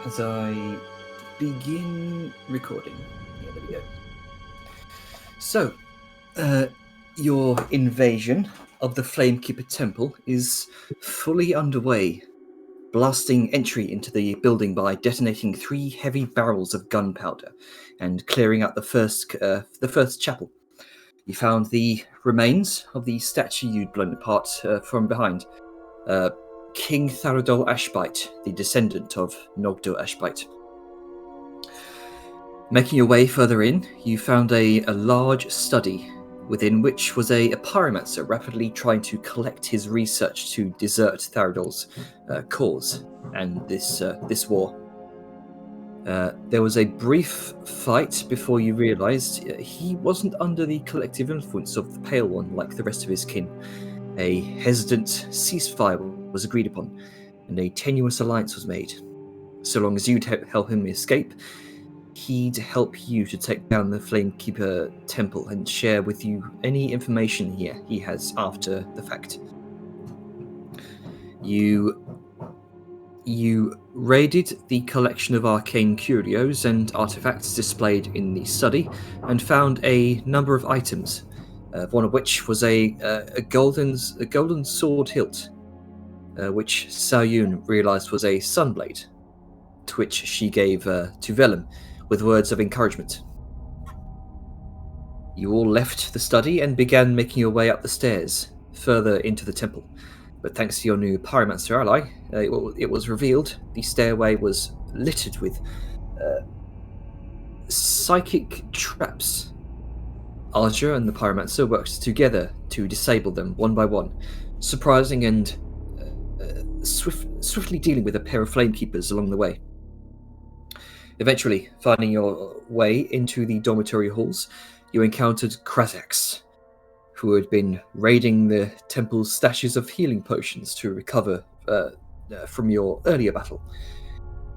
as I begin recording. Yeah, there we go. So, your invasion of the Flamekeeper Temple is fully underway, blasting entry into the building by detonating 3 heavy barrels of gunpowder and clearing out the first chapel. You found the remains of the statue you'd blown apart from behind. King Tharadol Ashbite, the descendant of Nogdo Ashbite. Making your way further in, you found a large study, within which was a pyromancer rapidly trying to collect his research to desert Tharadol's cause and this war. There was a brief fight before you realized he wasn't under the collective influence of the Pale One like the rest of his kin. A hesitant ceasefire was agreed upon, and a tenuous alliance was made. So long as you'd help him escape, he'd help you to take down the Flamekeeper Temple and share with you any information he has after the fact. You raided the collection of arcane curios and artifacts displayed in the study and found a number of items, one of which was a golden sword hilt, which Xiao Yun realized was a sunblade, to which she gave to Vellum with words of encouragement. You all left the study and began making your way up the stairs, further into the temple. But thanks to your new pyromancer ally, it was revealed the stairway was littered with psychic traps. Arja and the pyromancer worked together to disable them one by one, surprising and swiftly dealing with a pair of flamekeepers along the way. Eventually, finding your way into the dormitory halls, you encountered Krazax, who had been raiding the temple's stashes of healing potions to recover from your earlier battle.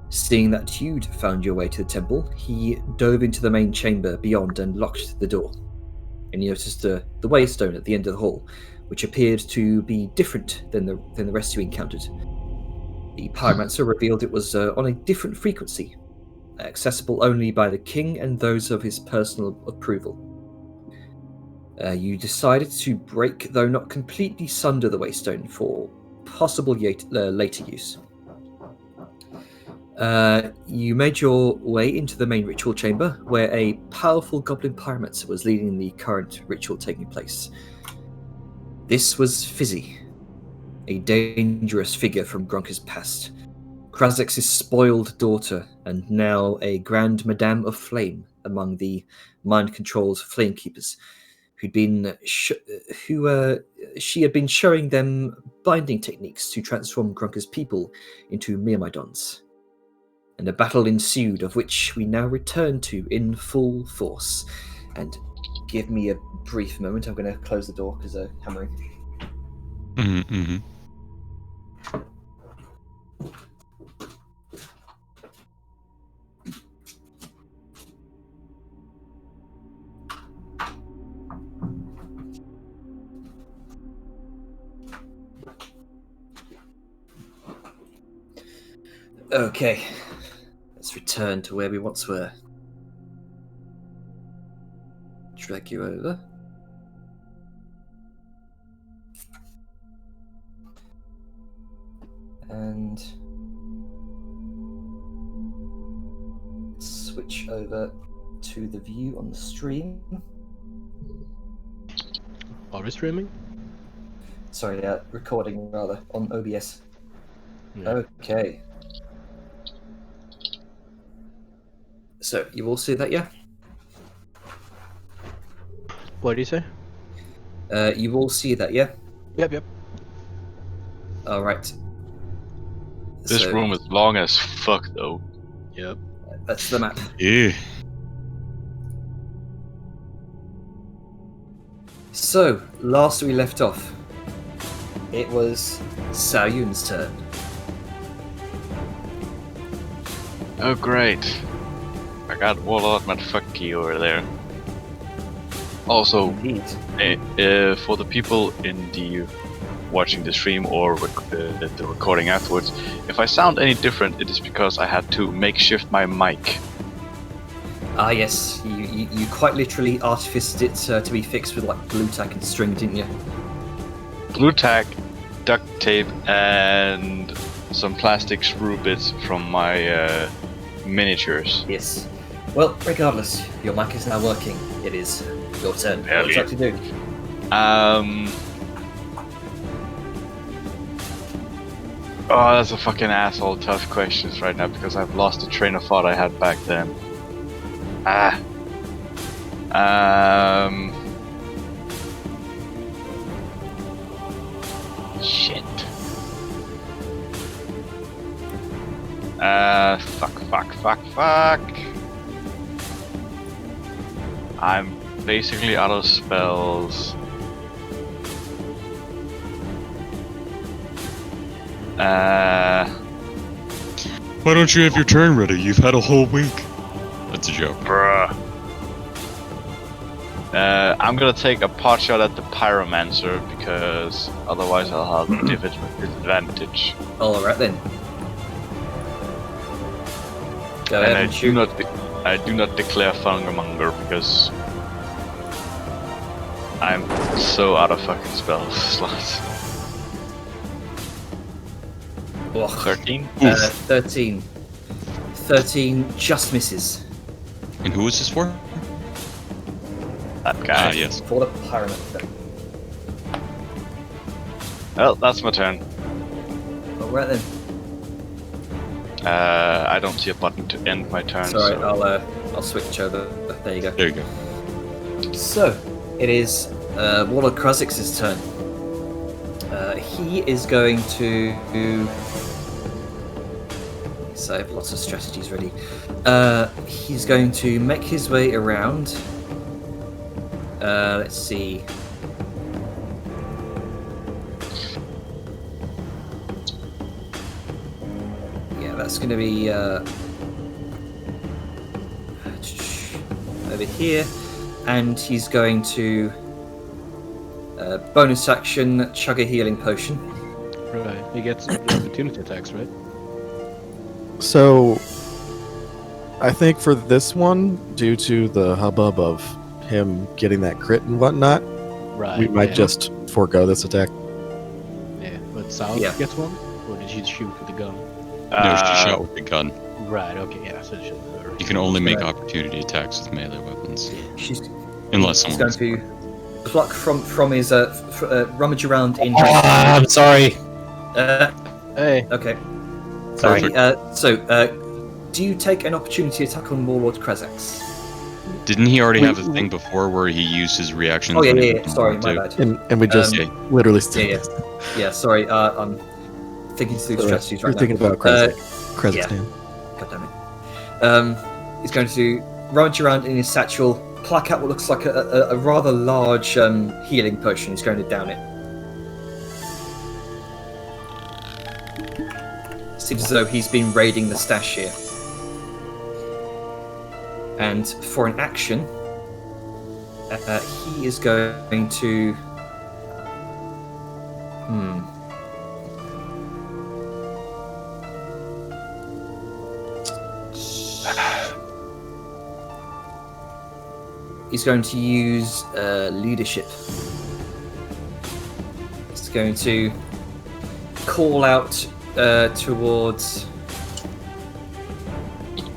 Seeing that you'd found your way to the temple, he dove into the main chamber beyond and locked the door. And you noticed the waystone at the end of the hall, which appeared to be different than the rest you encountered. The pyromancer revealed it was on a different frequency, accessible only by the king and those of his personal approval. You decided to break, though not completely sunder, the waystone for possible later use. You made your way into the main ritual chamber, where a powerful goblin pyromancer was leading the current ritual taking place. This was Fizzy, a dangerous figure from Grunker's past. Krazax's spoiled daughter, and now a Grand Madame of Flame among the mind-controlled Flamekeepers, she had been showing them binding techniques to transform Grunker's people into Myrmidons. And a battle ensued, of which we now return to in full force. And give me a brief moment. I'm going to close the door because they're hammering. Mm-hmm. Okay, let's return to where we once were. Drag you over. And switch over to the view on the stream. Are we streaming? Sorry, recording rather, on OBS. Yeah. Okay. So, you all see that, yeah? What did you say? You all see that, yeah? Yep. Alright. This room is long as fuck, though. Yep. That's the map. Yeah. So, last we left off, it was Xiao Yun's turn. Oh, great. I got Warlord Motherfucky over there. Also, Indeed. for the people in the watching the stream or the recording afterwards, if I sound any different, it is because I had to makeshift my mic. Ah, yes, you quite literally artificed it to be fixed with like blue tack and string, didn't you? Blue tack, duct tape, and some plastic screw bits from my miniatures. Yes. Well, regardless, your mic is now working. It is your turn. Hell What would you like to do? Oh, that's a fucking asshole. Tough questions right now because I've lost the train of thought I had back then. Shit. Fuck. I'm basically out of spells. Why don't you have your turn ready? You've had a whole week. That's a joke. Bruh. I'm gonna take a pot shot at the Pyromancer because otherwise I'll have a disadvantage. Alright then. Go ahead And and shoot. I do not declare Fungermonger because I'm so out of fucking spell slots. Ugh. 13? 13. 13 just misses. And who is this for? That guy. Ah, yes. For the Pyromancer. Well, that's my turn. Alright then. I don't see a button to end my turn. Sorry, so. I'll switch over. There you go. There you go. So, it is Warlord Kruzix's turn. He is going to... So I have lots of strategies ready. He's going to make his way around. Let's see. Yeah, that's going to be over here. And he's going to bonus action chug a healing potion. Right. He gets the opportunity attacks, right? So, I think for this one, due to the hubbub of him getting that crit and whatnot, Right. we might yeah. just forego this attack. Yeah. But Sal Yeah. gets one? Or did she shoot with the gun? No, she shot with the gun. Right, okay, yeah, so it shouldn't hurt. You can only make Right. opportunity attacks with melee weapons. She's Unless He's someone... going to pluck from his rummage around in his. I'm sorry. Hey, Okay. Sorry. Do you take an opportunity attack on Warlord Kruzix? Didn't he already have a thing before where he used his reactions? Oh yeah, when he yeah. didn't Sorry, want my to? bad. And we just Yeah. literally Yeah, yeah. Sorry. I'm thinking through the strategies We're right thinking now. about Kazakhstan. God damn it. He's going to rummage around in his satchel, pluck out what looks like a rather large healing potion. He's going to down it. Seems as though he's been raiding the stash here. And for an action, he is going to... He's going to use leadership. He's going to call out towards...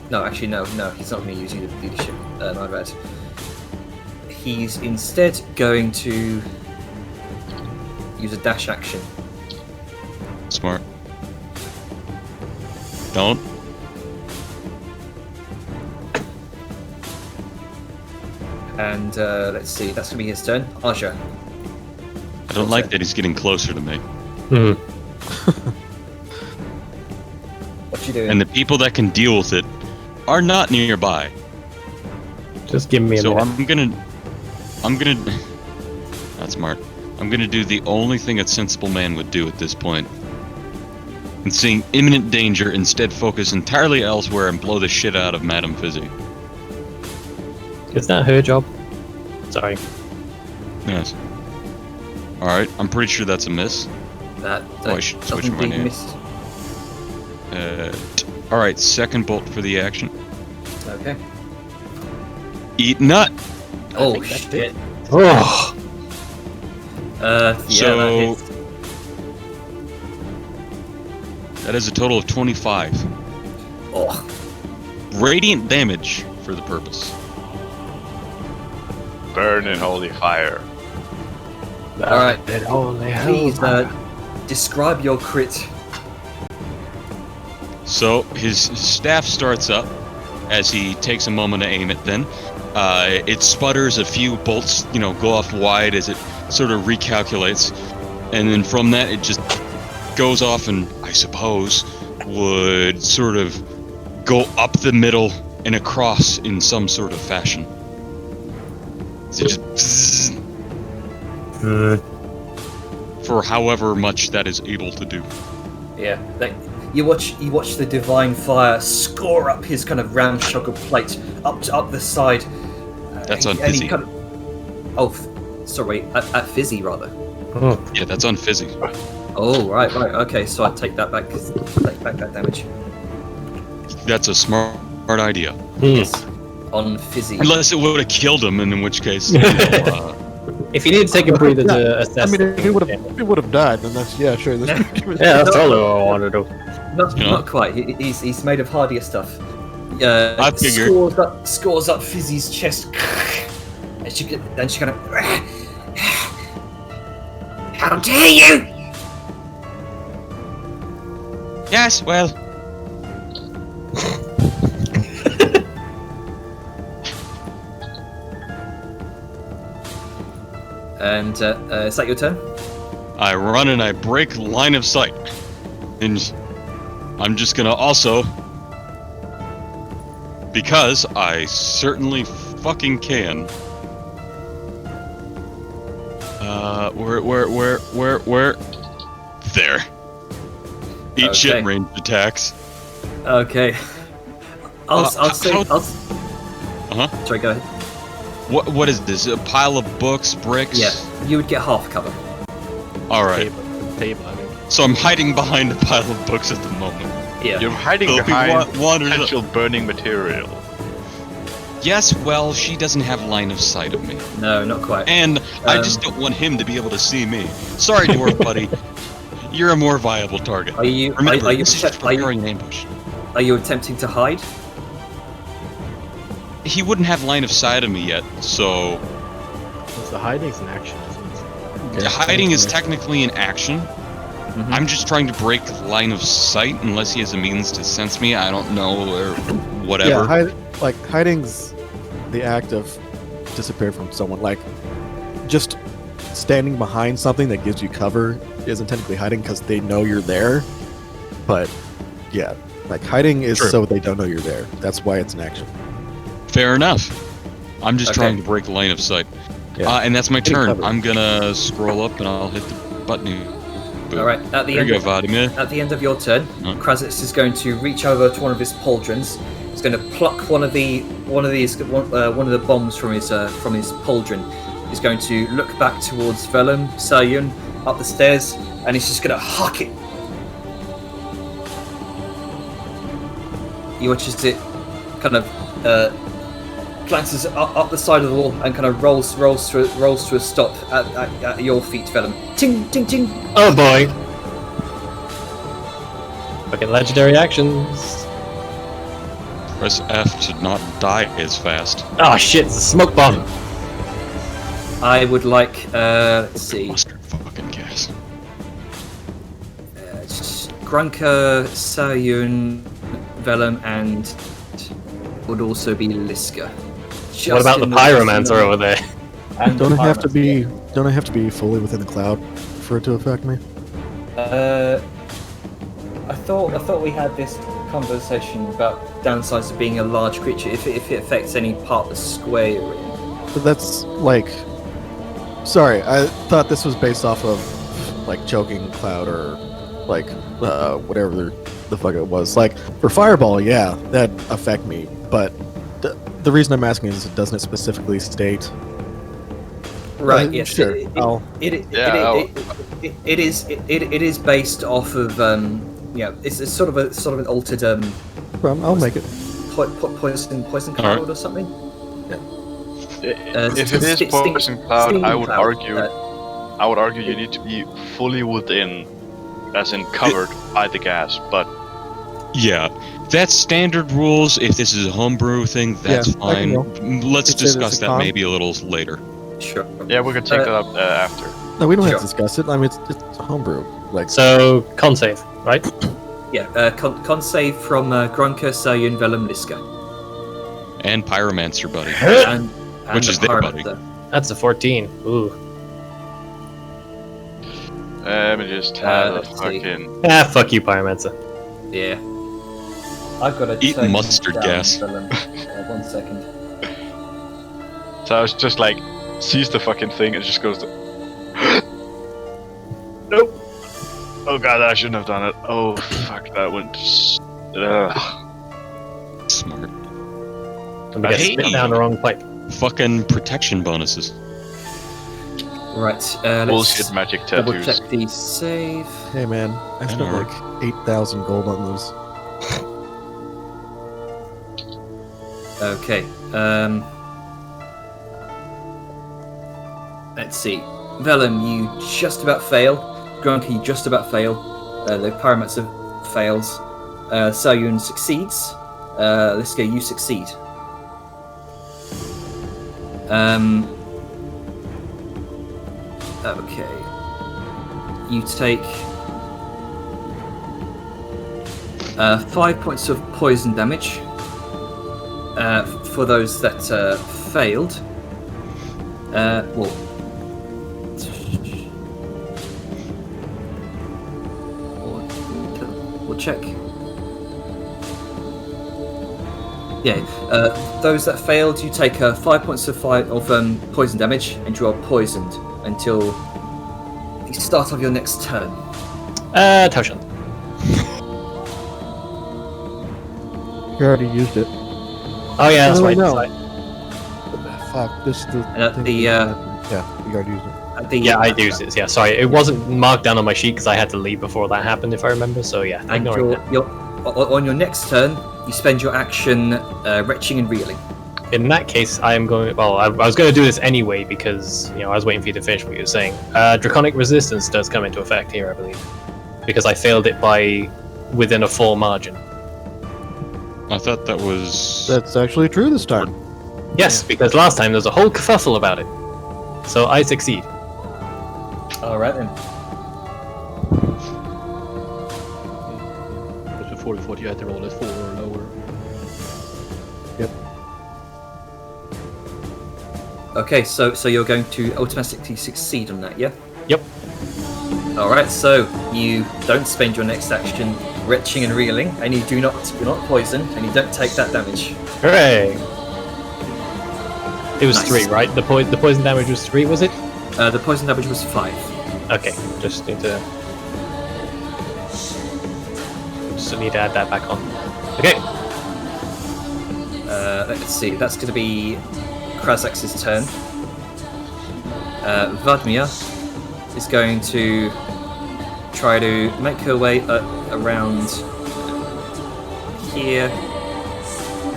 No, actually, no, he's not going to use leadership. My bad. He's instead going to use a dash action. Smart. Don't. And let's see, that's going to be his turn. Aja. I don't like that he's getting closer to me. What you doing? And the people that can deal with it are not nearby. Just give me a So minute. I'm gonna That's smart. I'm gonna do the only thing a sensible man would do at this point. And seeing imminent danger, instead focus entirely elsewhere and blow the shit out of Madame Fizzy. It's not her job. Sorry. Yes. Alright, I'm pretty sure that's a miss. That Oh, I should switch doesn't my beat name. miss. Alright, second bolt for the action. Okay. Eat nut! Oh think that's shit. Oh, Yeah, So- that hits. That is a total of 25. Oh, Radiant damage for the purpose. Burn in holy fire. all right. Then holy hell. Please describe your crit. So his staff starts up as he takes a moment to aim it. Then it sputters. A few bolts, go off wide as it sort of recalculates, and then from that it just goes off, and I suppose would sort of go up the middle and across in some sort of fashion. So it just for however much that is able to do. Yeah. You watch the divine fire score up his kind of ramshackle plate up the side. That's on and he Fizzy. kind of, sorry, at Fizzy rather. oh. Yeah, that's on Fizzy. Oh right. Okay, so I take that back. Take back that damage. That's a smart idea. Yes. On Fizzy. Unless it would have killed him, and in which case, If you need to take a breather to assess, I mean, if he would damage. have, he would have died. Then that's sure. Yeah, that's totally what I wanted to do. Not quite. He's made of hardier stuff. I figured. Scores up Fizzy's chest, and then she kind of. How dare you! yes, well, And is that your turn? I run and I break line of sight, and I'm just gonna also, because I certainly fucking can. Where? There. Eat Okay. shit ranged attacks. Okay. I'll say. how- Uh-huh. Sorry, go ahead. What is this? A pile of books, bricks? Yeah, you would get half cover. All right. Table, I think. So I'm hiding behind a pile of books at the moment. Yeah. You're hiding So if he behind wanders up- potential burning material. Yes, well, she doesn't have line of sight of me. No, not quite. And I Um, just don't want him to be able to see me. Sorry, dwarf buddy. You're a more viable target. Are you? Remember, are you? this is just Are you? preparing an ambush. Are you attempting to hide? He wouldn't have line of sight of me yet, so Since the hiding's an action, isn't it? hiding is technically an action. Mhm. I'm just trying to break line of sight unless he has a means to sense me. I don't know, or whatever. Yeah, hiding's the act of disappear from someone. Like, just standing behind something that gives you cover isn't technically hiding because they know you're there. But yeah, like hiding is True. so they don't know you're there. That's why it's an action. Fair enough. I'm just Okay. trying to break line of sight. Yeah. And that's my Getting turn. covered. I'm gonna scroll up and I'll hit the button. All right. At the There end. you go, Vladimir. At the end of your turn, Oh. Krazix is going to reach over to one of his pauldrons. He's going to pluck one of the bombs from his pauldron. He's going to look back towards Vellum, Sayun, up the stairs, and he's just going to huck it. He watches it kind of glances up the side of the wall and kind of rolls to a stop at your feet, Vellum. Ting, ting, ting. Oh boy. Fucking legendary actions. Press F to not die as fast. Oh shit, it's a smoke bomb. I would like, let's see, Mustard fucking gas. Grunker, Sayun, Vellum, and would also be Liska. What about the pyromancer over there? And Don't the I have to pyromancer. don't I have to be fully within the cloud for it to affect me? I thought we had this conversation about downsides of being a large creature. If it affects any part of the square you're in. But that's like, sorry, I thought this was based off of like choking cloud or like whatever the fuck it was. Like for fireball, yeah, that affect me. But the reason I'm asking is, doesn't it specifically state Right. Yes. Sure. It is based off of it's sort of an altered I'll make it. poison Alright. cloud or something. If it is poison cloud, I would argue you need to be fully within, as in covered by the gas. But Yeah, that's standard rules. If this is a homebrew thing, that's Yeah, I can fine. Let's It's a discuss that con. maybe a little later. Sure. yeah, we can take that up after. No, we don't have Sure. to discuss it. I mean, it's homebrew. Like, So, con save, right? Yeah. Con save from Grunker, Sayun, Velum, Liska, And Pyromancer, buddy. and Which the is their buddy. Pyromancer. That's a 14. Ooh. Let me just have a let's see. fucking. Ah, fuck you, Pyromancer. Yeah. I've got to Eat turn mustard down gas. Velum. 1 second. So I was just like, sees the fucking thing and just goes to. Nope. Oh god, I shouldn't have done it. Oh fuck, that went. Smart. And we get Hey. spit down the wrong pipe. Fucking protection bonuses. Right. Let's Bullshit magic double tattoos. check the save. hey man, I spent know. like 8,000 gold on those. Okay. Let's see. Velum, you just about fail. Grunker, you just about fail. The Pyromancer fails. Sayun succeeds. Let's go. You succeed. Okay. You take 5 points of poison damage. For those that failed. We'll check. Yeah, those that failed, you take 5 points of poison damage, and you are poisoned until the start of your next turn. Toshan. You already used it. Oh yeah, that's No, right. no. That's right. Fuck, this is the. at thing the, that- yeah, you already used it. Yeah, I do use it. Yeah, sorry, it wasn't marked down on my sheet because I had to leave before that happened, if I remember. So yeah, And ignoring that. on your next turn, you spend your action retching and reeling. In that case, I am going. Well, I was going to do this anyway because I was waiting for you to finish what you were saying. Draconic resistance does come into effect here, I believe, because I failed it by within a 4 margin. I thought that was. That's actually true this time. Yes, because last time there was a whole kerfuffle about it. So I succeed. All right then. But before we thought you had to roll at 4 or lower. Okay, so you're going to automatically succeed on that, yeah? Yep. All right, so you don't spend your next action retching and reeling, and you're not poisoned, and you don't take that damage. Hooray! It was Nice. 3, right? The poison damage was 3, was it? The poison damage was 5. Okay, just need to add that back on. Okay. Let's see, that's going to be Krazax's turn. Vadmir is going to try to make her way around here,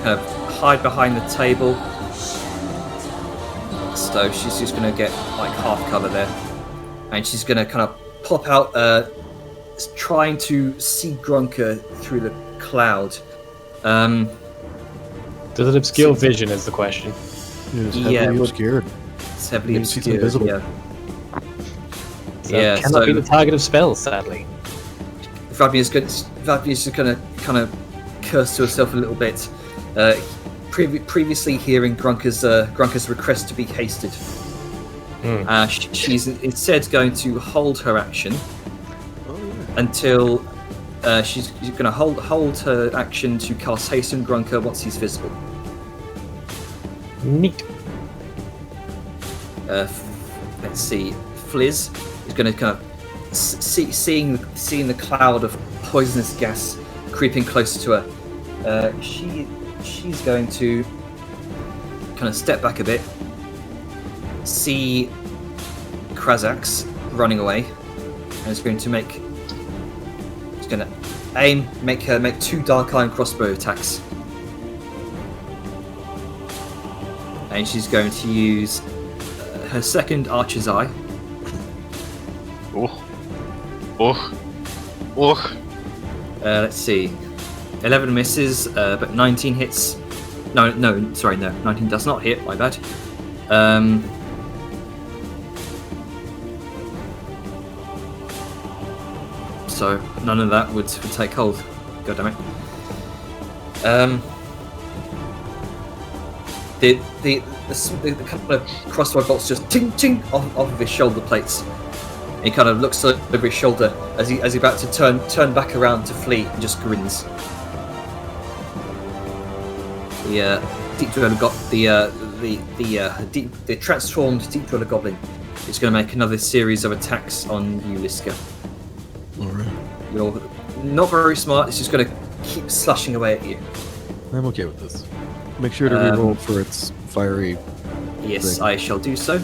kind of hide behind the table. So she's just going to get like half cover there, and she's going to kind of pop out, trying to see Grunker through the cloud. Does it obscure vision is the question. It is Yeah, heavily well- obscured. It's heavily Maybe she's obscured. invisible. Yeah. So Yeah, cannot so- be the target of spells, sadly. Vadmir's going to kind of curse to herself a little bit. Previously hearing Grunker's request to be hasted. She's instead going to hold her action until she's going to hold her action to cast haste on Grunker once he's visible. Neat. Let's see. Fliz is going to kind of seeing the cloud of poisonous gas creeping closer to her. She's going to kind of step back a bit, see Krazax running away, and is going to make. He's going to aim, make 2 Dark Iron crossbow attacks, and she's going to use her second Archer's Eye. Let's see. 11 misses, but 19 hits. No, 19 does not hit, my bad. So none of that would take hold. God damn it. The couple of crossbow bolts just ting ting off of his shoulder plates. He kind of looks over his shoulder as he's about to turn back around to flee and just grins. The transformed Deep Dweller Goblin is going to make another series of attacks on you, Liska. Alright. You're not very smart. It's just going to keep slashing away at you. I'm okay with this. Make sure to reroll for its fiery. Yes, thing. I shall do so.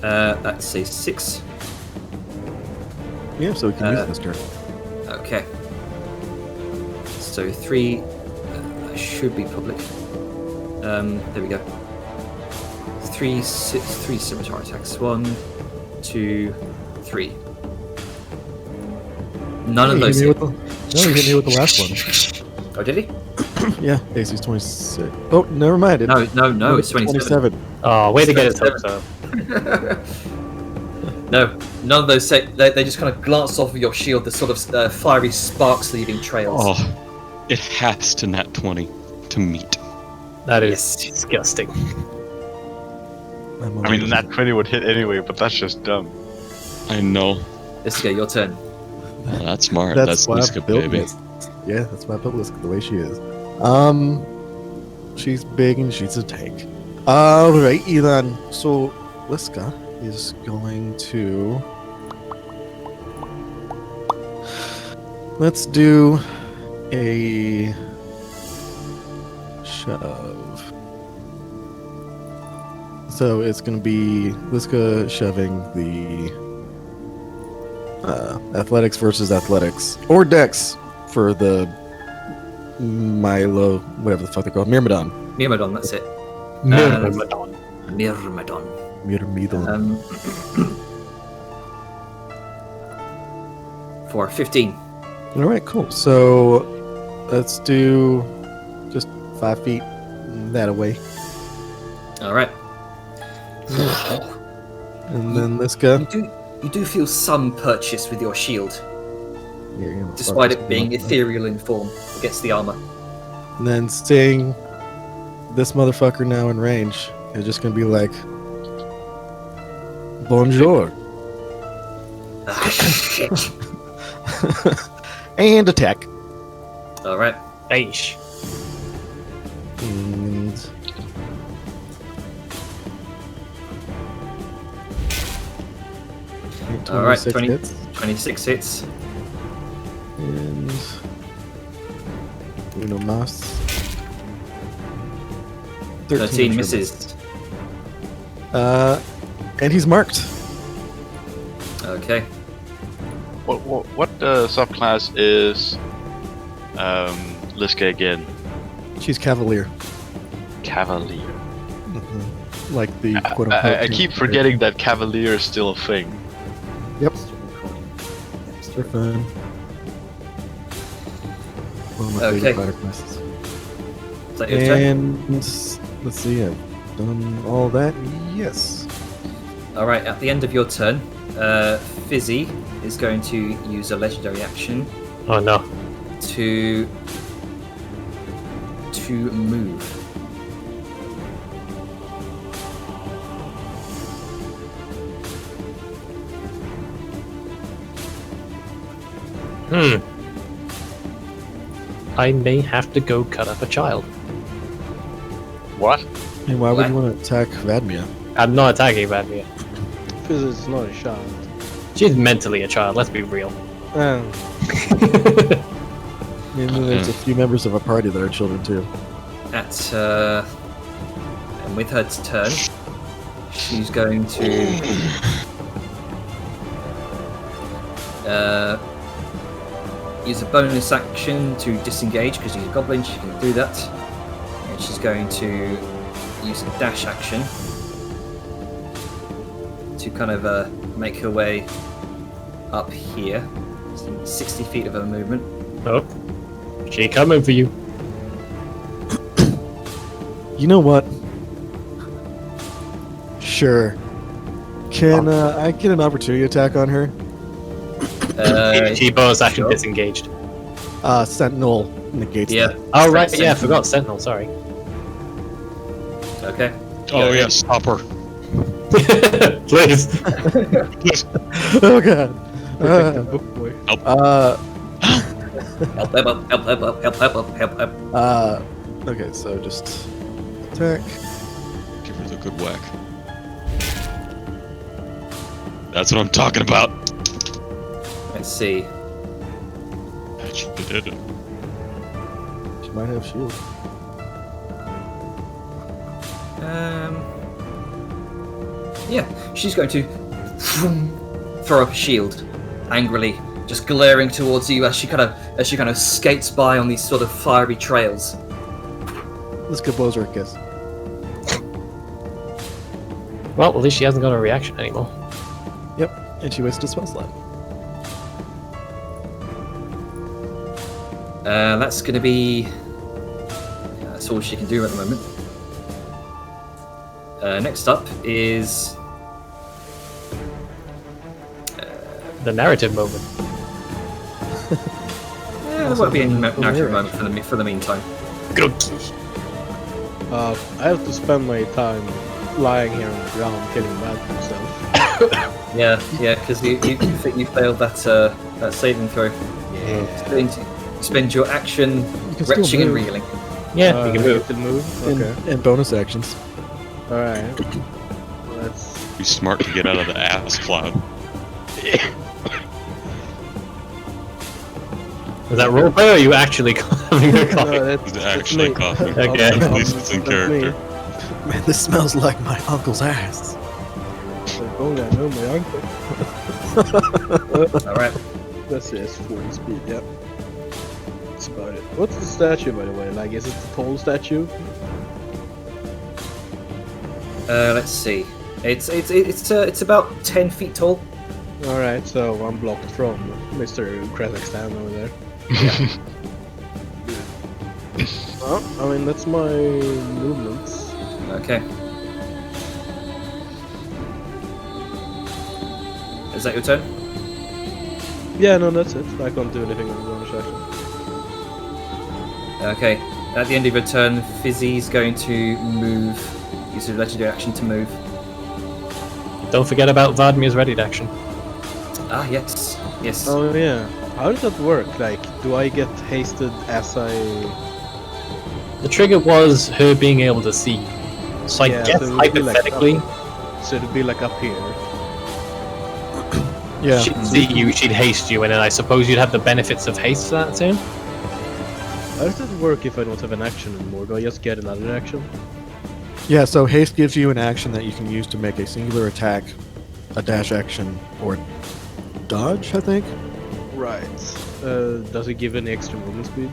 That's a 6. Yeah, so we can use this turn. Okay. So 3 should be public. There we go. 3 scimitar attacks. 1, 2, 3. None of those hit. No, he hit me with the last one. Oh, did he? Yeah, AC's 26. Oh, never mind. No, it's 27. Oh, way to get his hopes up. No, none of those they just kind of glance off of your shield, the sort of fiery sparks leaving trails. Oh, it has to nat 20 to meet. That is disgusting. I mean, that 20 would hit anyway, but that's just dumb. I know. Liska, your turn. Well, that's smart. That's That's why I Liska, built baby. this. Yeah, that's why I built Liska the way she is. She's big and she's a tank. Alrighty then. So Liska is going to. Let's do a shove. So it's going to be Liska shoving the athletics versus athletics, or dex for the Milo, whatever the fuck they're called, Myrmidon. Myrmidon, that's it. Myrmidon. Myrmidon. Myrmidon. For 15. All right, cool. So let's do just 5 feet that away, All right. and then Liska. You do feel some purchase with your shield, Yeah, despite it being ethereal in form against the armor. And then seeing this motherfucker now in range is just gonna be like, bonjour, Ah, shit. and attack. All right. Aish. And All right, 26 20. hits. 26 hits. And uno más. 13 which misses. And he's marked. Okay. What subclass is Liska again? She's Cavalier. Cavalier. Like the quote unquote. I keep forgetting that Cavalier is still a thing. Yep. They're fun. One of my Okay. favorite fighter classes. Is that your turn? And let's see, I've done all that. Yes. All right. At the end of your turn, Fizzy is going to use a legendary action Oh no. to move. I may have to go cut up a child. What? And why would What? you want to attack Vadmia? I'm not attacking Vadmia. Because it's not a child. She's mentally a child, let's be real. And then there's a few members of a party that are children too. And with her turn, she's going to use a bonus action to disengage because she's a goblin. She can do that, and she's going to use a dash action to kind of make her way up here. 60 feet of her movement. Oh, she coming for you. You know what? Sure. Can I get an opportunity attack on her? She bonus action disengaged. Sentinel negates Yeah. that. Oh right, yeah, I Sentinel. forgot Sentinel. Sorry. Okay. Oh yeah, stop her. Please. Oh god. Book boy. Help! Help! Help! Okay, so just attack. Give her the good whack. That's what I'm talking about. Let's see. She did it. She might have shield. Yeah, she's going to throw up a shield angrily, just glaring towards you as she kind of skates by on these sort of fiery trails. Let's go blows her a kiss. Well, at least she hasn't got a reaction anymore. Yep, and she wasted a spell slot. That's going to be. That's all she can do at the moment. Next up is The narrative moment. there won't be any narrative moment for the meantime. I have to spend my time lying here on the ground killing mad myself. Yeah, because you failed that saving throw. You spend your action can still retching and move. reeling. Yeah, you can move. To move. Okay. And bonus actions. All right. Let's. Be smart to get out of the ass cloud. Is that roleplay or are you actually having a coffee? No, It's actually me. coughing. Okay. At least it's in That's me. character. Man, this smells like my uncle's ass. Like, oh, I know my uncle. All right. That's it. It's 40 speed. Yep. That's about it. What's the statue, by the way? Like, is it the tall statue? Let's see. It's about 10 feet tall. All right. So I'm blocked from Mr. Kazakhstan over there. Well, I mean that's my movements. Okay. Is that your turn? Yeah, no, that's it. I can't do anything on the bonus action. Okay. At the end of your turn, Fizzy's going to move. Use a legendary action to move. Don't forget about Vladmir's ready to action. Ah, yes. Yes. Oh yeah. How does that work? Like, do I get hasted as I? The trigger was her being able to see. So I Yeah, guess so it would be like hypothetically, So it'd be like up here. Yeah. she'd see you, she'd haste you, and then I suppose you'd have the benefits of haste for that turn. How does that work if I don't have an action anymore? Do I just get another action? Yeah, so haste gives you an action that you can use to make a singular attack, a dash action, or dodge, I think. Right. Does it give any extra movement speed?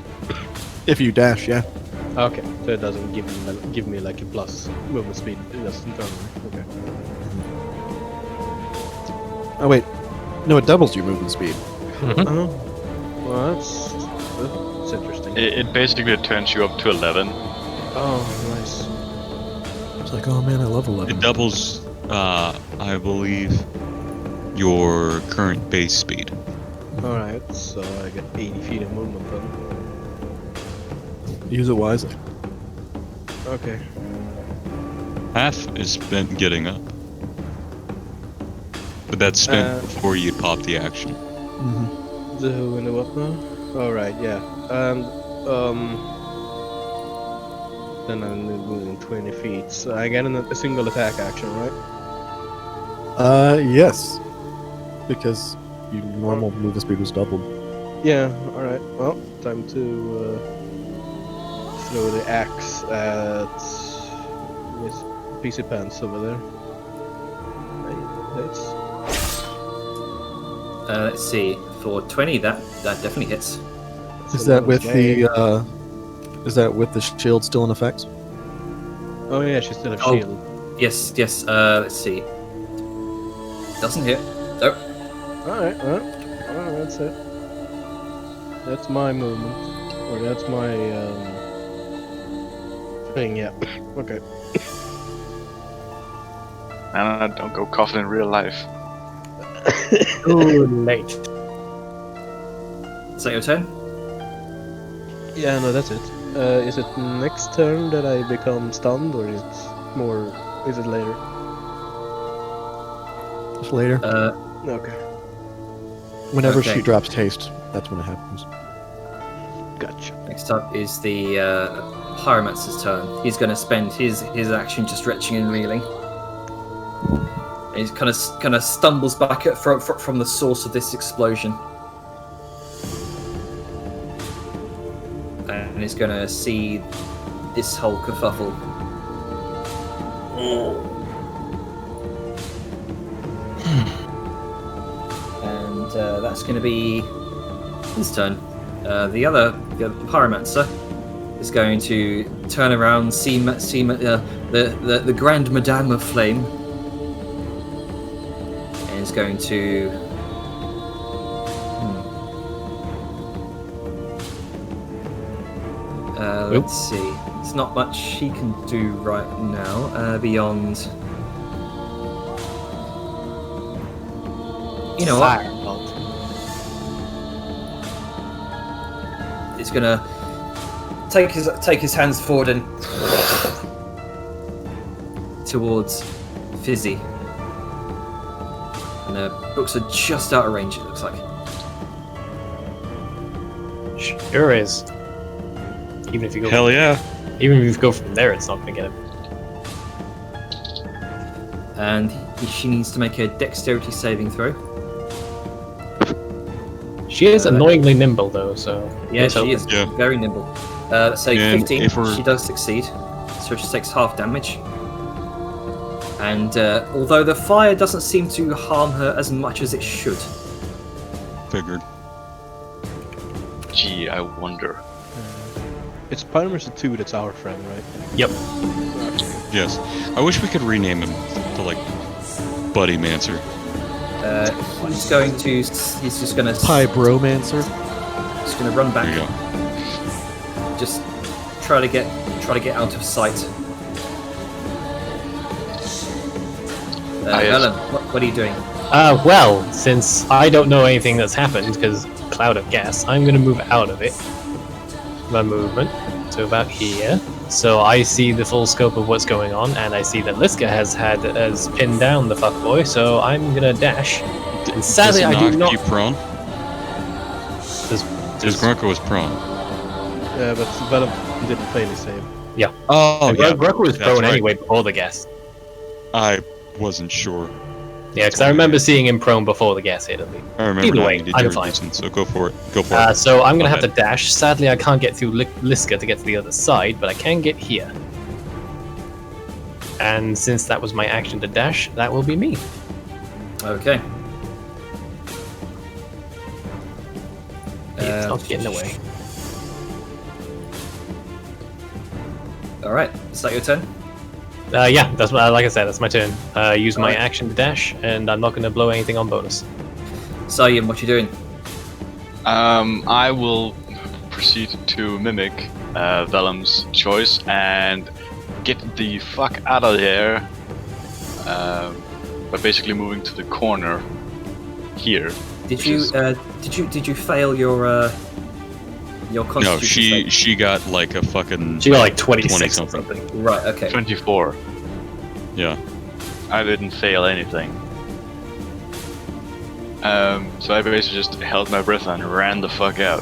If you dash, yeah. Okay, so it doesn't give me like a plus movement speed. Just internally. Okay. Oh wait, no, it doubles your movement speed. Oh, well, that's interesting. It basically turns you up to 11. Oh, nice. It's like, oh man, I love 11. It doubles, I believe, your current base speed. All right, so I get 80 feet of movement then. Use it wisely. Okay. Half is spent getting up. But that's spent before you pop the action. Mm-hmm. The who and the what now? All right, yeah. And then I'm moving 20 feet. So I get a single attack action, right? Yes. Because your normal movement speed was doubled. Yeah. All right. Well, time to throw the axe at Miss PC Pants over there. That's Let's see. For 20, that definitely hits. Is that with the shield still in effect? Oh yeah, she still has Oh. shield. Yes. Let's see. Doesn't hit. Nope. Alright, that's it. That's my movement. Or that's my thing, yeah. Okay. Don't go coughing in real life. Too late. Is that your turn? Yeah, no, that's it. Is it next turn that I become stunned, or is it later? Just later. Okay, Whenever okay. she drops haste, that's when it happens. gotcha. Next up is the Pyromancer's turn. He's going to spend his action just stretching and reeling. And he kind of stumbles back from the source of this explosion. And he's going to see this whole kerfuffle. And that's going to be his turn. The Pyromancer is going to turn around, see the Grand Madame of Flame, and is going to. Let's see. There's not much he can do right now beyond. You know what? He's gonna take his hands forward and towards Fizzy. And the books are just out of range, it looks like. Sure is. Even if you go, Hell yeah. even if you go from there, it's not going to get him. And she needs to make a dexterity saving throw. She is annoyingly nimble, though. So Yeah, let's hope. she is Yeah. very nimble. Let's say And 15. if we're- She does succeed, so she takes half damage. And although the fire doesn't seem to harm her as much as it should, Figured. Gee, I wonder. It's Pyromancer 2 that's our friend, right? Yep. Yes. I wish we could rename him to like Buddy Mancer. he's just gonna Pybromancer. Just gonna run There back. you go. Just try to get out of sight. Ah, yes. Ellen, what are you doing? Well, since I don't know anything that's happened because cloud of gas, I'm going to move out of it. My movement to about here, so I see the full scope of what's going on, and I see that Liska has pinned down the fuckboy. So I'm gonna dash. And sadly, Does it I do knock not. you prone? Because Grunko was prone. Yeah, but Venom didn't fail his save. Oh, yeah. Grunko was That's prone right. anyway before the gas. I wasn't sure. Yeah, because I remember seeing him prone before the gas hit me. I remember Either how way, you did I'm your fine. resistance, so go for it. Go for it. So I'm gonna Go have to dash. Sadly, I can't get through Liska to get to the other side, but I can get here. And since that was my action to dash, that will be me. Okay. It's not getting away. All right. Is that your turn? Yeah, that's what, like I said, that's my turn. Use my action to dash, and I'm not going to blow anything on bonus. Sayan, what you doing? I will proceed to mimic Vellum's choice and get the fuck out of there by basically moving to the corner here. Did Which you is- did you fail your No, constitution she got like a fucking. She got like 26 or 20 something. something. save? Right. Okay. 24. Yeah. I didn't fail anything. So I basically just held my breath and ran the fuck out.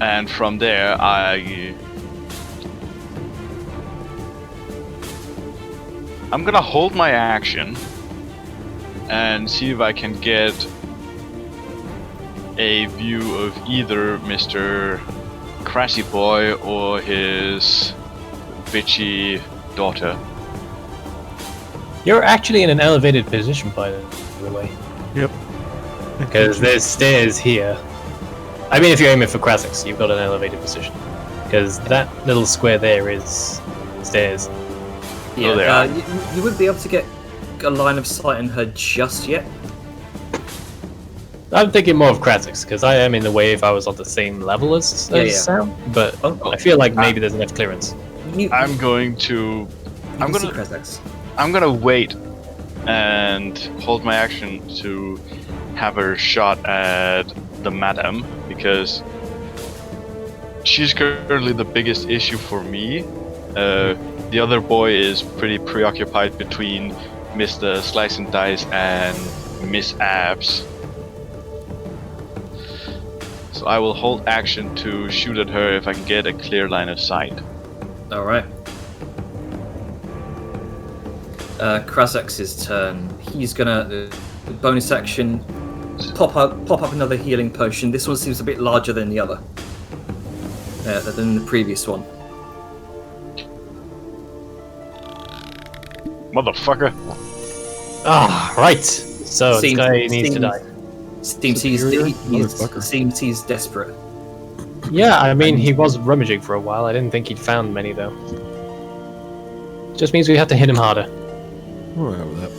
And from there, I'm gonna hold my action and see if I can get a view of either Mr. Crassy Boy or his bitchy daughter. You're actually in an elevated position, by the way. Yep. Because there's stairs here. I mean, if you're aiming for Krasix, you've got an elevated position. Because that little square there is stairs. Yeah, there are. you wouldn't be able to get a line of sight on her just yet. I'm thinking more of Krasix, because I am in the way if I was on the same level as Sam, but I feel like maybe there's enough clearance. I'm going to. I'm see gonna. Krasix. I'm gonna wait and hold my action to have her shot at the madam because she's currently the biggest issue for me. The other boy is pretty preoccupied between Mr. Slice and Dice and Miss Abs. So I will hold action to shoot at her if I can get a clear line of sight. All right. Krasix's turn. He's gonna bonus action, pop up another healing potion. This one seems a bit larger than the other, than the previous one. Motherfucker! Ah, right. So this guy needs to die. Seems he's desperate. Yeah, I mean, he was rummaging for a while. I didn't think he'd found many, though. Just means we have to hit him harder. I'm alright with that.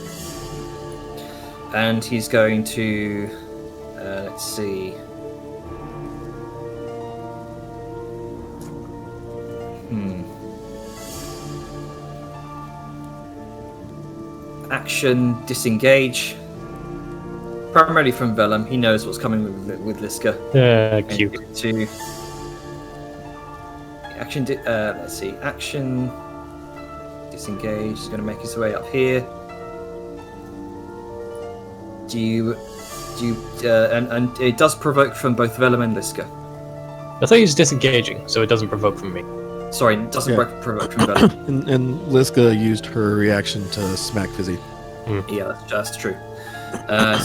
And he's going to, let's see. Action, disengage. Primarily from Vellum, he knows what's coming with Liska. Cute. To action, let's see. Action, disengage. He's going to make his way up here. And it does provoke from both Vellum and Liska. I thought he was disengaging, so it doesn't provoke from me. Sorry, it doesn't provoke from Vellum. And Liska used her reaction to smack Fizzy. Yeah, that's true.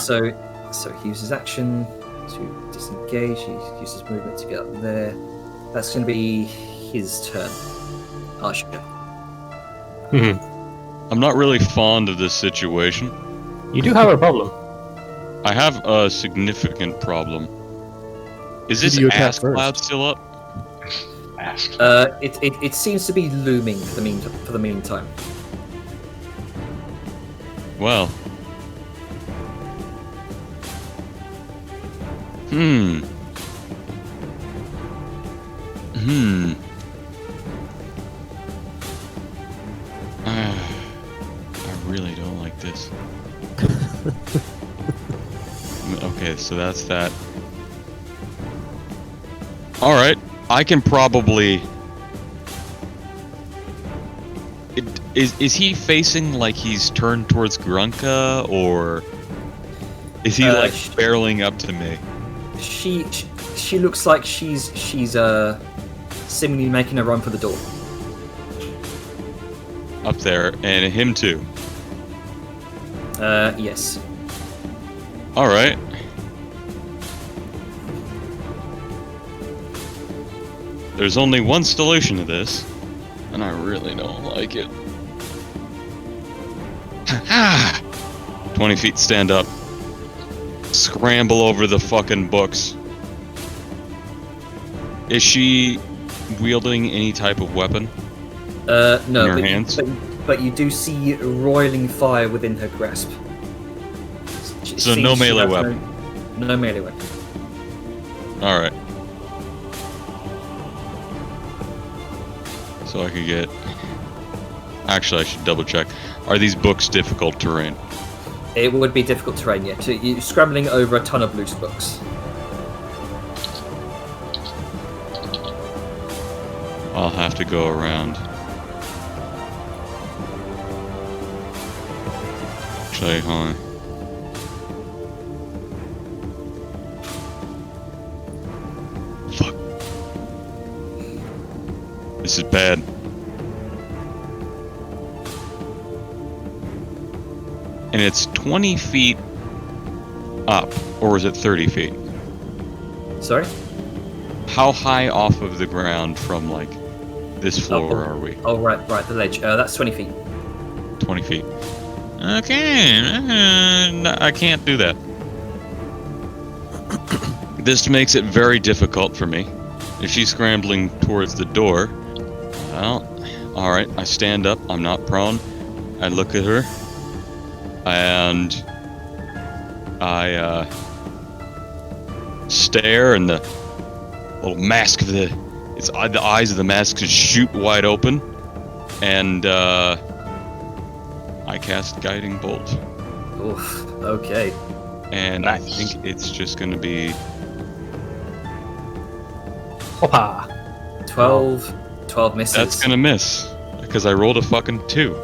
So he uses action to disengage. He uses movement to get up there. That's going to be his turn. Arsha. I'm not really fond of this situation. You do have a problem. I have a significant problem. Is Who this do you attack ass first? cloud still up? Ask. It seems to be looming for the meantime. Well. I really don't like this. Okay, so that's that. Alright, I can probably... Is he facing like he's turned towards Grunka, or is he like barreling up to me? She looks like she's seemingly making a run for the door. Up there, and him too. Yes. Alright. There's only one solution to this, and I really don't like it. Ha! 20 feet, stand up. Scramble over the fucking books. Is she wielding any type of weapon? No, in her hands? but you do see roiling fire within her grasp. So no melee weapon. No melee weapon. Alright. So I could get... Actually, I should double check. Are these books difficult terrain? It would be difficult terrain, yeah. You're scrambling over a ton of loose books. I'll have to go around. Actually, hold on. Fuck. This is bad. And it's 20 feet up, or is it 30 feet? Sorry? How high off of the ground from, like, this floor are we? Oh, right, the ledge. That's 20 feet. 20 feet. Okay, no, I can't do that. This makes it very difficult for me. If she's scrambling towards the door, well, alright, I stand up, I'm not prone. I look at her, and I stare, and the little mask of the eyes of the mask just shoot wide open, and I cast Guiding Bolt. Oof. Okay. And Nice. I think it's just gonna be 12 misses. that's gonna miss because I rolled a fucking 2.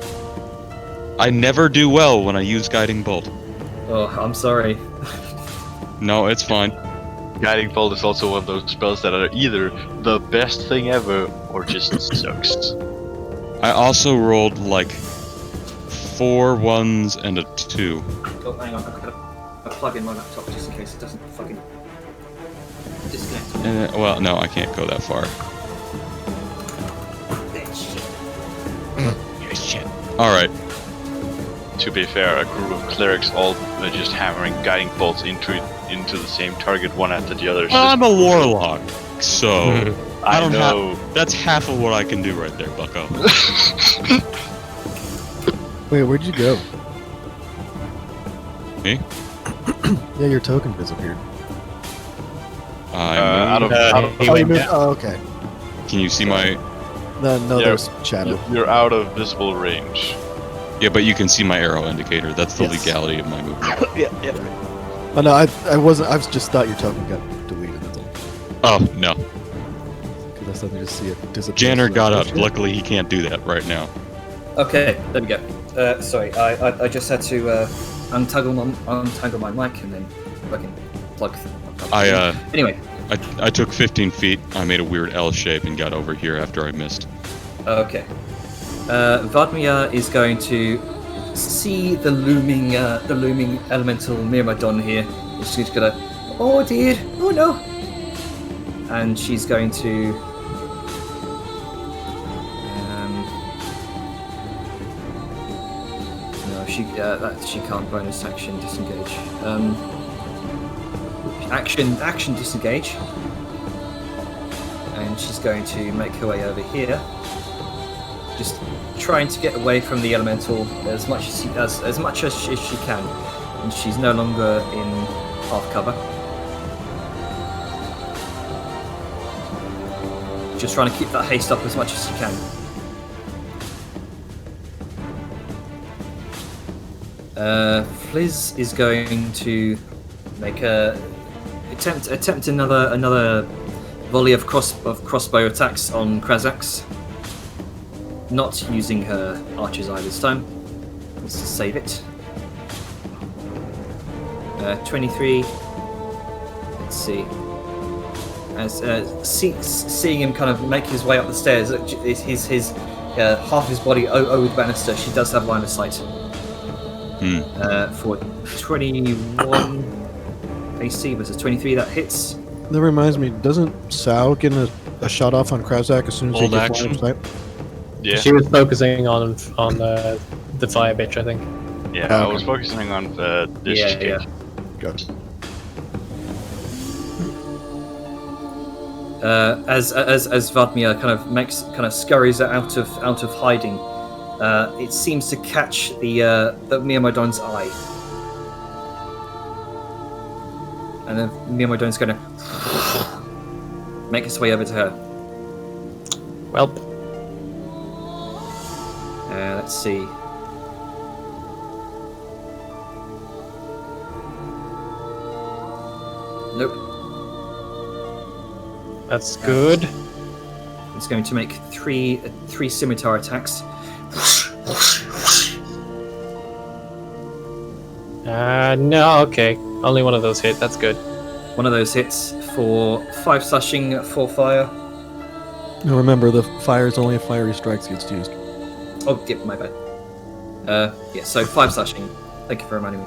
I never do well when I use Guiding Bolt. Oh, I'm sorry. No, it's fine. Guiding Bolt is also one of those spells that are either the best thing ever or just sucks. I also rolled like 4 1s and a 2. Oh, hang on. I've got to plug in my laptop just in case it doesn't fucking disconnect. Well, no, I can't go that far. Shit. All right. To be fair, a group of clerics all just hammering guiding bolts into the same target one after the other. Well, I'm a warlock, so I don't know. that's half of what I can do right there, Bucko. Wait, where'd you go? Me? Yeah, your token disappeared. I Out of, moved. out of, He Oh, went you moved. down. Oh, okay. Can you see my? No, Yeah. there's shadow. you're out of visible range. Yeah, but you can see my arrow indicator. That's the Yes. legality of my movement. Oh no, I wasn't. I just thought your token got deleted. That's all. Oh no, Because I suddenly just see it disappear. Janner got Oh, up. shit. Luckily, he can't do that right now. Okay, there we go. Sorry, I just had to untangle my mic and then fucking plug. Anyway, I took 15 feet. I made a weird L shape and got over here after I missed. okay. Vadmir is going to see the looming elemental Myrmidon here. And she's gonna, oh dear, oh no, and she's going to. No, she can't bonus action disengage. Action disengage, and she's going to make her way over here. Just trying to get away from the elemental as much as she can, and she's no longer in half cover. Just trying to keep that haste up as much as she can. Fliz is going to make a attempt another volley of crossbow attacks on Krazax. Not using her archer's eye this time. Let's just save it. 23. Let's see. As seeing him kind of make his way up the stairs, his half his body over the banister, she does have line of sight. For 21 AC versus 23, that hits. That reminds me, doesn't Sao get a shot off on Krazak as soon as he Hold gets action. line of sight? Yeah, She was focusing on the fire bitch, I think. yeah. Oh, I okay. was focusing on this Yeah, chick. yeah. Good. As Vadmir kind of scurries out of hiding, it seems to catch the Myrmidon's eye, and then Myrmidon's going to make its way over to her. Welp. Let's see. Nope. That's good. It's going to make three scimitar attacks. No, okay. Only one of those hit. That's good. One of those hits for 5 slashing, 4 fire. Now remember, the fire is only if fiery strikes gets used. Oh, yeah, my bad. Yeah, so 5 slashing. Thank you for reminding me.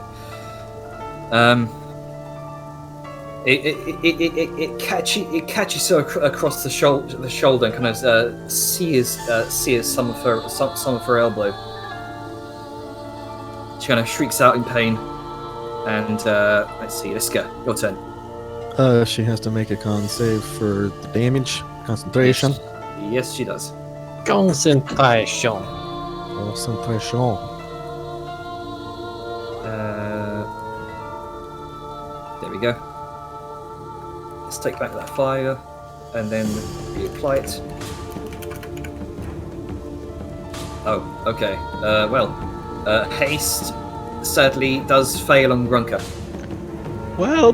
It catches her across the shoulder and kind of sears some of her elbow. She kind of shrieks out in pain. And let's see, Liska, your turn. She has to make a con save for the damage, concentration. Yes, she does. Concentration. Concentration. There we go. Let's take back that fire and then reapply it. Oh, okay. Haste sadly does fail on Grunker. Well,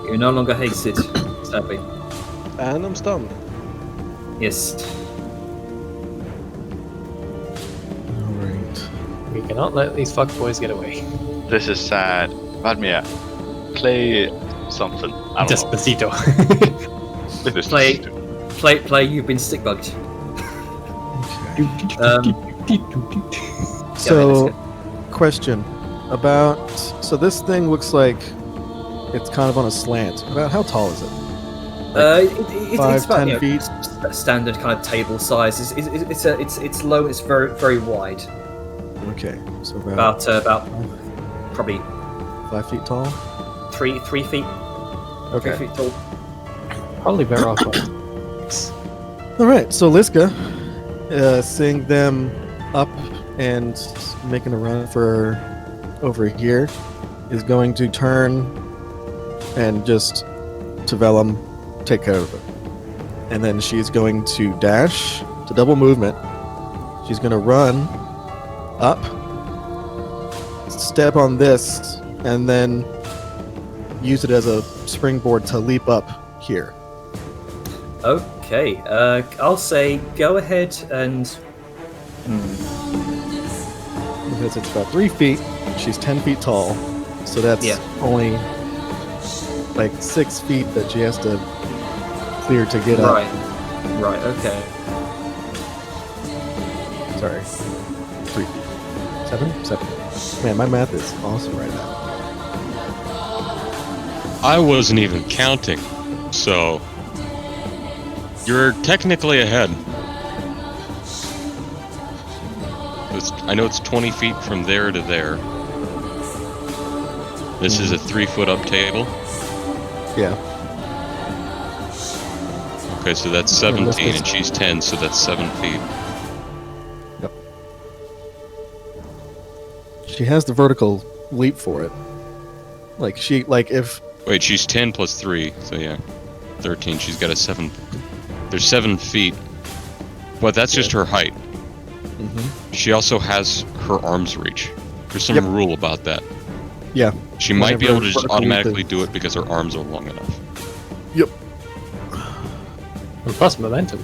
You're no longer hasted, sadly. and I'm stunned. Yes. Alright. We cannot let these fuckboys get away. This is sad. Vladimir, play something. I don't Despacito. know. This Play- is- Play, you've been stick bugged. So, question about. So, this thing looks like it's kind of on a slant. About how tall is it? It's 5, about 10 feet? standard kind of table size. It's low. It's very wide. Okay, so about About probably 5 feet tall? 3 feet. 3 Okay. feet tall. Probably better off. Alright, so Liska, seeing them up and making a run for over here, is going to turn and just to Vellum, take care of it. And then she's going to dash to double movement. She's going to run up, step on this, and then use it as a springboard to leap up here. Okay. I'll say go ahead and. Because it's about 3 feet. She's 10 feet tall. So that's Yeah. only like 6 feet that she has to clear to get up. Right. Okay. Sorry. 3 feet. 7? Man, my math is awesome right now. I wasn't even counting, so you're technically ahead. I know it's 20 feet from there to there. This is a 3-foot up table. Yeah. Okay, so that's Yeah, let's 17, just- and she's 10, so that's 7 feet. She has the vertical leap for it. If Wait, she's 10 plus 3, so yeah. 13, she's got a 7. There's 7 feet. But that's just her height. She also has her arm's reach. There's some Yep. rule about that. Yeah. She might be Whenever able to just vertical leap automatically is- do it because her arms are long enough. And plus momentum.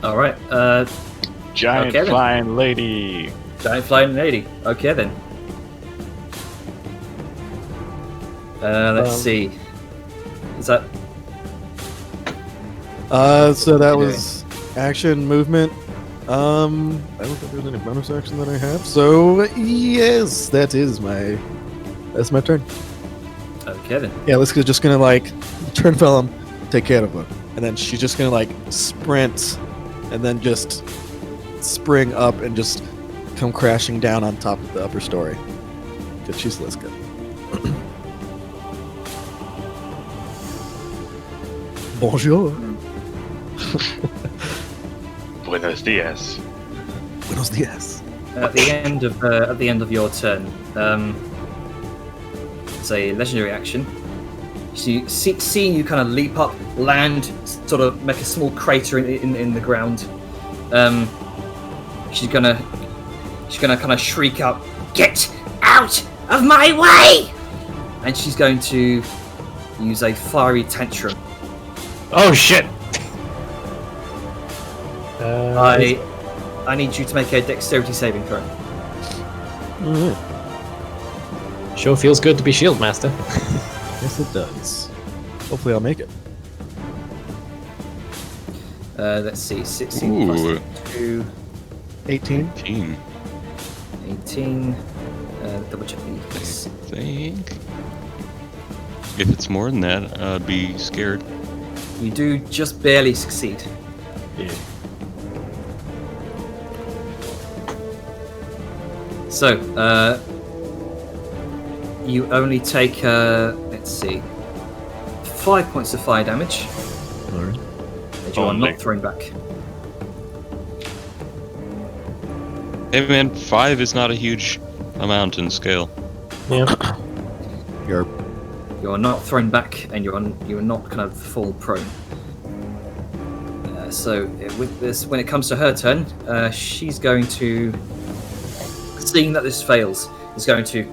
All right. Giant Okay, then. flying lady. Giant flying lady. Okay then. Let's see. Is that? So that Okay. was action, movement. I don't think there's any bonus action that I have. So yes, that's my turn. Okay then. Yeah, Liska's just gonna turn Vellum, take care of her, and then she's just gonna sprint, and then just spring up and just come crashing down on top of the upper story. Cause she's Liska. Bonjour. Buenos dias. Buenos dias. At the end of your turn, it's a legendary action. Seeing you kind of leap up, land, sort of make a small crater in the ground. She's gonna kind of shriek out, "Get out of my way!" And she's going to use a fiery tantrum. Oh shit! I need you to make a dexterity saving throw. Alright. Sure feels good to be shield master. Yes, it does. Hopefully, I'll make it. Let's see, 16 plus Ooh. 2, 18. 18, 18. Double check these. I think. If it's more than that, I'd be scared. You do just barely succeed. Yeah. So, you only take, let's see, 5 points of fire damage, Alright. and you are Only. not thrown back. Hey man, 5 is not a huge amount in scale. Yeah. You're You are not thrown back, and you are not kind of fall prone. So with this, when it comes to her turn, she's going to, seeing that this fails, is going to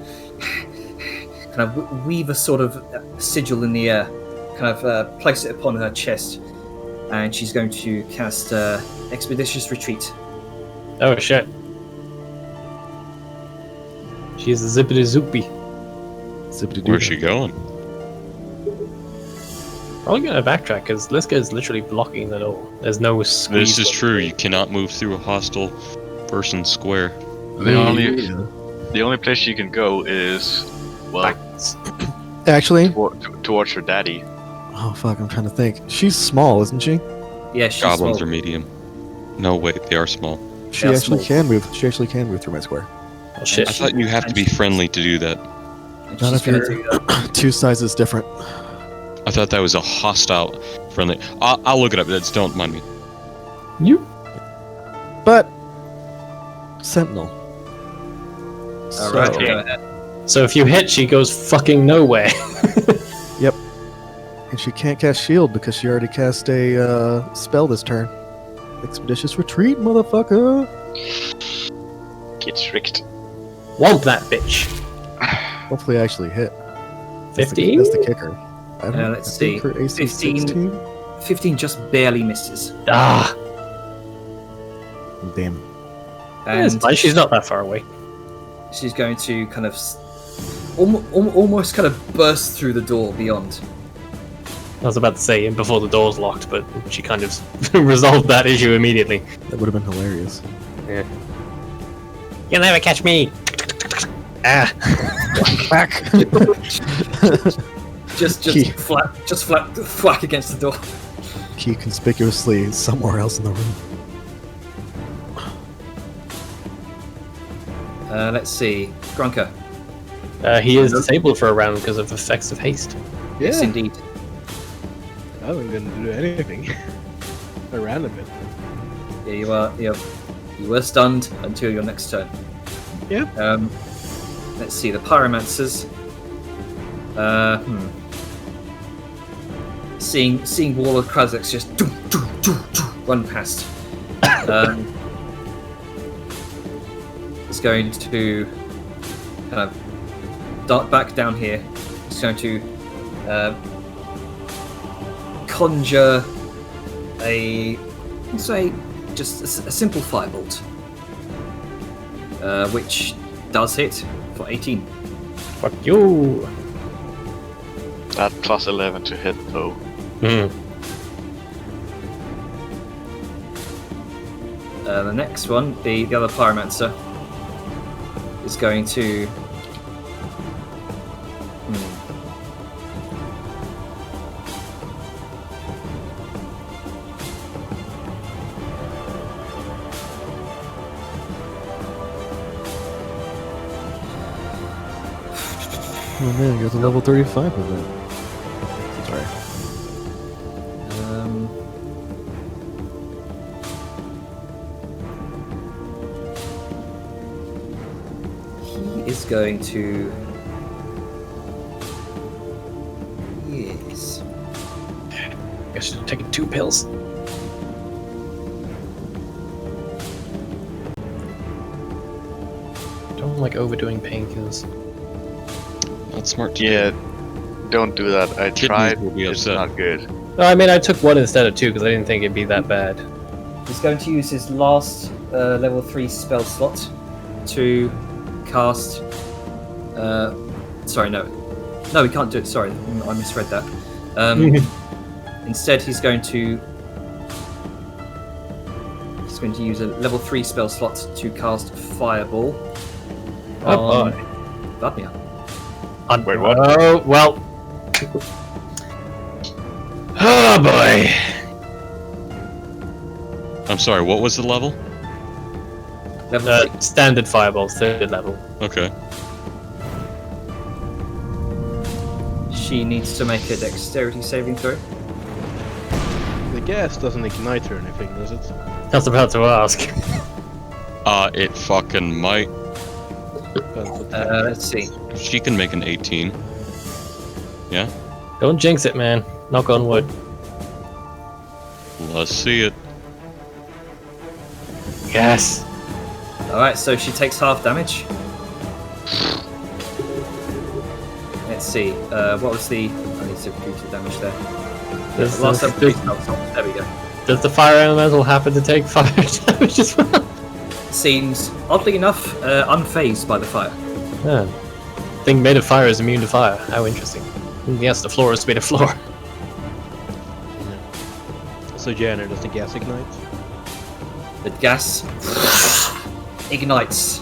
kind of weave a sort of sigil in the air, kind of place it upon her chest, and she's going to cast Expeditious Retreat. Oh shit. She's a zippity zoopy. Where's she going? Probably gonna backtrack because Liska is literally blocking the door. There's no squeeze. This is true. You cannot move through a hostile person square. The only place you can go is, well, Actually, towards her daddy. oh fuck, I'm trying to think. She's small, isn't she? Yeah, she's Goblins small. are medium. No, wait, they are small. She Yeah, actually small. can move. She actually can move through my square. Oh shit. I thought you have to be friendly to do that. And Not she's if gonna you're do that. 2 sizes different. I thought that was a hostile friendly. I'll look it up. That's, don't mind me. You? But Sentinel. All right, So- go ahead. So if you hit, she goes fucking nowhere. And she can't cast shield because she already cast a spell this turn. Expeditious Retreat, motherfucker. Get tricked. Womp that bitch. Hopefully I actually hit. 15? That's the kicker. I don't Let's I think see. her AC 15. 16. 15 just barely misses. Ah, Damn. it's And fine. She's not that far away. she's going to kind of almost kind of burst through the door beyond. I was about to say before the door's locked, but she kind of resolved that issue immediately. That would have been hilarious. You'll never catch me. Ah. Back. Just Key. flat against the door. Key conspicuously somewhere else in the room. Let's see, Grunker. He is disabled for a round because of effects of haste. Yes, indeed. I wasn't gonna do anything. I ran a bit. Yeah, you were stunned until your next turn. Yeah. Let's see, the pyromancers. Seeing Wall of Krazex just run past. It's going to kind of dart back down here. It's going to conjure just a simple firebolt, which does hit for 18. Fuck you. That plus 11 to hit though. The next one, the other pyromancer, is going to. Oh man, you're the level 35 of that. Sorry. He is going to. Yes. I should have taken 2 pills. Don't like overdoing painkillers. Not smart to Yeah, don't do that. I Kidneys tried. will be It's upset. not good. No, I mean I took 1 instead of 2 because I didn't think it'd be that bad. He's going to use his last level 3 spell slot to cast. Sorry, no, he can't do it. Sorry, I misread that. Instead, he's going to use a level 3 spell slot to cast Fireball on Vladimir. Wait, what? Oh, well. Oh boy. I'm sorry, what was the level? Level 3. Standard fireballs, 3rd level. Okay. She needs to make a dexterity saving throw. The gas doesn't ignite or anything, does it? I was about to ask. It fucking might. Let's see. She can make an 18. Yeah? Don't jinx it, man. Knock on wood. Let's see it. Yes. Alright, so she takes half damage. Let's see. What was the... I need to reduce the damage there. Last time, there we go. Does the fire elemental happen to take fire damage as well? Seems, oddly enough, unfazed by the fire. Yeah. Thing made of fire is immune to fire. How interesting. Yes, the floor is made of floor. So Janner, does the gas ignite? The gas ignites.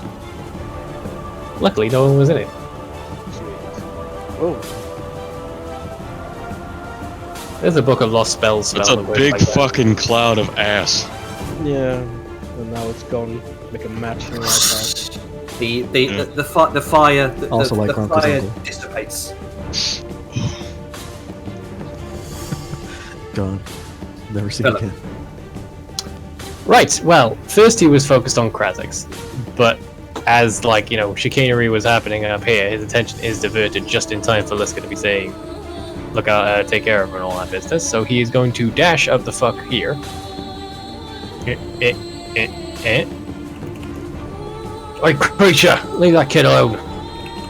Luckily, no one was in it. Oh, There's a book of lost spells. It's a big fucking cloud of ass. yeah. And now it's gone. Make a match like that. The fire. The, Also the, like the Uncle's fire uncle. dissipates. Gone. Never seen Philip. again. Right, well, first he was focused on Krazix, but as, like, you know, chicanery was happening up here, his attention is diverted just in time for Liska to be saying, look out, take care of her and all that business, so he's going to dash up the fuck here. Oi, creature! Leave that kid alone!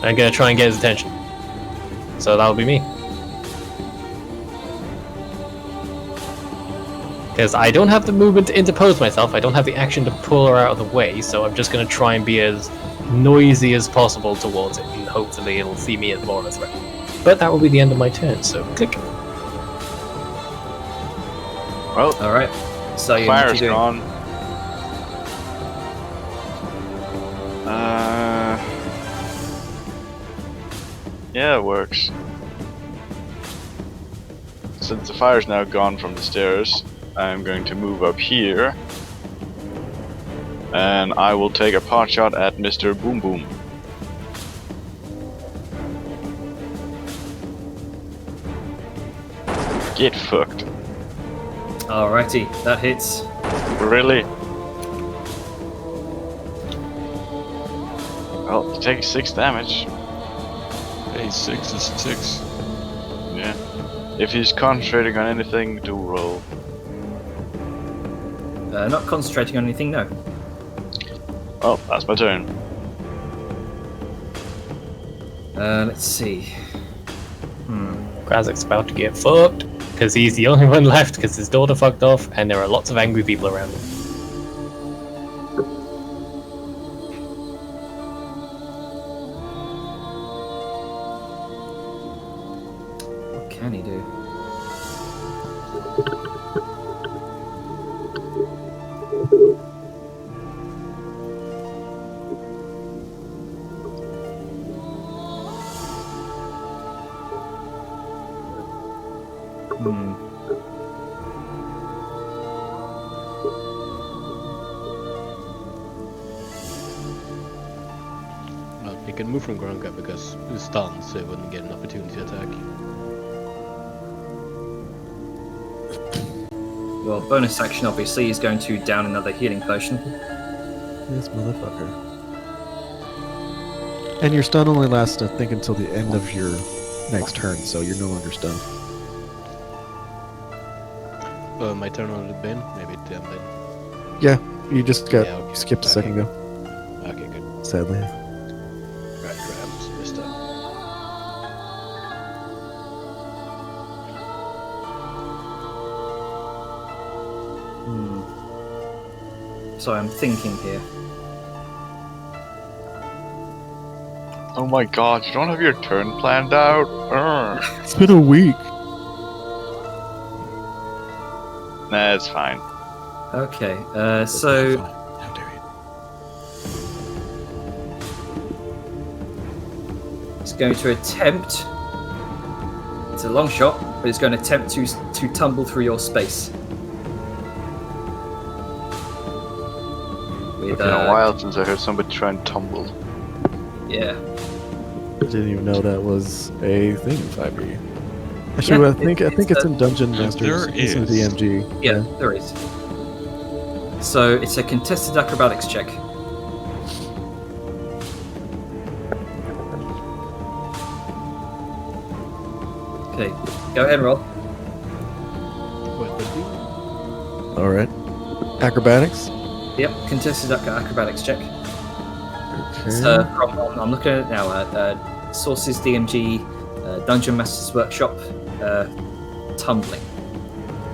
I'm gonna try and get his attention. So that'll be me. Because I don't have the movement to interpose myself, I don't have the action to pull her out of the way, so I'm just going to try and be as noisy as possible towards it, and hopefully it'll see me as more of a threat. But that will be the end of my turn, so click. Well, Alright. So you fire's doing? gone. Yeah, it works. Since the fire's now gone from the stairs, I'm going to move up here. And I will take a pot shot at Mr. Boom Boom. Get fucked. Alrighty, that hits. Really? Well, you take 6 damage. Hey, 6 is 6. Yeah. If he's concentrating on anything, do roll. Not concentrating on anything, no. Well, that's my turn. Let's see. Krazik's about to get fucked, because he's the only one left, because his daughter fucked off, and there are lots of angry people around him. What can he do? Well, he can move from Gronka because he's stunned, so he wouldn't get an opportunity to attack. Well, bonus action obviously is going to down another healing potion. This motherfucker. And your stun only lasts, I think, until the end of your next turn, so you're no longer stunned. My turn on the bin? Maybe it didn't bin. Yeah, you just got Yeah, okay. skipped a second ago, Okay, good. sadly. Right, grabs this time. Sorry, I'm thinking here. Oh my god, you don't have your turn planned out? Urgh. It's been a week. Nah, it's fine. Okay, so How dare you? it's going to attempt. It's a long shot, but it's going to attempt to tumble through your space. With, It's been a while since I heard somebody try and tumble. Yeah. I didn't even know that was a thing in 5e. Actually, Yeah, I think it's in Dungeon There Masters. It's in is. DMG. Yeah, there is. So it's a contested acrobatics check. Okay, go ahead and roll. What would you? All right. Acrobatics. Yep, contested acrobatics check. Okay. So I'm looking at it now. Sources DMG, Dungeon Masters Workshop, tumbling.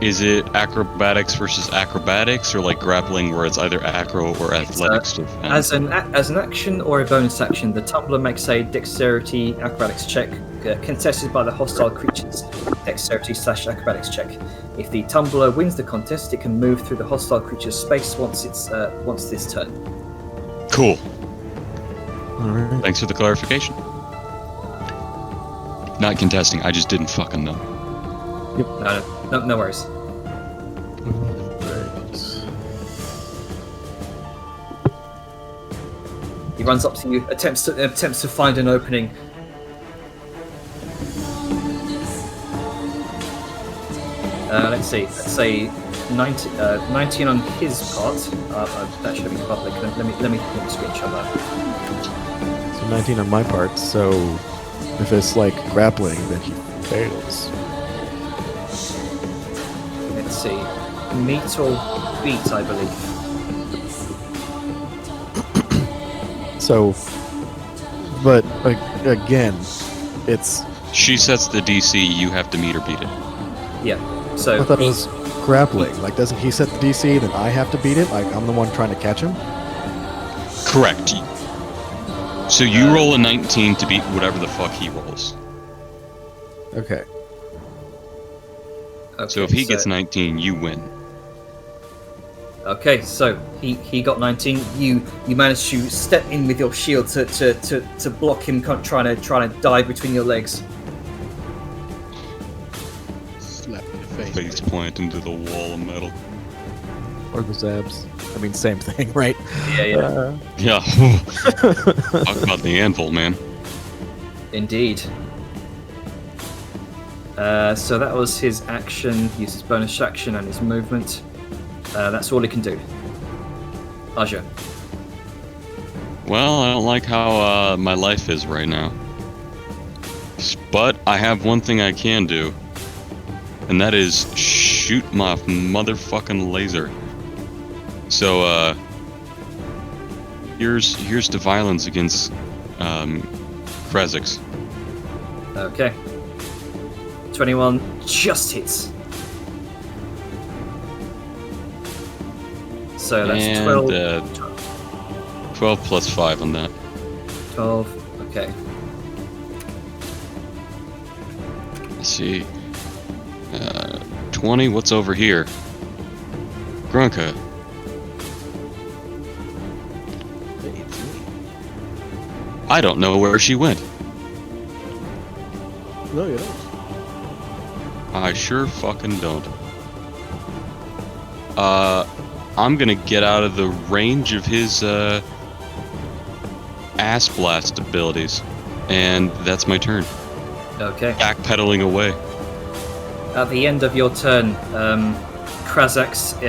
Is it acrobatics versus acrobatics, or like grappling, where it's either acro or athletics? to defend? As an action or a bonus action, the tumbler makes a dexterity acrobatics check, contested by the hostile creature's dexterity/acrobatics check. If the tumbler wins the contest, it can move through the hostile creature's space once this turn. Cool. All right. Thanks for the clarification. Not contesting. I just didn't fucking know. No worries. He runs up to you, attempts to find an opening. Let's see. Let's say 19 on his part. That should be public. Let me screenshot that. So 19 on my part. So if it's like grappling, then he fails. Let's see. Meet or beat, I believe. So, but again, it's. She sets the DC. You have to meet or beat it. Yeah. So I thought it was grappling. Like, doesn't he set the DC, then I have to beat it? Like, I'm the one trying to catch him? Correct. So you roll a 19 to beat whatever the fuck he rolls. Okay. So if he gets 19, you win. Okay, so he got 19. You managed to step in with your shield to block him trying to dive between your legs. Slap in the face. Face plant into the wall of metal. Or the Zabs. I mean, same thing, right? Yeah. Yeah. Talk about the anvil, man. Indeed. So that was his action, used his bonus action and his movement. That's all he can do. Aja. Well, I don't like how my life is right now. But I have one thing I can do. And that is shoot my motherfucking laser. So, here's to violence against Krezix. Okay. 21 just hits. So that's And 12. 12 plus 5 on that. 12. Okay. Let's see. 20, what's over here? Grunka. I don't know where she went. No, you don't. I sure fucking don't. I'm gonna get out of the range of his, ass blast abilities. And that's my turn. Okay. Backpedaling away. At the end of your turn, Krezix,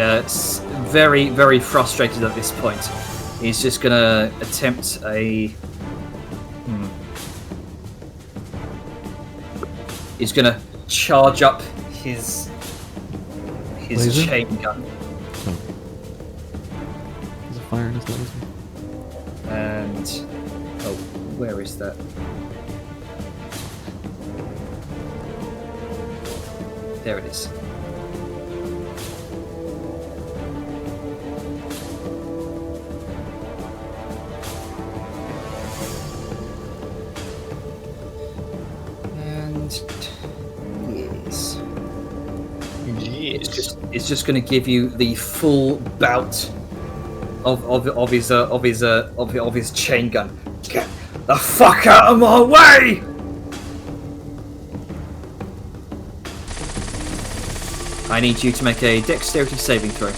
very, very frustrated at this point. He's just gonna attempt a... He's gonna charge up his Laser? chain gun. There's a fire in his laser. And... Oh, where is that? There it is. And yes, it's just going to give you the full bout of his chain gun. Get the fuck out of my way! I need you to make a dexterity saving throw.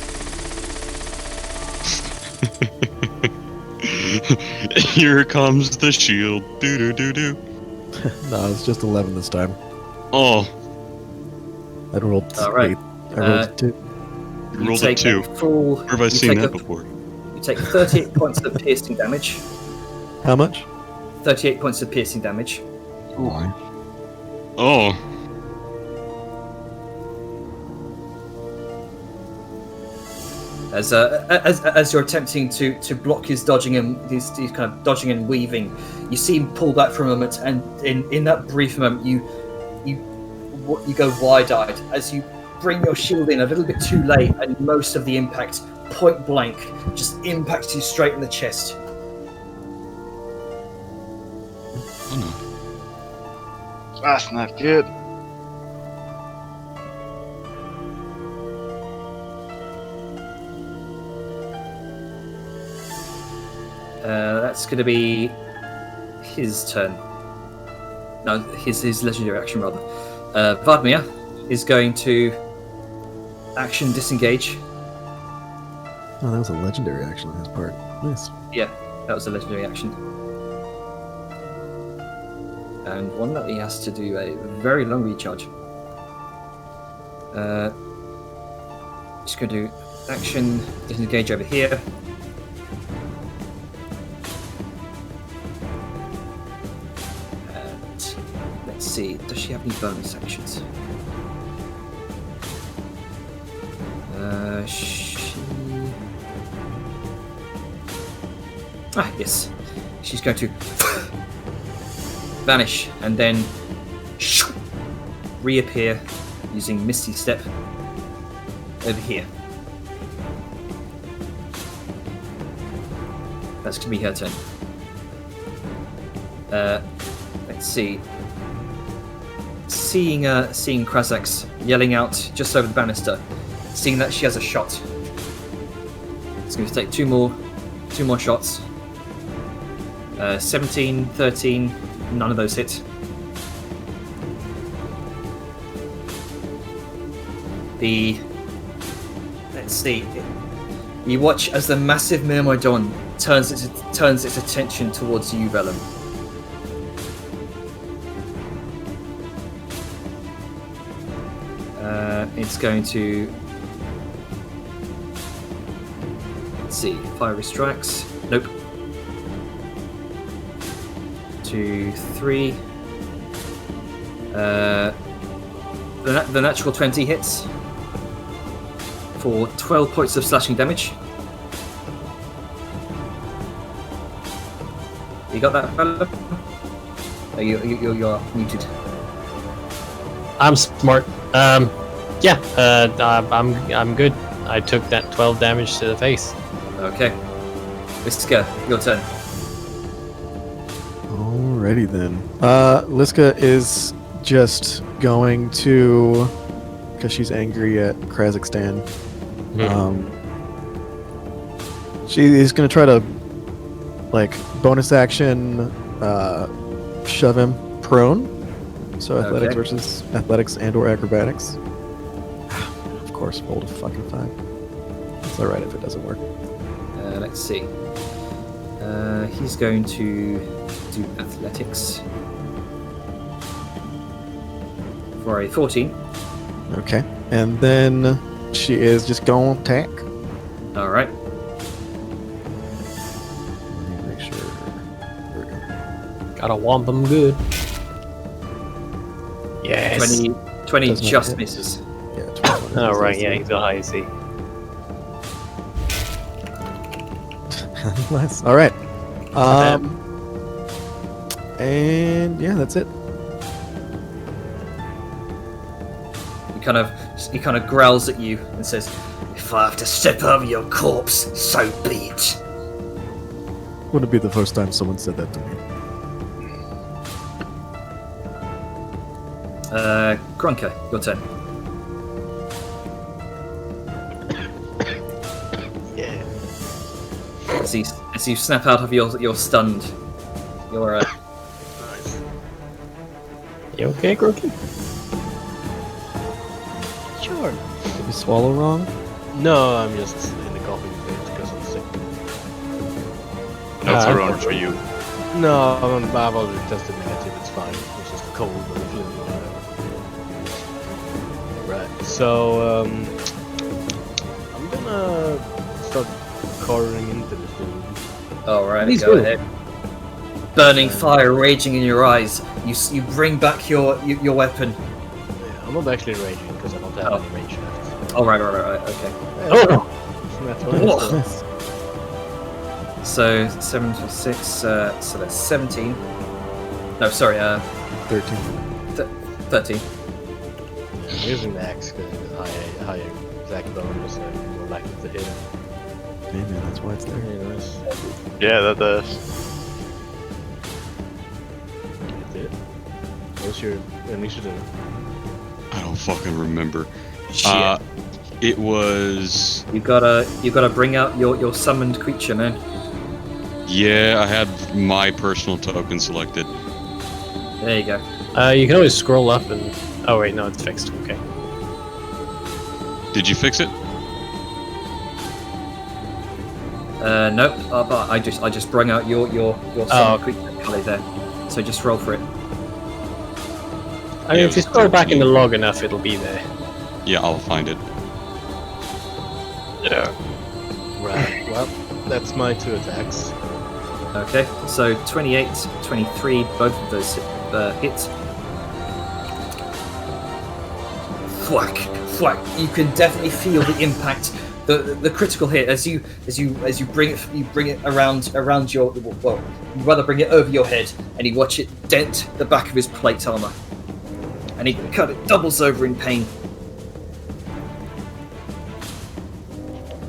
Here comes the shield. Do do do do. No, it's just 11 this time. Oh, I rolled All right. 8. I rolled 2. you rolled a take 2. Full, Where have I you seen take that a- before? You take 38 points of piercing damage. How much? 38 points of piercing damage. Oh, As you're attempting to block his dodging and his kind of dodging and weaving, you see him pull back for a moment, and in that brief moment, you go wide-eyed as you bring your shield in a little bit too late, and most of the impact, point blank, just impacts you straight in the chest. oh no. That's not good. That's going to be his turn. No, his legendary action rather. Vladimir is going to action disengage. Oh, that was a legendary action on his part. Nice. Yeah, that was a legendary action. And one that he has to do a very long recharge. Just going to do action disengage over here. And let's see, does she have any bonus actions? Yes. She's going to vanish and then reappear using Misty Step over here. That's going to be her turn. Let's see. Seeing Krazax yelling out just over the banister, seeing that she has a shot, it's going to take two more shots. 17, 13, none of those hit. Let's see. You watch as the massive Myrmidon turns its attention towards you, Vellum. It's going to, let's see, fiery strikes. Nope. 2, 3. The natural 20 hits for 12 points of slashing damage. You got that, fella? Oh, you're muted. I'm smart. Yeah, I'm good. I took that 12 damage to the face. Okay. Liska, your turn. Alrighty then. Liska is just going to, because she's angry at Kazakhstan. She is going to try to, like, bonus action, shove him prone. So athletics Okay. versus athletics and/or acrobatics. Of course, rolled a fucking 5. It's alright if it doesn't work. Let's see. He's going to do athletics for a 14. Okay. And then she is just going to attack. All right. Let me make sure. There we go. Gotta womp them good. Yes. 20 Does not just hit. misses. Yeah, 12. Oh, right, yeah, he's got high AC. Nice. All right. And yeah, that's it. He kind of growls at you and says, "If I have to step over your corpse, so be it." Wouldn't be the first time someone said that to me. Grunker, your turn. Yeah. As you snap out of your stunned, your Nice. You okay, Grookey? Sure. Did you swallow wrong? No, I'm just in the coughing phase because I'm sick. That's a okay. run for you. No, I've already tested negative. It's fine. It's just a cold or a flu or whatever. Right. So I'm gonna start carving into this dude. All right, Please go do. ahead. Burning fire raging in your eyes. You bring back your weapon. Yeah, I'm not actually raging because I don't have Oh. any rage left. Oh, right, okay. Oh, That's Whoa. fine. Nice. So 7 plus 6, so that's 17. No, sorry, 13. 13. I'm using the axe because it's higher attack bonus and more likely to hit. Hey man, that's why it's there. Anyways, Yeah, that does. that's it. What's your initiative? I don't fucking remember. shit. It was. You gotta bring out your summoned creature, man. Yeah, I had my personal token selected. There you go. You can always scroll up and. Oh wait, no, it's fixed. Okay. Did you fix it? Nope. But I just bring out your summoned creature colour there. So just roll for it. I mean, Yeah, if you it was scroll back in the 13. log enough, it'll be there. Yeah, I'll find it. Yeah. Right. Well, that's my 2 attacks. Okay. So 28, 23, both of those hits. Thwack, thwack. You can definitely feel the impact, the critical hit as you bring it around your, well, you rather bring it over your head, and you watch it dent the back of his plate armor, and he doubles over in pain.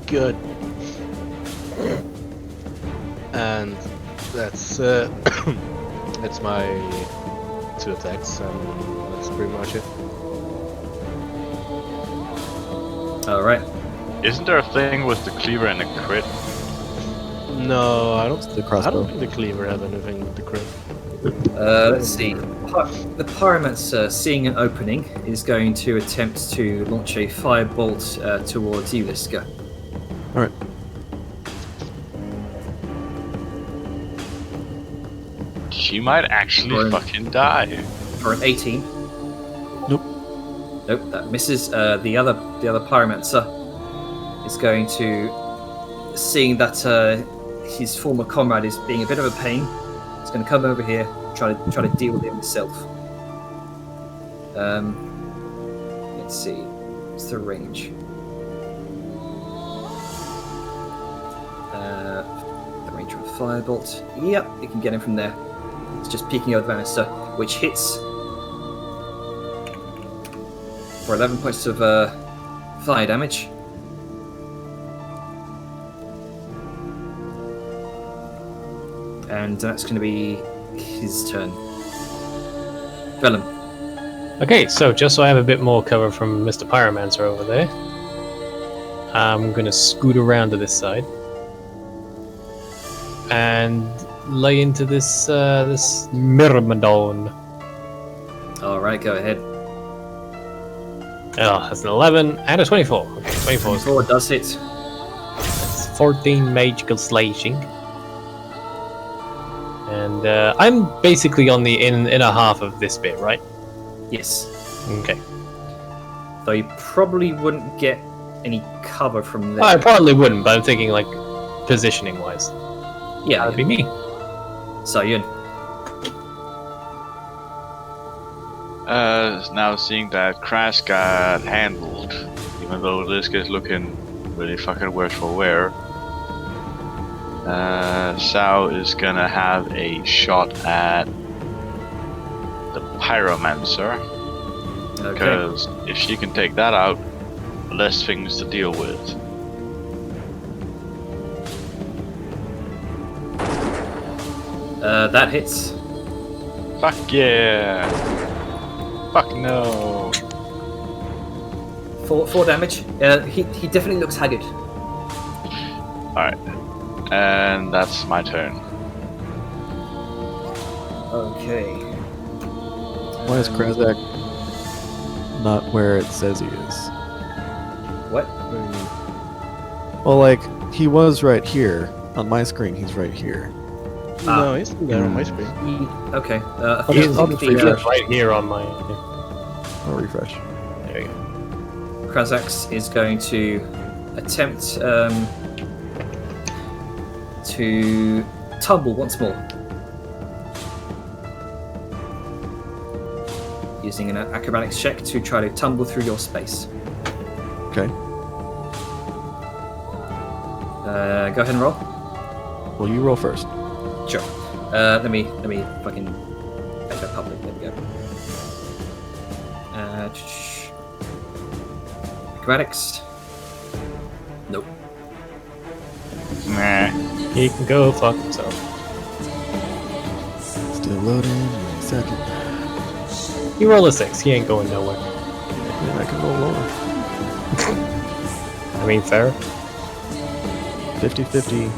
Good. And that's that's my 2 attacks, and that's pretty much it. All right. Isn't there a thing with the cleaver and the crit? No, I don't. The I crossbow. don't think the cleaver has anything with the crit. Let's see. The pyromancer, seeing an opening, is going to attempt to launch a firebolt towards you, Liska. Alright. She might actually Right. fucking die. For an 18. Nope. Nope, that misses. The other pyromancer is going to, seeing that his former comrade is being a bit of a pain, he's going to come over here, try to deal with it himself. Let's see, what's the range? The range of a firebolt. Yep, you can get him from there. It's just peeking over the banister, which hits for 11 points of fire damage. And that's going to be his turn. Vellum. Okay, so just so I have a bit more cover from Mr. Pyromancer over there, I'm gonna scoot around to this side and lay into this this Myrmidon. All right, go ahead. Oh, that's an 11 and a 24. Okay, 24 is 24 does hit. That's 14 magical slashing. And I'm basically on the inner half of this bit, right? Yes. Okay. Though you probably wouldn't get any cover from there. I probably wouldn't, but I'm thinking like positioning wise. Yeah, That'd be me. So Yun. Now seeing that Crash got handled, even though Liska is looking really fucking worse for wear, Sao is gonna have a shot at the Pyromancer, Okay. because if she can take that out, less things to deal with. That hits. Fuck yeah! Fuck no! 4 damage. He definitely looks haggard. Alright. And that's my turn. Okay. Why is Krazak not where it says he is? What? Well, like, he was right here. On my screen, he's right here. No, he's there on my screen. Okay. I He's think refresh. right here on my. I'll refresh. There you go. Krazax is going to attempt to tumble once more. Using an acrobatics check to try to tumble through your space. Okay. Go ahead and roll. Well, you roll first. Sure. Let me fucking make that public. There we go. Acrobatics. Nope. Nah. He can go fuck himself. Still loading. Wait a second. You roll a 6. He ain't going nowhere. And I can roll lower. I mean, fair. 50-50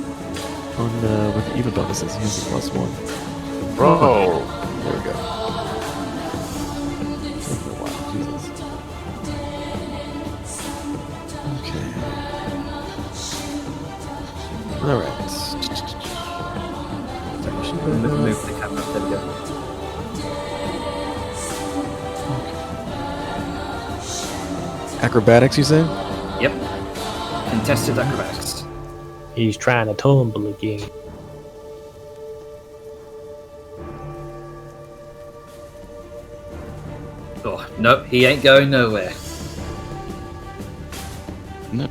on with even bonuses. He has a +1. Bro. There we go. Taking a while. Jesus. Okay. All right. Move the camera. There we go. Acrobatics, you say? Yep. Contested acrobatics. He's trying to tumble again. Oh, nope, he ain't going nowhere. No,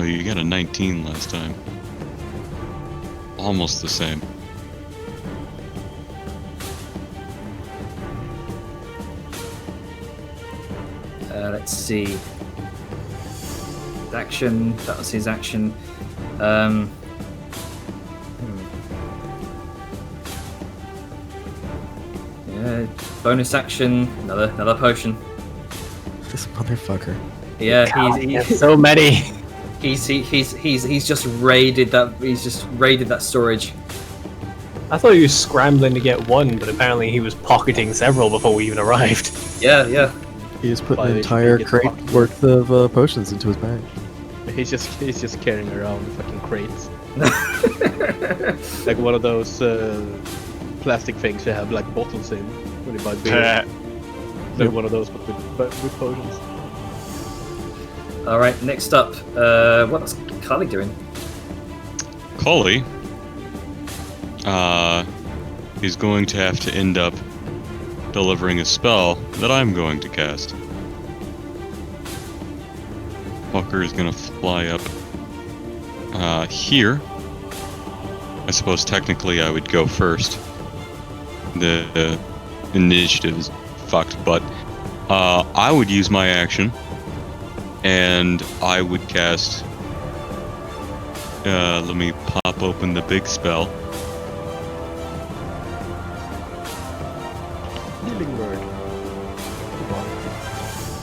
you got a 19 last time. Almost the same. Let's see. His action. That was his action. Yeah, bonus action. Another potion. This motherfucker. Yeah, he's So many. he's just raided that. He's just raided that storage. I thought he was scrambling to get one, but apparently he was pocketing several before we even arrived. Yeah. He just put Why an did entire he get crate fucked? worth of potions into his bag. He's just carrying around fucking crates. Like one of those plastic things you have like bottles in when you buy beer. Like one of those but with potions. All right. Next up, what's Carly doing? Cully is going to have to end up delivering a spell that I'm going to cast. Fucker is gonna fly up here. I suppose technically I would go first. The initiative is fucked, but I would use my action and I would cast. Let me pop open the big spell. Healing word.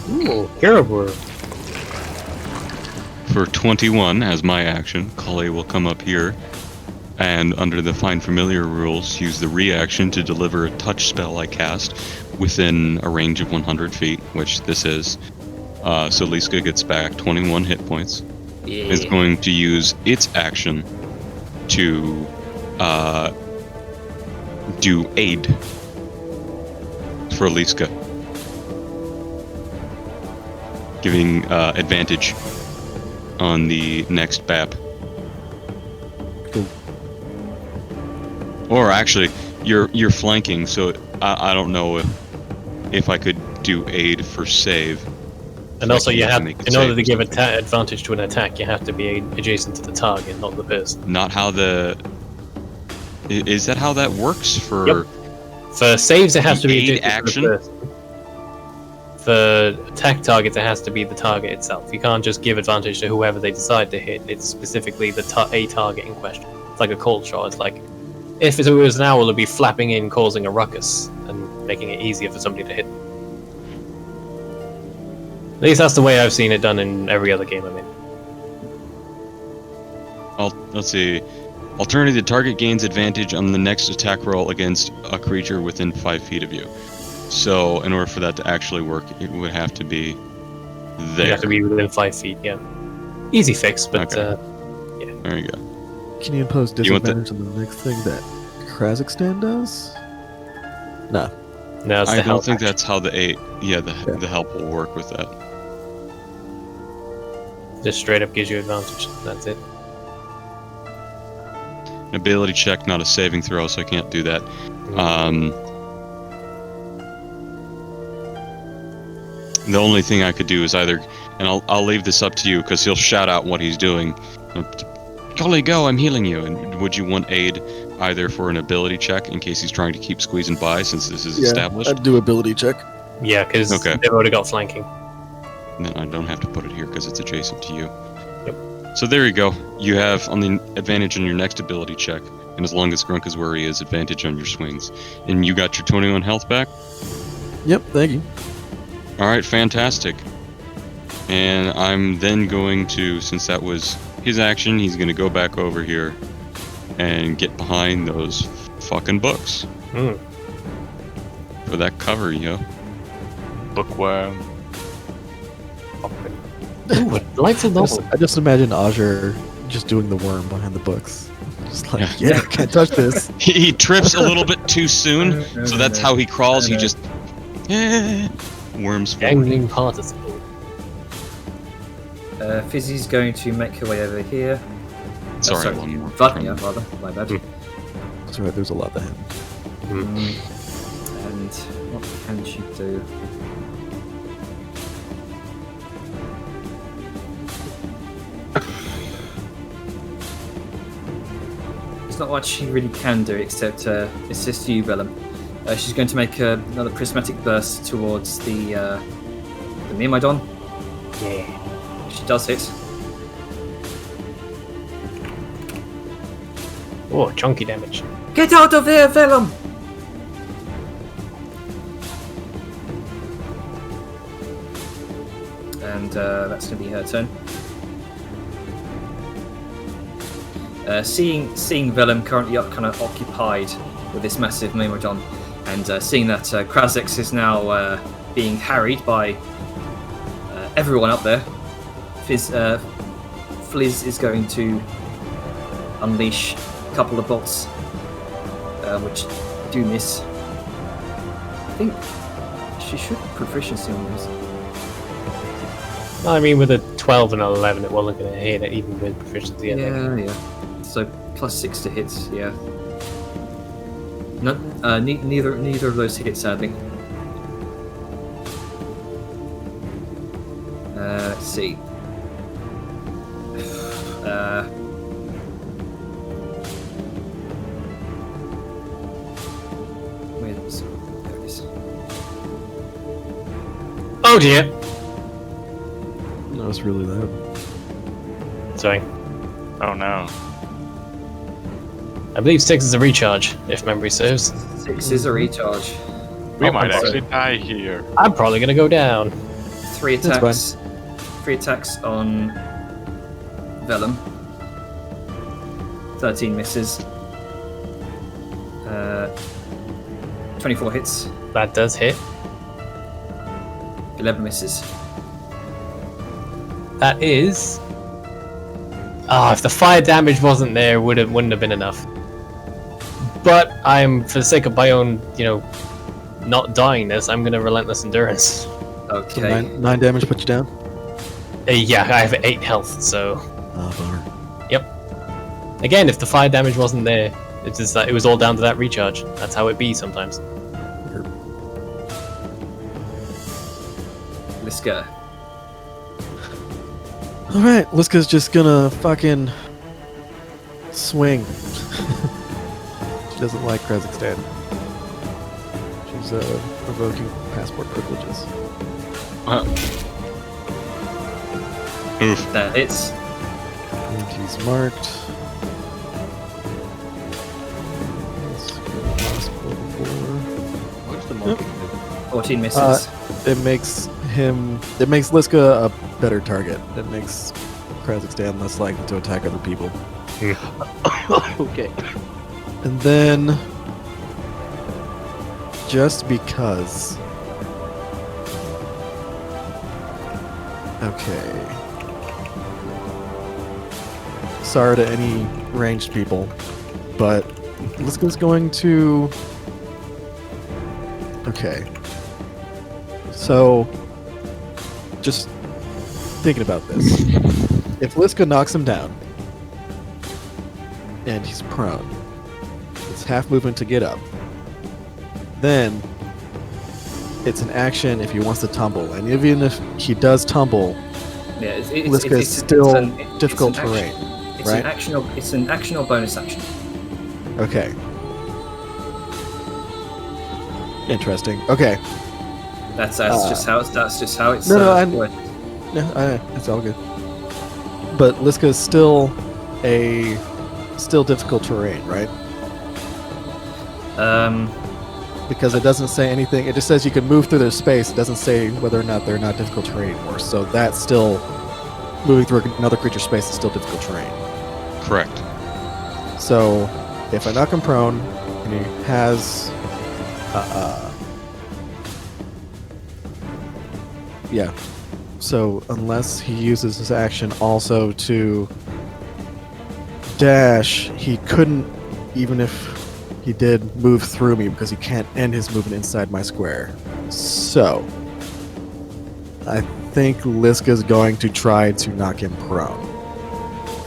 Ooh, hero word. For 21 as my action, Cully will come up here and under the Find Familiar rules use the reaction to deliver a touch spell I cast within a range of 100 feet, which this is. So Liska gets back 21 hit points. Is going to use its action to do aid for Liska, giving advantage on the next BAP. Cool. Or actually, you're flanking, so I don't know if I could do aid for save. And also, you have, Make it in order to save give or something. advantage to an attack, you have to be adjacent to the target, not the person. Not how the. Is that how that works for? Yep. For saves, it has The to be aid adjacent action? to the person. For attack targets, it has to be the target itself. You can't just give advantage to whoever they decide to hit. It's specifically a target in question. It's like a cold shot. It's like, if it was an owl, it'd be flapping in, causing a ruckus, and making it easier for somebody to hit. At least that's the way I've seen it done in every other game I'm in. Let's see. Alternatively, the target gains advantage on the next attack roll against a creature within 5 feet of you. So, in order for that to actually work, it would have to be there. You have to be within 5 feet, yeah. Easy fix, but Okay. There you go. Can you impose You want the- disadvantage on the next thing that Kazakhstan does? No. No, it's I the don't help think action. that's how the the help will work with that. Just straight up gives you advantage. That's it. An ability check, not a saving throw, so I can't do that. The only thing I could do is either, and I'll leave this up to you because he'll shout out what he's doing. Golly, go! I'm healing you. And would you want aid either for an ability check in case he's trying to keep squeezing by since this is established? I'd do ability check. Yeah, because Okay. they've already got flanking. And then I don't have to put it here because it's adjacent to you. Yep. So there you go. You have on the advantage on your next ability check, and as long as Grunk is where he is, advantage on your swings. And you got your 21 health back. Yep, thank you. All right, fantastic. And I'm then going to, since that was his action, he's going to go back over here and get behind those fucking books Mm. for that cover, yo. Bookworm. Ooh, a delightful novel. I just imagine Azure just doing the worm behind the books. Just like, yeah, can't touch this. He trips a little bit too soon, so that's how he crawls. He just worms forward. Dangling participle. Fizzy's going to make her way over here. Sorry, one more. Vladimir, rather. My bad. That's right, there's a lot that happen. And what can she do? There's not much she really can do except assist you, Vellum. She's going to make another prismatic burst towards the Myrmidon. Yeah. She does hit. Oh, chunky damage. Get out of there, Vellum! And that's going to be her turn. Seeing Vellum currently kind of occupied with this massive Myrmidon, and seeing that Krazex is now being harried by everyone up there, Fliz is going to unleash a couple of bolts, which do miss. I think she should have proficiency on this. Well, I mean, with a 12 and an 11, it wasn't going to hit it, even with proficiency. I think. Yeah. So +6 to hits. Yeah. No, neither of those hit, sadly. Let's see. Where is it? There it is. Oh dear! No, it's really loud. Sorry. Oh no. I believe 6 is a recharge, if memory serves. 6 is a recharge. We Oh, might I'm actually die here. I'm probably going to go down. 3 That's attacks. 3 attacks on Vellum. 13 misses. 24 hits. That does hit. 11 misses. That is... if the fire damage wasn't there, wouldn't have been enough. But for the sake of my own, not dyingness, I'm going to Relentless Endurance. So Okay. 9 damage put you down? Yeah, I have 8 health, so... Oh, bummer. Again, if the fire damage wasn't there, it's just that it was all down to that recharge. That's how it be sometimes. Liska. Alright, Liska's just gonna fucking swing. She doesn't like Kazakhstan. She's revoking passport privileges. Oof. That hits. And he's marked. Let's go to the last before. What's the marking do? 14 misses. It makes Liska a better target. It makes Kazakhstan less likely to attack other people. Okay. And then, just because. Okay. Sorry to any ranged people, but Liska's going to. Okay. So, just thinking about this. If Liska knocks him down, and he's prone, it's half movement to get up. Then, it's an action if he wants to tumble, and even if he does tumble, Yeah, Liska is still difficult terrain, It's right? It's an action or bonus action. Okay. Interesting. Okay. That's just how it's. No, I'm- worked. Yeah, it's all good. But Liska is still difficult terrain, right? Because it doesn't say anything. It just says you can move through their space. It doesn't say whether or not they're not difficult terrain anymore. So that's still moving through another creature's space is still difficult terrain. Correct. So if I knock him prone and he has, yeah. So unless he uses his action also to dash, he couldn't, even if he did move through me, because he can't end his movement inside my square. So I think Liska's going to try to knock him prone.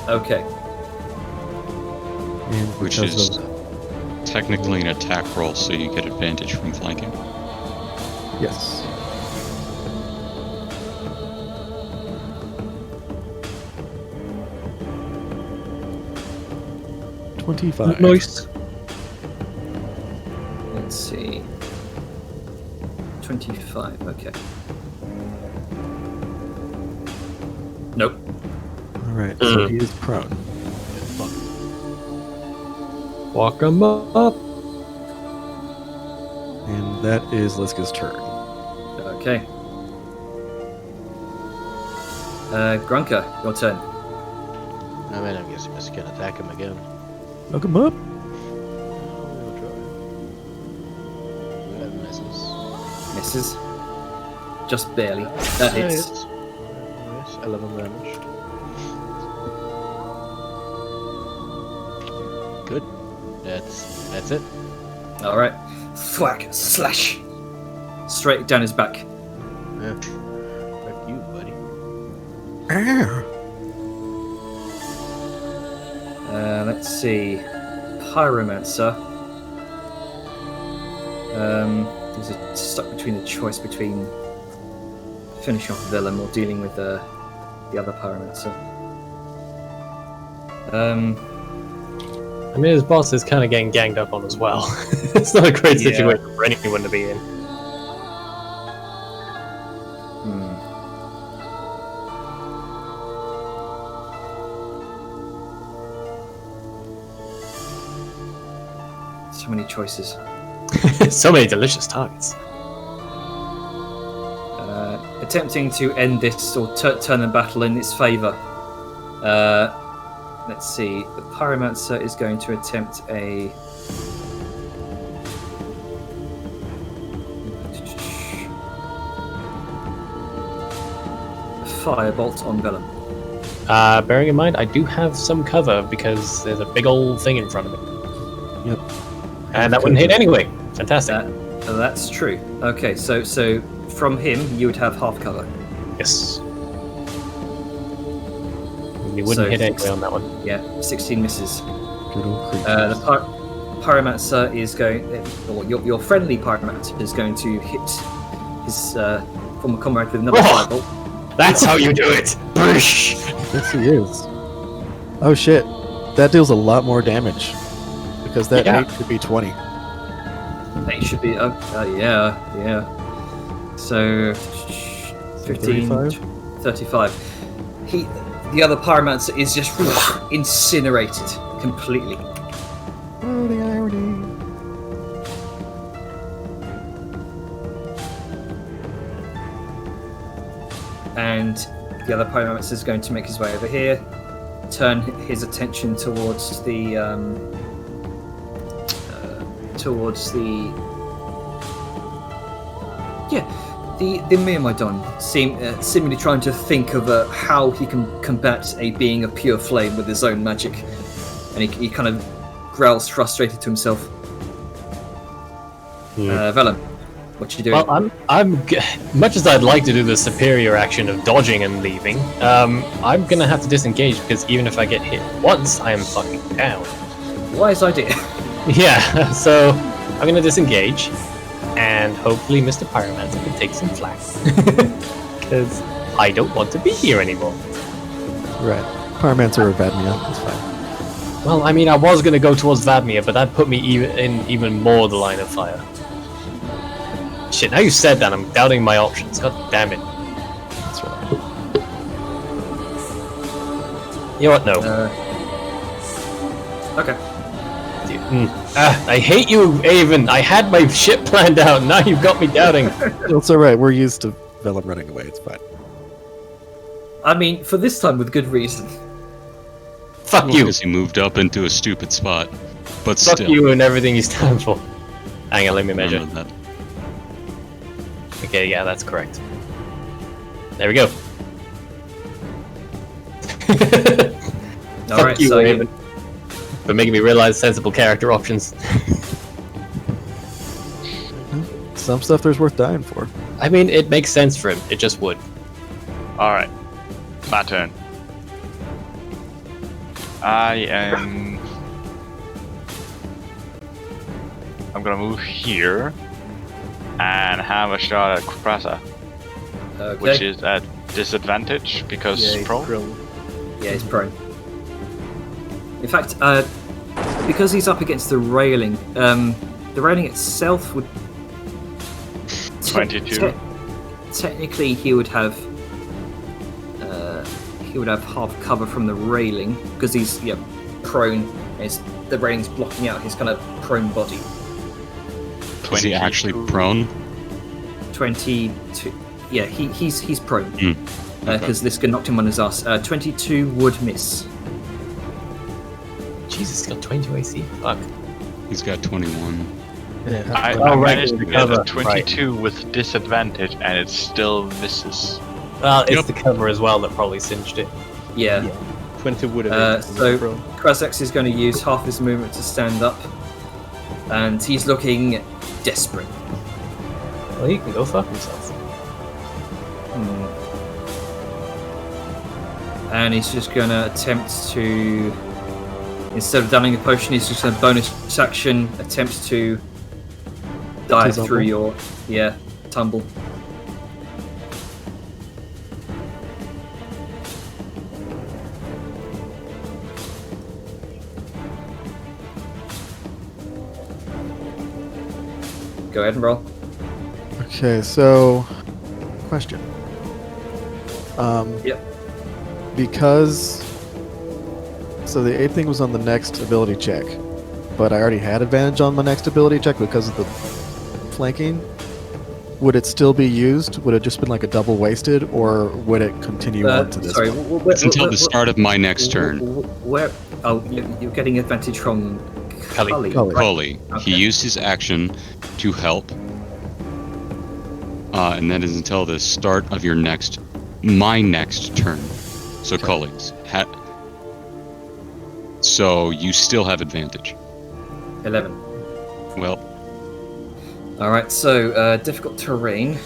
Okay. And Which because is of- technically an attack roll, so you get advantage from flanking. yes. $25. Nice. Let's see. 25. Okay. Nope. All right, so he is prone. Walk 'em up. And that is Liska's turn. Okay. Grunker, your turn. I mean, I guess I'm just gonna attack him again. Knock him up. We'll try. That misses. Misses. Just barely. That hits. Nice. 11 damage. Good. That's it. All right. Thwack. Slash. Straight down his back. Yeah. Fuck you, buddy. Let's see. Pyromancer. He's stuck between a choice between finishing off Willem or dealing with the other Pyromancer. I mean, his boss is kind of getting ganged up on as well. It's not a great Yeah. situation for anyone to be in. Hmm. So many choices. So many delicious targets. Attempting to end this or turn the battle in its favour. Let's see. The Pyromancer is going to attempt a. Firebolt on Vellum. Bearing in mind, I do have some cover because there's a big old thing in front of me. Yep. And that wouldn't hit anyway. Fantastic. That's true. Okay, so from him you would have half cover. Yes. You wouldn't So hit anyway on that one. Yeah, 16 misses. Good old creatures. The Pyromancer is going, or your friendly Pyromancer is going to hit his former comrade with another Oh! firebolt. That's how you do it! Brsh! Yes, he is. Oh shit. That deals a lot more damage. Because that Yeah. 8 should be 20. It should be, yeah. So, 15, 35. The other Pyromancer is just incinerated completely. Oh, the irony. And the other Pyromancer is going to make his way over here, turn his attention towards the the Myrmidon, seemingly trying to think of how he can combat a being of pure flame with his own magic, and he kind of growls frustrated to himself. Vellum, what you doing? Well, much as I'd like to do the superior action of dodging and leaving, I'm gonna have to disengage because even if I get hit once, I am fucking down. Wise idea. Yeah, so I'm gonna disengage, and hopefully Mr. Pyromancer can take some flack. Because I don't want to be here anymore. Right. Pyromancer or Vadmia, that's fine. Well, I mean, I was gonna go towards Vadmir, but that put me even more the line of fire. Shit, now you said that, I'm doubting my options. God damn it. That's right. You know what? No. Okay. I hate you, Avon. I had my shit planned out. Now you've got me doubting. It's alright, we're used to Vellum running away, it's fine. I mean, for this time with good reason. Fuck Well, you. because he moved up into a stupid spot. But Fuck still. you and everything you stand for. Hang on, let me measure. Remember that. Okay, yeah, that's correct. There we go. Fuck Alright, you, so Raven. For making me realize sensible character options. Some stuff there's worth dying for. I mean, it makes sense for him. It just would. Alright. My turn. I'm gonna move here and have a shot at Krasa, okay. which is at disadvantage because Yeah, he's pro. prone. Yeah, he's prone. In fact, because he's up against the railing itself would 22. Technically, he would have half cover from the railing because he's prone. The railing's blocking out his kind of prone body. Is he actually prone? 22. Yeah, he's prone Okay. because this guy knocked him on his ass. 22 would miss. Jesus, he's got 22 AC. Fuck. He's got 21. I Oh, right, managed to the get cover, a 22 with disadvantage and it still misses. Well, it's Yep. the cover as well that probably cinched it. Yeah. 20 would have been So prone. Krasex is going to use half his movement to stand up, and he's looking desperate. Well, he can go fuck himself. And he's just going to attempt to, instead of downing a potion, he's just going to bonus action attempt to dive Tumble. through your tumble. Go ahead and roll. Okay, so question. Yep. Because so the ape thing was on the next ability check, but I already had advantage on my next ability check because of the flanking. Would it still be used? Would it just been like a double wasted, or would it continue on to this? Sorry, one? It's until the start of my next turn. Where? Oh, you're getting advantage from Cully. Cully. Cully. Okay. He used his action to help. And that is until the start of my next turn. So Cully's. So you still have advantage. 11. Well, Alright, so difficult terrain.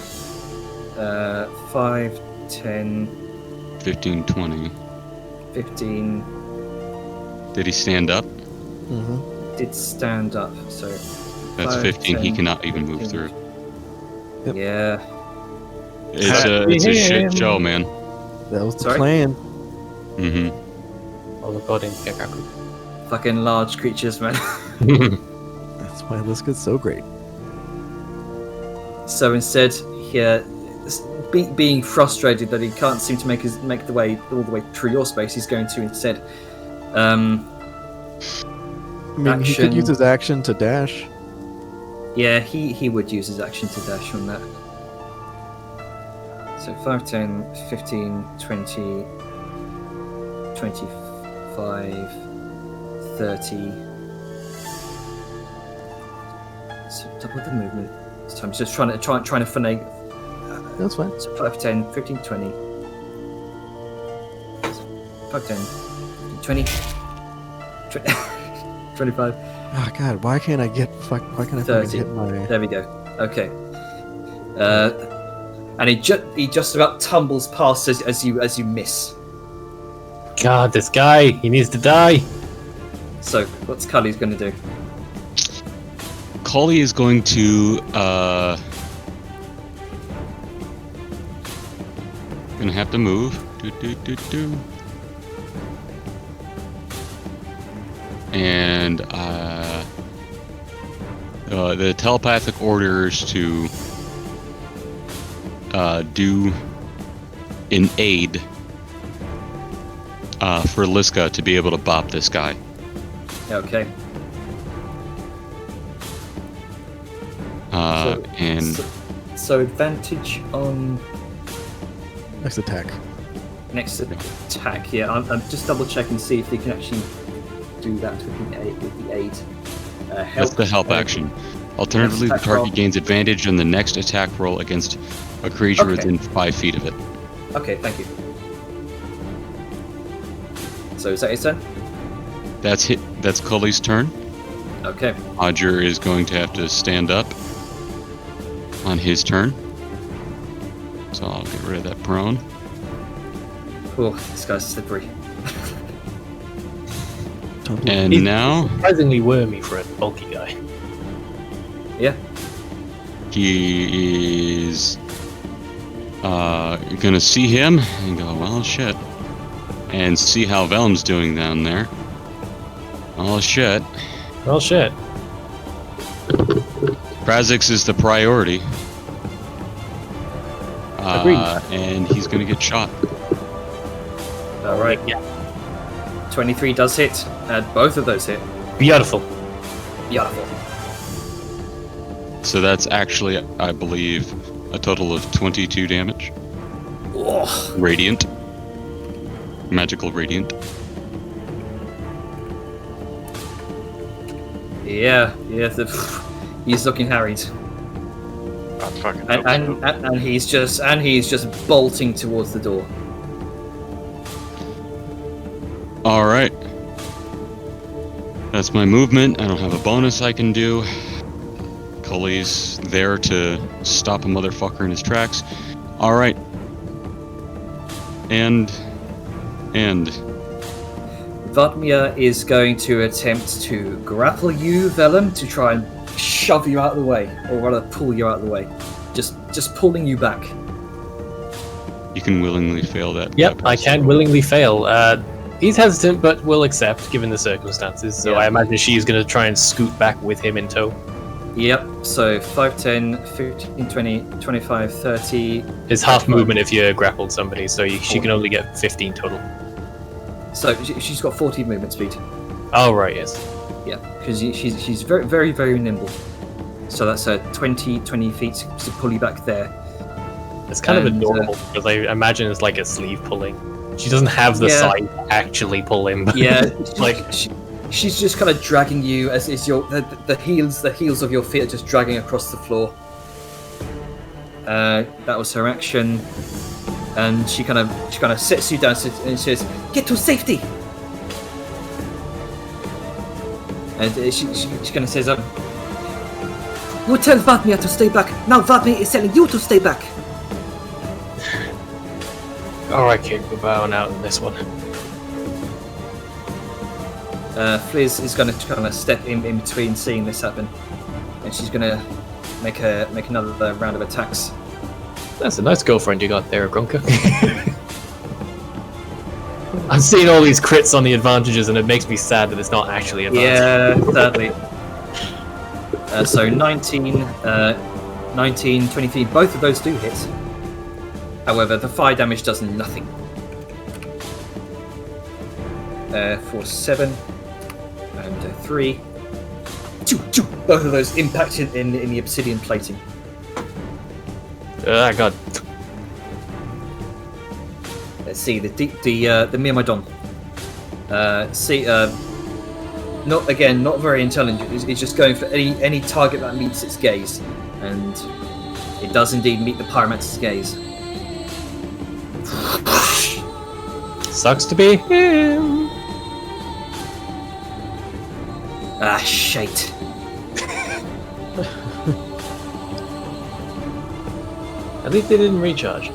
5, 10, 15, 20. 15. Did he stand up? Mhm. Did stand up, so. That's 5, 15. He 10, cannot even move 15. through. Yep. Yeah. It's a shit show, man. That was the Sorry? plan. Mm-hmm. Oh, God, in Kekaku. Fucking large creatures, man. That's why this gets so great. So instead, being frustrated that he can't seem to make the way all the way through your space, he's going to instead. I mean, he could Action. use his action to dash. Yeah, he would use his action to dash on that. So 5, 10, 15, 20, 25, 30. So double the movement. So I'm just trying to finagle. That's fine. So 5, 10, 15, 20. 5, 10, 15, 20. 25. Oh god, why can't I fucking 30. hit my... There we go. Okay. And he just about tumbles past as you miss. God, this guy, he needs to die. So what's Cully's going to do? Cully is going to gonna have to move. And the telepathic orders to do an aid for Liska to be able to bop this guy. Okay. So advantage on Next attack. next attack. Yeah, I'm just double checking to see if they can actually do that with the aid. Help. That's the help action. Alternatively, the Next attack target roll. gains advantage on the next attack roll against a creature Okay. within 5 feet of it. Okay, thank you. So is that his turn? That's Cully's turn. Okay. Roger is going to have to stand up on his turn. So I'll get rid of that prone. Oh, this guy's slippery. And He's now surprisingly wormy for a bulky guy. Yeah. he is gonna see him and go, well, shit. And see how Velm's doing down there. Oh, shit. Well, shit. Brazix is the priority. Agreed. And he's gonna get shot. All right. Yeah. 23 does hit. Both of those hit. Beautiful. Beautiful. So that's actually, I believe, a total of 22 damage. Oh, Radiant. Magical Radiant. yeah. He's looking harried, I fucking hope and, so. and he's just bolting towards the door. Alright. That's my movement. I don't have a bonus I can do. Cully's there to stop a motherfucker in his tracks. Alright. And Vadmir is going to attempt to grapple you, Vellum, to try and shove you out of the way, or rather pull you out of the way. Just pulling you back. you can willingly fail that. Yep, that I pass. can willingly fail. He's hesitant, but will accept given the circumstances. So Yeah. I imagine she's going to try and scoot back with him in tow. Yep, so 5, 10, 15, 20, 25, 30. It's half movement if you grappled somebody, so she can only get 15 total. So she's got 14 movement speed. Oh, right, yes. Yeah, because she's very, very, very nimble. So that's 20 feet to pull you back there. It's kind of And, adorable because I imagine it's like a sleeve pulling. She doesn't have the Yeah. size to actually pull him. But Yeah, like she's just kind of dragging you as is the heels of your feet are just dragging across the floor. That was her action, and she kind of sets you down and says, "Get to safety." And she kind of says, "You tell Vadmir to stay back. Now Vadmir is telling you to stay back." all right, kid, we're bowing out on this one. Fliz is going to kind of step in between, seeing this happen, and she's going to make another round of attacks. That's a nice girlfriend you got there, Grunka. I'm seeing all these crits on the advantages, and it makes me sad that it's not actually advantage. Yeah, sadly. So 19, 23, both of those do hit. However, the fire damage does nothing. For 7 and 3. 2. Both of those impact in the obsidian plating. God. Let's see the Myrmidon. Not very intelligent. It's just going for any target that meets its gaze, and it does indeed meet the pyromancer's gaze. Sucks to be him. Ah, shite. At least they didn't recharge.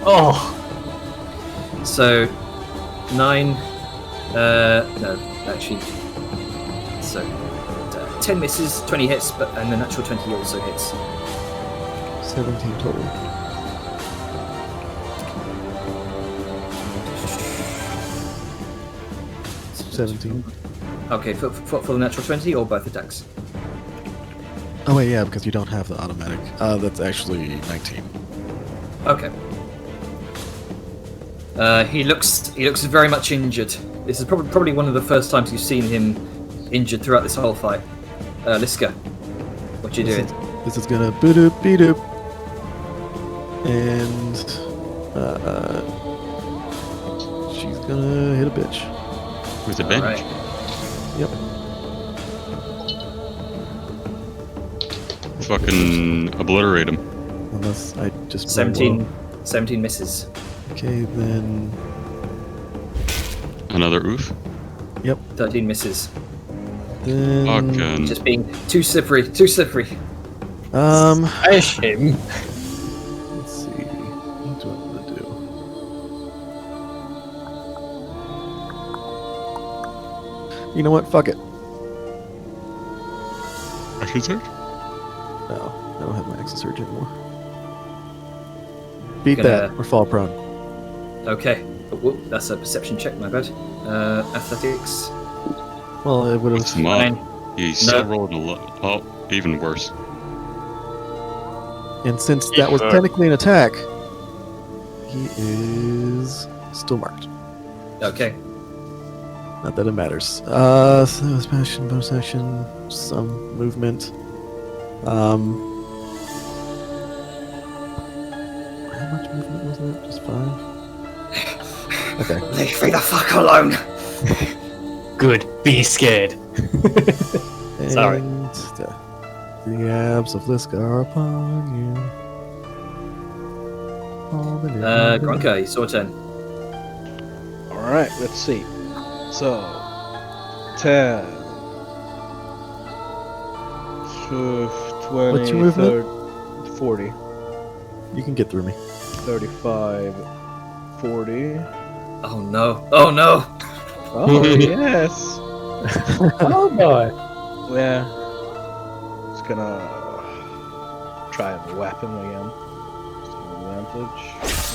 Oh! So, 9. No, actually. So, 10 misses, 20 hits, and the natural 20 also hits. 17 total. Okay, for the natural 20 or both attacks? Oh wait, yeah, because you don't have the automatic. That's actually 19. Okay. He looks very much injured. This is probably one of the first times you've seen him injured throughout this whole fight. Liska, what you doing? This is gonna boop beat up, and she's gonna hit a bitch. With advantage. Alright. Yep. Fucking obliterate him. Unless I just 17 misses. Okay, then. Another oof. 13 misses. Then. Fucking. Just being too slippery. Smash him! Let's see. What do I want to do? You know what? Fuck it. Action surge? No, I don't have my Axis Surge anymore. Beat Gonna- that or fall prone. Okay. Whoop, that's a perception check, my bad. Athletics. Well, it would What's have. him up? 9. He still rolled a lot. Oh, even worse. And since that was technically an attack, he is still marked. Okay. Not that it matters. So smash and bonus action, some movement. How much movement was that? Just 5? Okay. Leave me the fuck alone. Good, be scared. Sorry. And the abs of Liska are upon you. Gronka, it's your turn. Alright, let's see. So, 10, 20, What's your movement? 40, You can get through me. 35, 40. Oh no. Oh no. Oh, yes! Oh boy! Yeah. Just gonna try a weapon again. Advantage.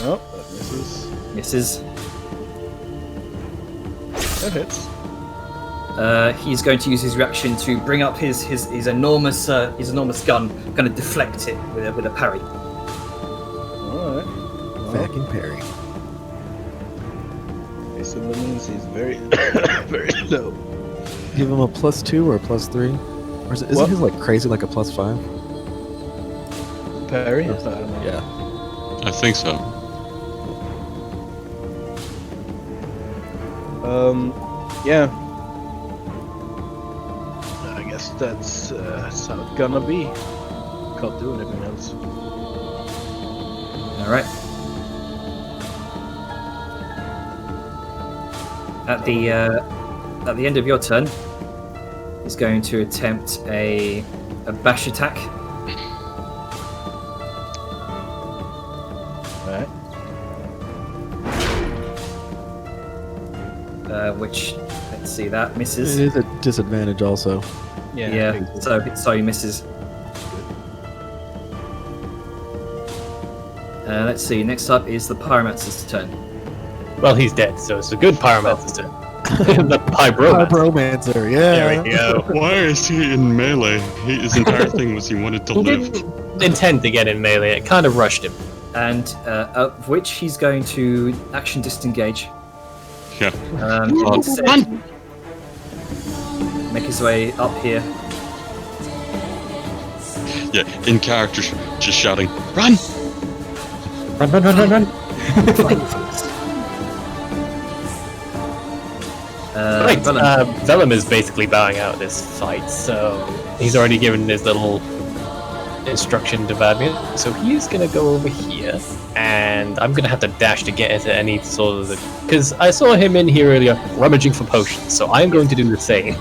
Nope, that misses. Misses. That hits. He's going to use his reaction to bring up his enormous gun, kind of deflect it with a parry. Alright. Fucking parry. Base eliminacy is very, very low. Give him a +2 or a +3? Or isn't What? his like crazy like a +5? Parry? Yes. I don't know. Yeah. I think so. Yeah. I guess that's how it's gonna be. Can't do anything else. All right. At the end of your turn, he's going to attempt a bash attack. Alright. Which, let's see, that misses. It is a disadvantage also. Yeah, so he misses. Let's see, next up is the Pyromancer's turn. Well, he's dead, so it's a good pyromancer's turn. The Pyromancer. Pyromancer, yeah. There we go. Why is he in melee? His entire thing was he wanted to He live. didn't intend to get in melee, it kind of rushed him. And of which he's going to action disengage. Yeah. Instead, make his way up here. Yeah, in character, just shouting, "Run!" Run, run, run, run, run! Right, Vellum. Vellum is basically bowing out this fight, so he's already given his little instruction to Vadian. So he's gonna go over here, and I'm gonna have to dash to get into any sort of because I saw him in here earlier rummaging for potions, so I'm going to do the same.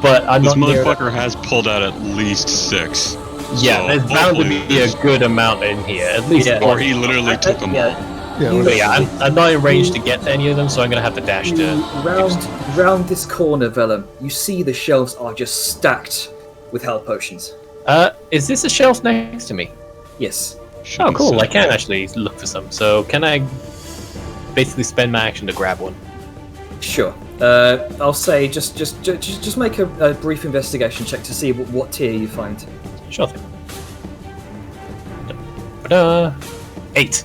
but I'm This not near. motherfucker has pulled out at least 6. Yeah, So there's bound to hopefully be a good amount in here, at least Yeah. one. Or he literally took them all. Yeah, Yeah, But yeah, I'm not in range to get to any of them, so I'm gonna have to dash you to. round this corner, Vellum. You see the shelves are just stacked with health potions. Is this a shelf next to me? Yes. Oh, Shouldn't cool. say I can that. actually look for some. So can I basically spend my action to grab one? Sure. I'll say just make a brief investigation check to see what tier you find. Sure thing. Da-da. 8.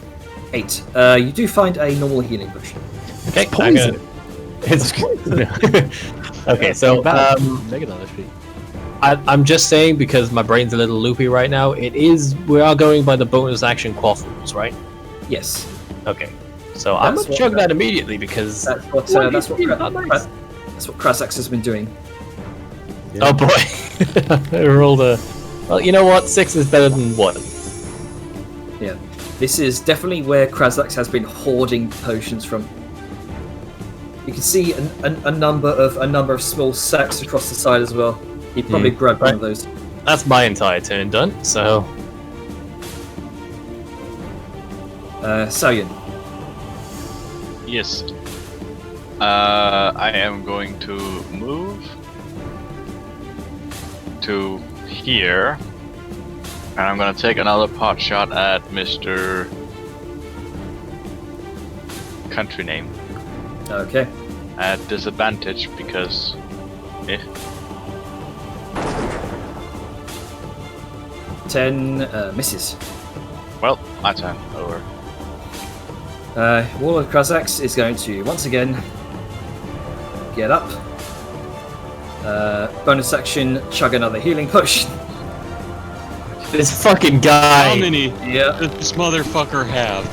8. You do find a normal healing potion. Okay, It's I'm gonna. poison. It's okay. So Negative HP. I'm just saying because my brain's a little loopy right now. We are going by the bonus action quaff rules, right? Yes. Okay. So I'm That's gonna what- chug that immediately because. That's what Krasax has been doing. Oh boy, I rolled a. Well, you know what? 6 is better than 1. Yeah. This is definitely where Krasax has been hoarding potions from. You can see a number of small sacks across the side as well. He probably grabbed one of those. That's my entire turn done. So Saoyan. Yes. I am going to move to here, and I'm gonna take another pot shot at Mr. Country name Okay. at disadvantage because, 10 misses. well, my turn. Over. Warlord Krasax is going to once again get up. Bonus action, chug another healing potion. this fucking guy. How many Yeah. does this motherfucker have?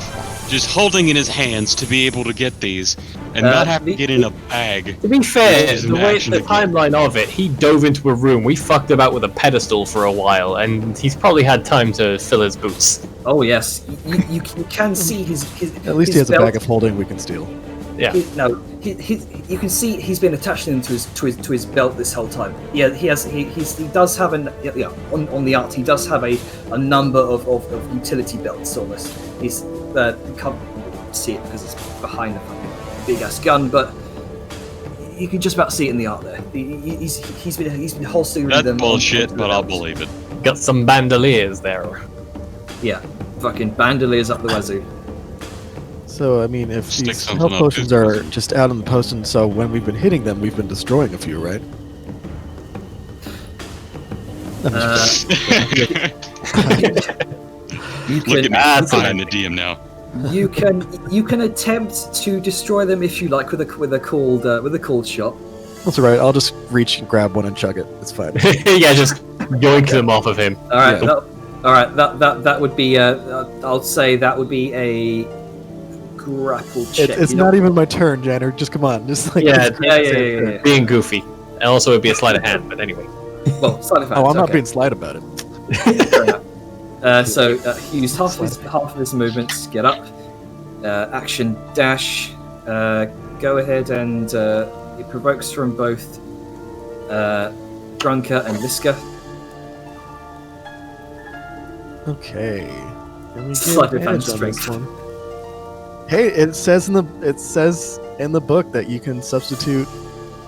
Just holding in his hands to be able to get these and not have to get in a bag. To be fair, This is the an way action the again. timeline of it, he dove into a room. We fucked about with a pedestal for a while, and he's probably had time to fill his boots. Oh yes. You can see his At least his he has a belt. bag of holding we can steal. Yeah. You can see he's been attaching them to his belt this whole time. Yeah, he does have on the art he does have a number of utility belts almost. He's you can't see it because it's behind the fucking big ass gun, but you can just about see it in the art there. He's been holstering That's them. bullshit, onto but the I'll belts. believe it. Got some bandoliers there. Yeah, fucking bandoliers up the wazoo. So, I mean, if Stick these something health up potions his are pussy. just out in the post, and so when we've been hitting them, we've been destroying a few, right? You Look at me, can behind the DM now. you can attempt to destroy them if you like with a called shot. That's alright, I'll just reach and grab one and chug it. It's fine. Yeah, just yoink them off of him. All right, Yeah. that would be I'll say that would be a grapple check. It's You not don't- even my turn, Janner. Just come on. Just like Yeah. Being goofy. And also it'd be a sleight of hand, but anyway. Well, sleight of hand. Oh, I'm not okay. being slight about it. Fair enough. So he used half of his movements to get up. Action dash. Go ahead and it provokes from both Drunker and Liska. Okay. Can we get Sleight of hand advantage on this strength. one? Hey, it says in the book that you can substitute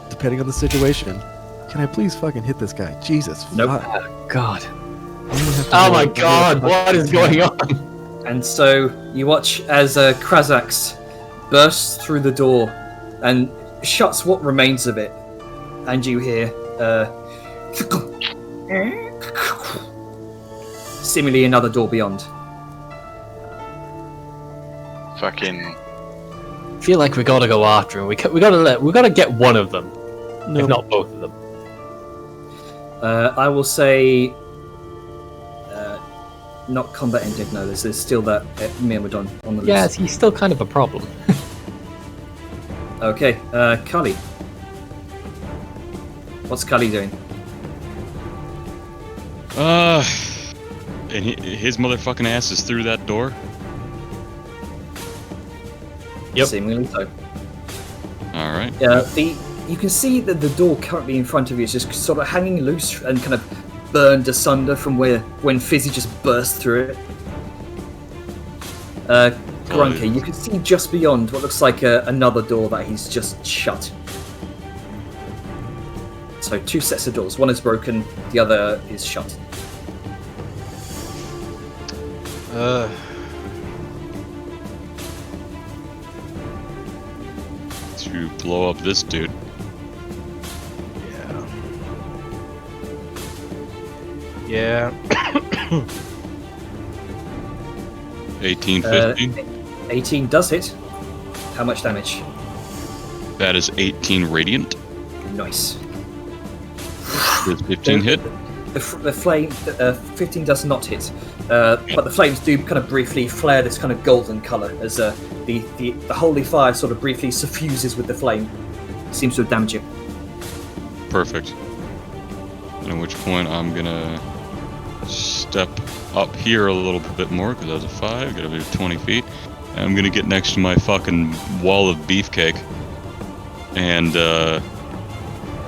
depending on the situation. Can I please fucking hit this guy? Jesus. Nope. fuck. God. I'm gonna have to Oh roll- my I'm gonna god, have to- what is going on? And so you watch as Krasax bursts through the door and shuts what remains of it, and you hear seemingly another door beyond. Fucking. I feel like we gotta go after him. We gotta get one of them, No, if not both of them. I will say not combat ended. No, there's still that Myrmidon on the Yeah, list. he's still kind of a problem. Okay, Kali. What's Kali doing? And his motherfucking ass is through that door. Yep. Seemingly so. All right. Yeah, the you can see that the door currently in front of you is just sort of hanging loose and kind of burned asunder from when Fizzy just burst through it. Grunker, you can see just beyond what looks like another door that he's just shut. So 2 sets of doors. One is broken, the other is shut. To blow up this dude. Yeah. 18, 15. 18 does hit. How much damage? That is 18 radiant. Nice. Does 15 hit? The flame, 15 does not hit, but the flames do kind of briefly flare this kind of golden color as the holy fire sort of briefly suffuses with the flame. Seems to have damaged it. Perfect. And at which point I'm gonna step up here a little bit more because that was a 5. Gotta be 20 feet. And I'm gonna get next to my fucking wall of beefcake. And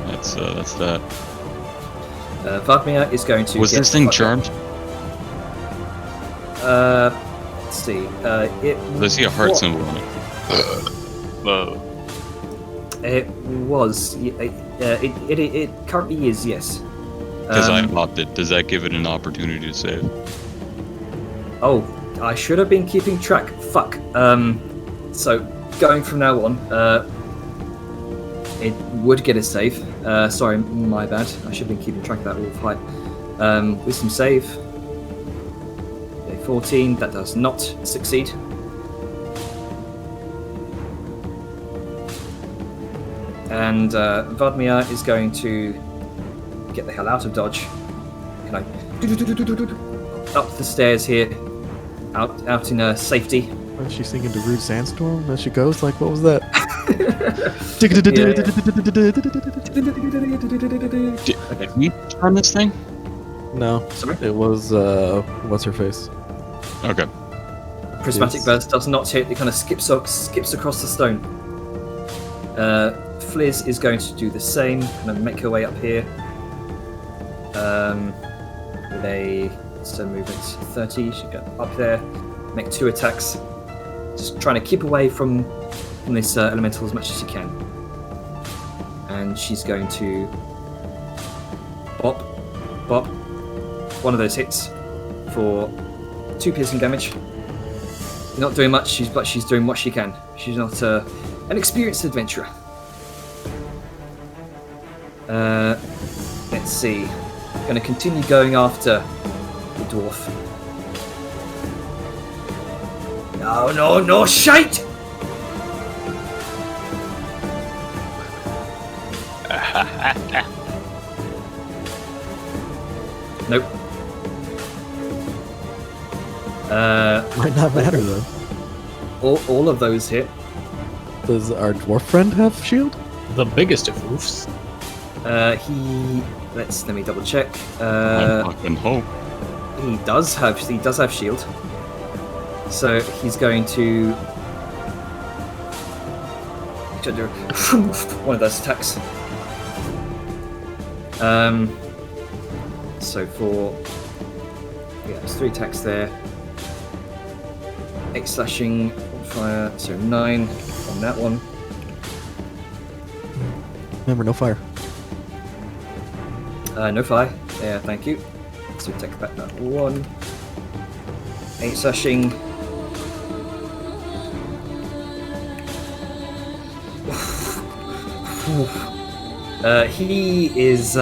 that's that. Vladimir is going to. Was this thing charmed? Let's see. I see a heart symbol on it. Whoa. It was. It currently is. Yes. Because I opted. Does that give it an opportunity to save? Oh, I should have been keeping track. Fuck. So going from now on, it would get a save. Sorry, my bad. I should have been keeping track of that all the time. Wisdom save. Okay, 14. That does not succeed. And Vladimir is going to get the hell out of dodge. Can I up the stairs here, out in safety? Is she singing Darude Sandstorm as she goes? Like, what was that? Did we charm this thing? No. Sorry? It was, what's her face? Okay. Prismatic burst does not hit. It kind of skips across the stone. Fliz is going to do the same. Kind of make her way up here. With a movement 30, she go up there, make 2 attacks. Just trying to keep away from this elemental as much as she can. And she's going to bop. One of those hits for 2 piercing damage. Not doing much, but she's doing what she can. She's not an experienced adventurer. Let's see. Going to continue going after the dwarf. No, shite! Nope. Might not matter though. All of those hit. Does our dwarf friend have shield? The biggest of roofs. Let me double check. I fucking hope. He does have shield. So he's going to do one of those attacks. So there's 3 attacks there. 8 slashing, fire, so 9 on that one. Remember, no fire. No fire. Yeah, thank you. So take back that 1. 8 slashing. He is,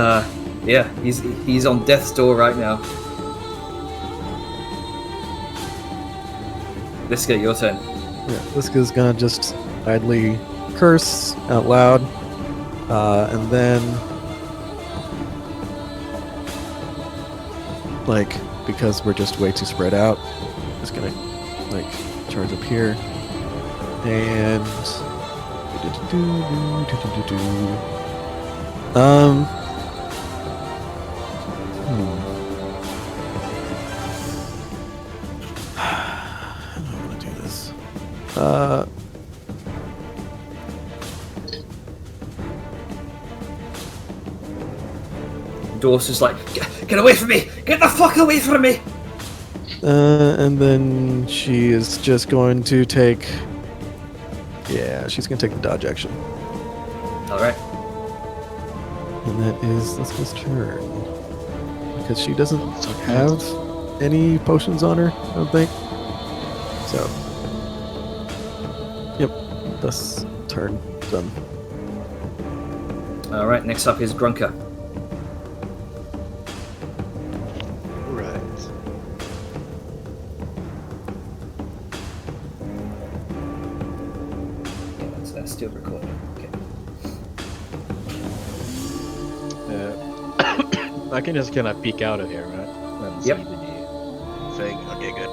he's on death's door right now. Liska, your turn. Yeah, Liska's gonna just idly curse out loud, and then, like, because we're just way too spread out, just gonna, like, charge up here, and how do I want to do this? Daughter's like, get away from me! Get the fuck away from me! And then she is just going to take. Yeah, she's going to take the dodge action. Alright. And that is Liska's turn. Because she doesn't have any potions on her, I don't think. So. Yep, that's turn done. Alright, next up is Grunker. Right. Yeah, that's still recording. Okay. I can just kind of peek out of here, right? And Yep. see the thing. Okay, good.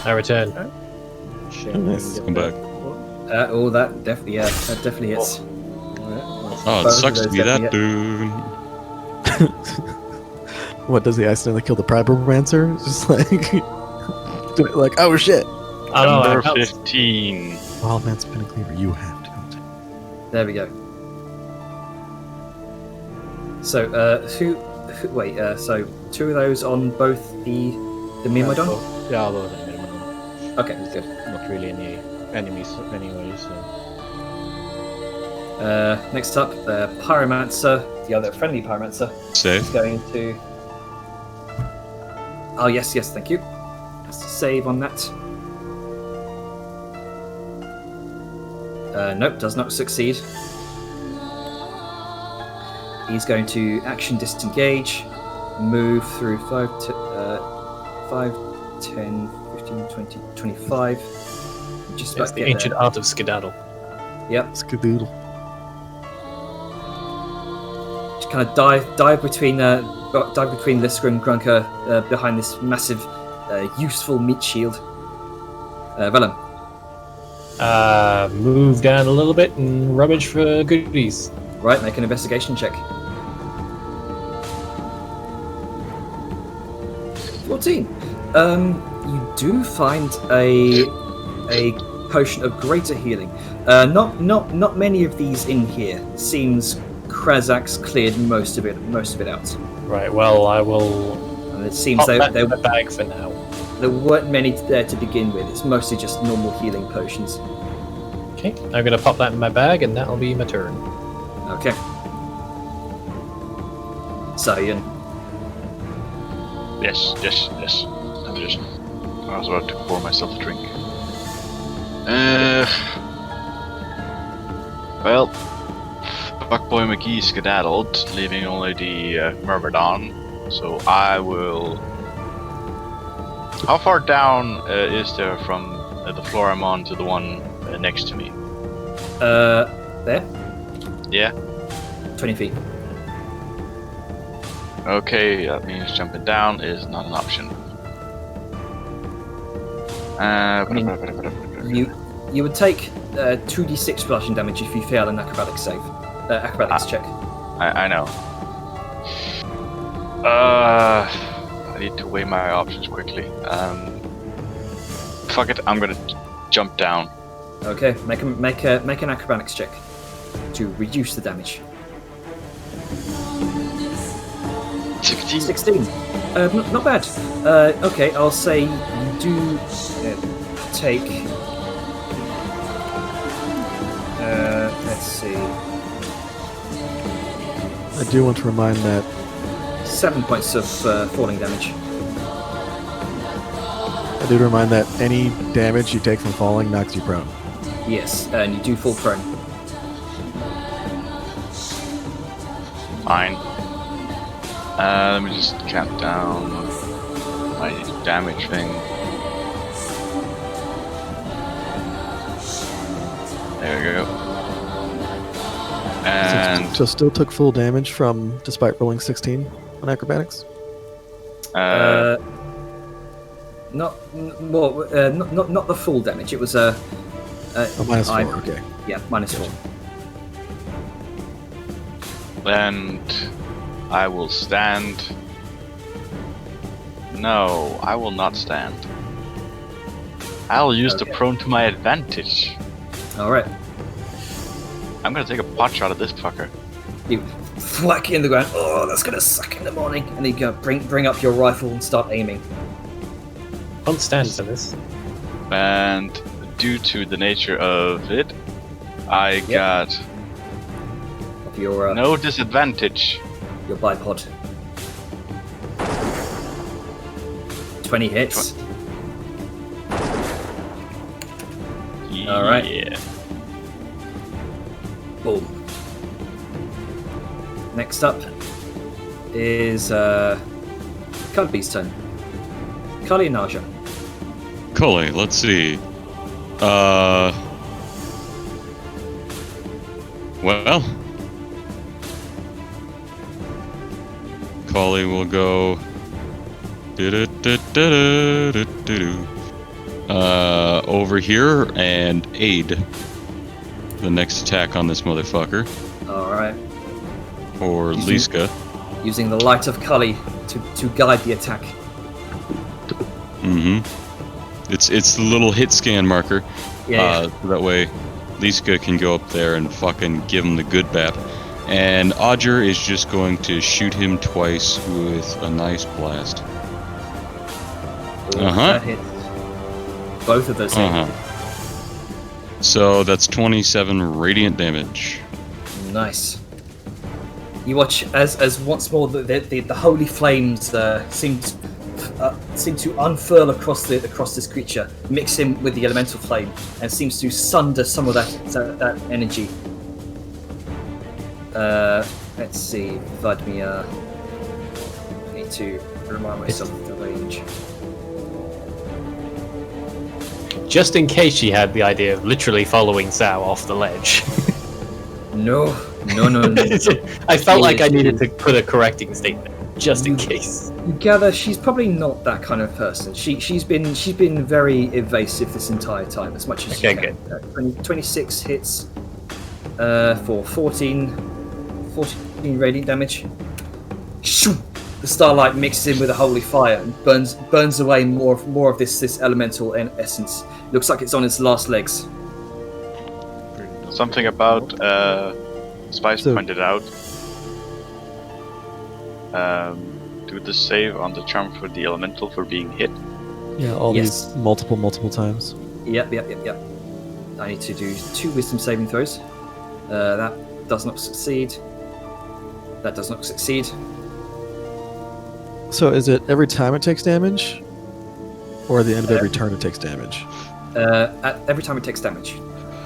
I return. Shame Nice. we didn't Come get back. that. Oh, that definitely, yeah, that definitely hits. Alright, Oh, it Both sucks of to those be that definitely dude. What, does he accidentally kill the Pyromancer? Just like. do it like, oh shit! Oh no, Number I 15. Wild Man's Spinning Cleaver, you have to. There we go. So, wait, so 2 of those on both the Myrmidon? Yeah, although the minimum. Okay, good. Not really any enemies anyway, so. Next up, the Pyromancer, the other friendly Pyromancer, is Save. going to... Oh, yes, thank you. Has to save on that. Nope, does not succeed. He's going to action disengage, move through 5, 10, 15, 20, 25. Just about It's to the get ancient there. art of skedaddle. Yep, Skadoodle. just kind of dive between Lisker and Grunker behind this massive, useful meat shield. Vellum. Move down a little bit and rummage for goodies. Right, make an investigation check. 14. You do find a potion of greater healing. Not many of these in here. Seems Krazak's cleared most of it out. Right, well, I will And it seems pop there that in the bag for now. weren't many there to begin with. It's mostly just normal healing potions. Okay, I'm gonna pop that in my bag, and that'll be my turn. Okay. Cyan. Yes. I was about to pour myself a drink. Well, Fuckboy McGee skedaddled, leaving only the Myrmidon. So I will. How far down is there from the floor I'm on to the one next to me? There. Yeah. 20 feet. Okay, that means jumping down is not an option. You would take 2d6 slashing damage if you fail an acrobatics check. I know. I need to weigh my options quickly. Fuck it, I'm gonna jump down. Okay, make an acrobatics check to reduce the damage. 16. 16. Not bad. Okay, I'll say you do take. Let's see. I do want to remind that 7 points of falling damage. I do remind that any damage you take from falling knocks you prone. Yes, and you do fall prone. Fine. Let me just count down my damage thing. There we go. And So still took full damage from despite rolling 16 on acrobatics. Not the full damage. It was Oh, minus 4. I- Okay. yeah, -4. and I will stand. No, I will not stand. I'll use the Okay. prone to my advantage. All right. I'm gonna take a pot shot at this fucker. You thwack it in the ground. Oh, that's gonna suck in the morning. And then you go bring up your rifle and start aiming. Can't stand for this. And due to the nature of it, I got Of your no disadvantage. your bipod. 20 hits. All right. Yeah. Boom. Next up is Cullby's turn. Cully and Naja. Cully, let's see. Well, Cully will go. Over here and aid the next attack on this motherfucker. All right. Or Liska. Using the light of Cully to guide the attack. Mm-hmm. It's the little hit scan marker. Yeah. So that way Liska can go up there and fucking give him the good bap. And Odger is just going to shoot him twice with a nice blast. That hits. Both of those hit. So that's 27 radiant damage. Nice. You watch as once more the holy flames seem to unfurl across this creature, mix him with the elemental flame, and seems to sunder some of that energy. Let's see, Vladimir. I need to remind myself of the range. Just in case she had the idea of literally following Sao off the ledge. No. I felt like I needed to put a correcting statement, just in case. You gather she's probably not that kind of person. She's been very evasive this entire time, as much as she Okay, can. 26 hits for 14 radiant damage. Shoo! The starlight mixes in with the holy fire and burns away more of this elemental essence. Looks like it's on its last legs. Something about Spice So- pointed out. Do the save on the charm for the elemental for being hit. Yeah, all Yes. these multiple times. Yep. I need to do 2 wisdom saving throws. That does not succeed. That does not succeed. So is it every time it takes damage? Or at the end of every turn it takes damage? Every time it takes damage.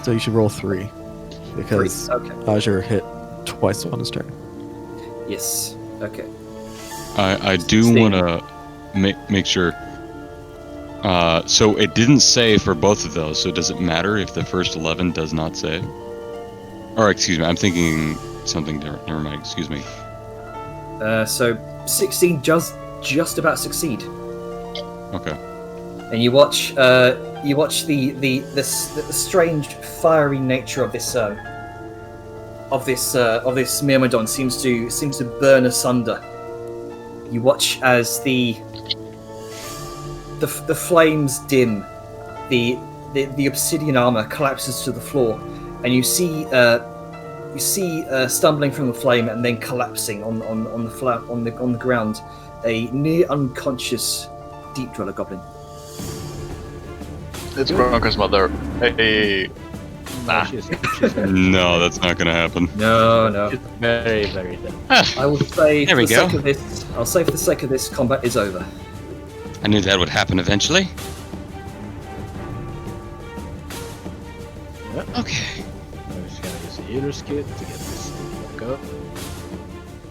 So you should roll 3. 3. Because Okay. Azure hit twice on his turn. Yes. Okay. I do 16. want to make sure. So it didn't say for both of those, so does it matter if the first 11 does not save? Or excuse me, I'm thinking something different. Never mind, excuse me. So 16 just about succeed. Okay. And you watch the strange fiery nature of this Myrmidon seems to burn asunder. You watch as the flames dim, the obsidian armor collapses to the floor, and you see stumbling from the flame and then collapsing on the ground, a near unconscious deep dweller goblin. It's Bronco's mother. Hey. She's No, that's not gonna happen. No. very, very dead. I will say There for we the go. sake of this, I'll say for the sake of this, combat is over. I knew that would happen eventually. Yep. Okay. I'm just gonna use the healer's kit to get this back up.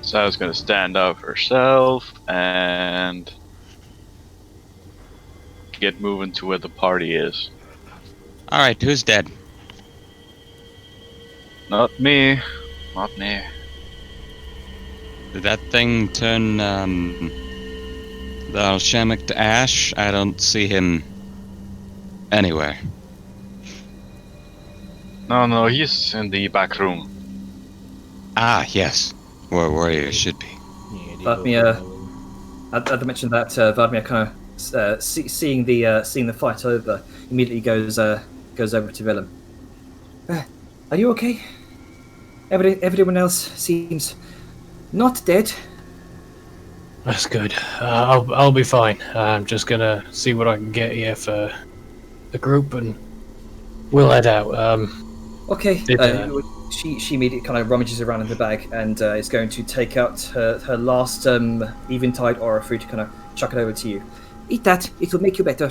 Sarah's gonna stand up herself and get moving to where the party is. All right, who's dead? Not me. Not me. Did that thing turn the Alchemic to ash? I don't see him anywhere. No, he's in the back room. Ah, yes, where Warrior should be. Yeah, Vladimir, I mentioned that Vladimir kind of seeing the fight over, immediately goes over to Willem. Are you okay? Everyone else seems not dead. That's good. I'll be fine. I'm just gonna see what I can get here for the group, and we'll head out. Okay. She immediately kind of rummages around in the bag and is going to take out her last Eventide aura fruit to kind of chuck it over to you. Eat that. It will make you better.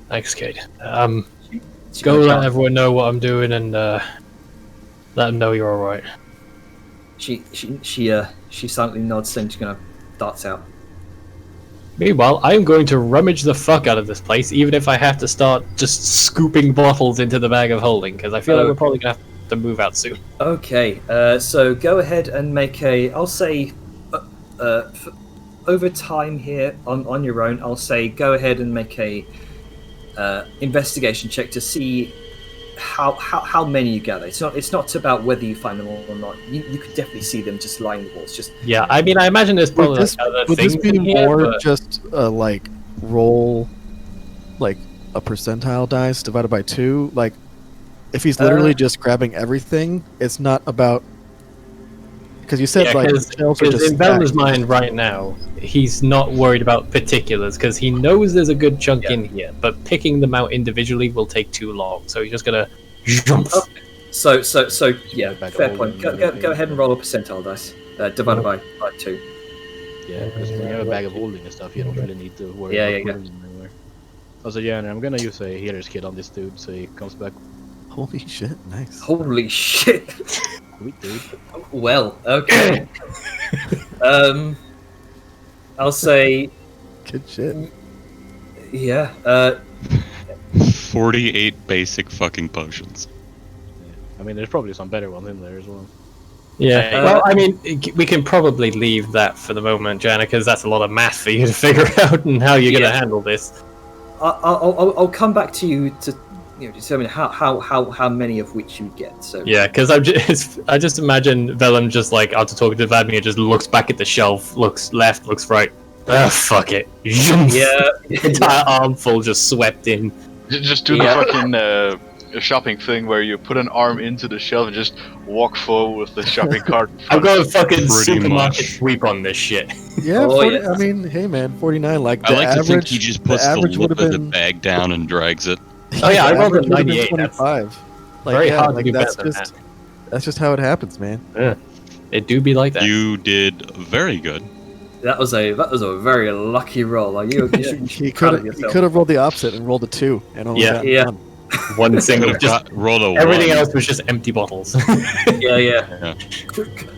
Thanks, Kate. She Go kind of let everyone know what I'm doing, and let them know you're all right. She silently nods and she kind of darts out. Meanwhile, I'm going to rummage the fuck out of this place, even if I have to start just scooping bottles into the bag of holding, because I feel like we're probably gonna have to move out soon. Okay. So go ahead and make a. I'll say, over time here on your own. I'll say go ahead and make a investigation check to see how many you gather. It's not about whether you find them all or not. You could definitely see them just lining the walls. Just Yeah, I mean, I imagine there's probably Would this things be in here, more but- just like roll like a percentile dice divided by 2? Like if he's literally just grabbing everything, it's not about, because you said like the shelves are because just in Velma's stacked. mind right now, he's not worried about particulars because he knows there's a good chunk in here, but picking them out individually will take too long. So he's just gonna jump. Okay. So yeah, Back fair all point. in Go everything. ahead and roll a percentile dice divided by 2. Yeah, because when you have a bag of holding and stuff, you don't really need to worry Yeah, about yeah, putting them anywhere. Also, yeah, and I'm gonna use a healer's kit on this dude so he comes back. Holy shit, nice. Holy shit. Sweet dude. Well, okay. I'll say Good shit. yeah. 48 basic fucking potions. I mean, there's probably some better ones in there as well. Yeah, well, I mean, we can probably leave that for the moment, Jana, because that's a lot of math for you to figure out and how you're Yeah. gonna handle this. I'll come back to you to determine how many of which you get. So Yeah, because I just imagine Vellum just like after talking to Vladimir, just looks back at the shelf, looks left, looks right. Ah, fuck it. yeah. Entire armful just swept in. Just do the fucking shopping thing where you put an arm into the shelf and just walk forward with the shopping cart. in I've front got of a fucking Pretty supermarket much. sweep on this shit. Yeah, Oh, 40, yeah. I mean, hey man, 49. Like I the like average, to think he just puts the average lip would of have the been. bag down and drags it. Oh yeah, I the rolled a average would have been 98. That's 25. Like, very yeah, hard like to do that's better than just that's just how it happens, man. that. It do be like that. You did very good. That was a very lucky roll. Like you should He be proud of could yourself. have rolled the opposite and rolled a 2 and only Yeah. gotten Yeah. 1. One single, Could've just rolled a everything 1. else was just empty bottles. Yeah.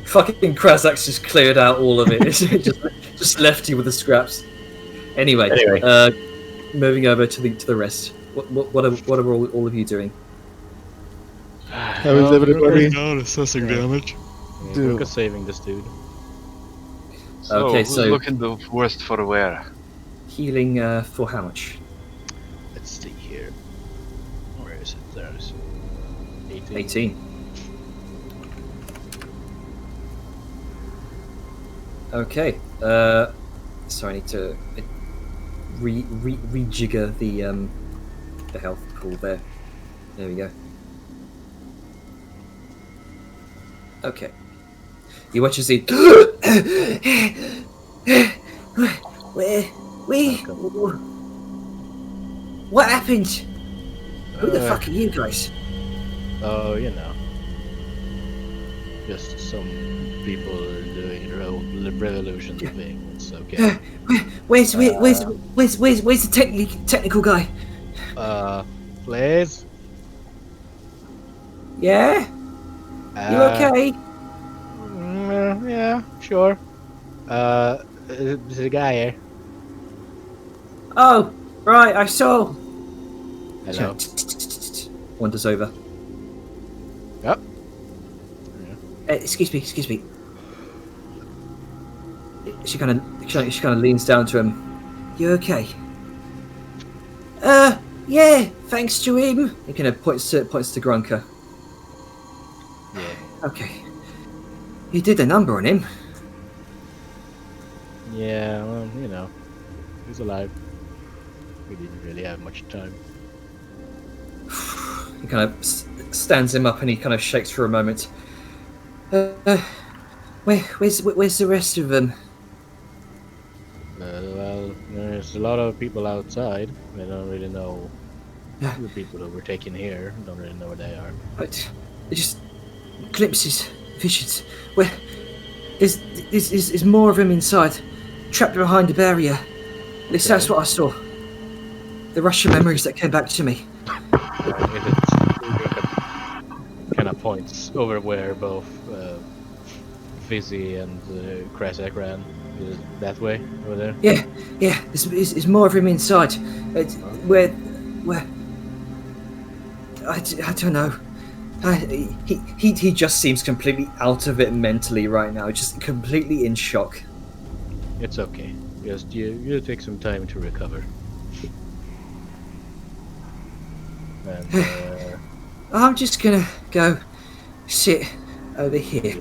Fucking Krasax just cleared out all of it. just left you with the scraps. Anyway, moving over to the rest. What are all of you doing? How is everybody? down assessing damage. Yeah, Dude. Look at saving this dude. So, Okay, who's so- looking the worst for wear? Healing for how much? Let's see here. Where is it? There it is. 18. 18. Okay. So I need to rejigger the health pool there. There we go. Okay. You watch as he. What happened? Who the fuck are you guys? Oh, you know. Just some people are doing their own revolution thing. It's okay. Where's the technical guy? Blaze? Yeah, you okay? Yeah, sure. There's a guy here. Oh, right, I saw. Hello. Wanders over. Yep. Excuse me. She kind of leans down to him. You okay? Yeah. Thanks to him. He kind of points to Grunker. Yeah. Okay. He did a number on him. Yeah, well, you know. He's alive. We didn't really have much time. He kind of stands him up and he kind of shakes for a moment. Where's the rest of them? Well, there's a lot of people outside. We don't really know the people that were taken here. Don't really know where they are. But just glimpses, visions. Where there's more of them inside, trapped behind a barrier. At least that's what I saw. The Russian memories that came back to me. Kind of points over where both Fizzy and Krasek ran. That way, over there. Yeah. There's more of him inside. Where? I don't know. He just seems completely out of it mentally right now. Just completely in shock. It's okay. Just you take some time to recover. And, I'm just gonna go sit over here.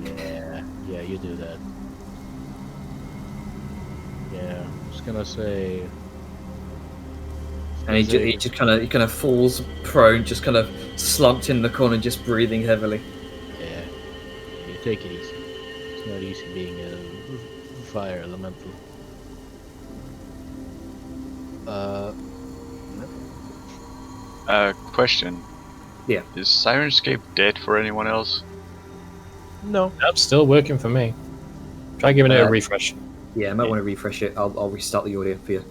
yeah, you do that. Yeah, I was gonna say. And he just kind of falls prone, just kind of slumped in the corner, just breathing heavily. Yeah, you take it easy. It's not easy being a fire elemental. Question. Yeah. Is Sirenscape dead for anyone else? No. That's still working for me. Try giving it a refresh. Yeah, I might want to refresh it. I'll restart the audio for you.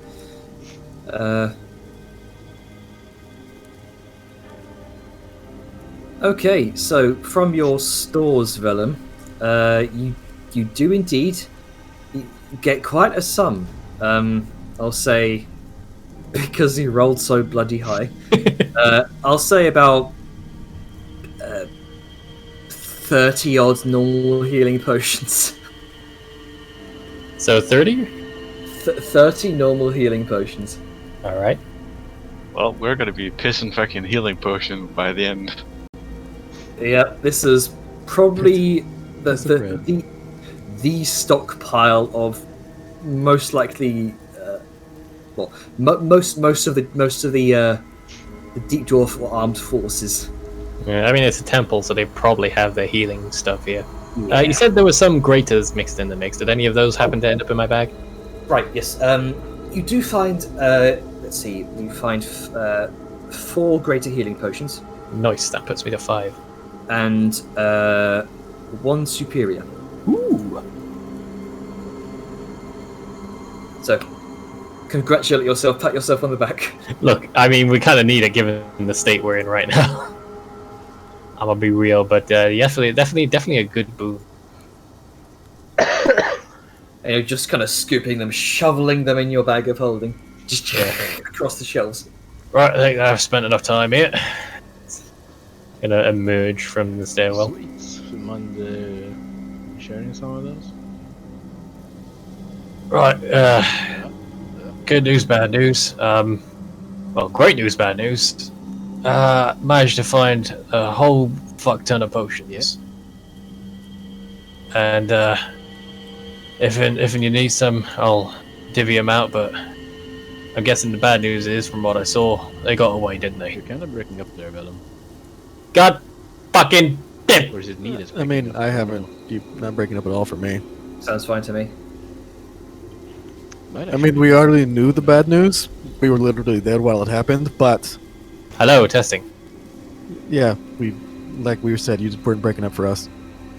Okay, so from your stores, Vellum, you do indeed get quite a sum. I'll say, because he rolled so bloody high, I'll say about 30 odd normal healing potions. So 30? 30 normal healing potions. Alright. Well, we're gonna be pissing fucking healing potion by the end. Yeah, this is probably That's the bread. the stockpile of most likely, most of the Deep Dwarf armed forces. Yeah, I mean, it's a temple, so they probably have their healing stuff here. Yeah. You said there were some graters mixed in the mix. Did any of those happen to end up in my bag? Right. Yes. You do find. Let's see. You find 4 greater healing potions Nice, that puts me to 5. and 1 superior. Ooh! So, congratulate yourself. Pat yourself on the back. Look, I mean, we kind of need it given the state we're in right now. I'm gonna be real, but definitely a good boon. And you're just kind of scooping them, shoveling them in your bag of holding, just across the shelves. Right, I think I've spent enough time here. Gonna emerge from the stairwell. Sweet. Do you mind sharing some of those? Right, good news, bad news. Well, great news, bad news. Managed to find a whole fuck ton of potions. And if you need some, I'll divvy them out. But I'm guessing the bad news is, from what I saw, they got away, didn't they? You're kind of breaking up there, Vellum. God fucking damn! Or is it me that's I breaking mean, up? I haven't. You're not breaking up at all for me. Sounds fine to me. Might I mean, we already knew the bad news. We were literally there while it happened, but Hello, testing. yeah, like we said, you just weren't breaking up for us.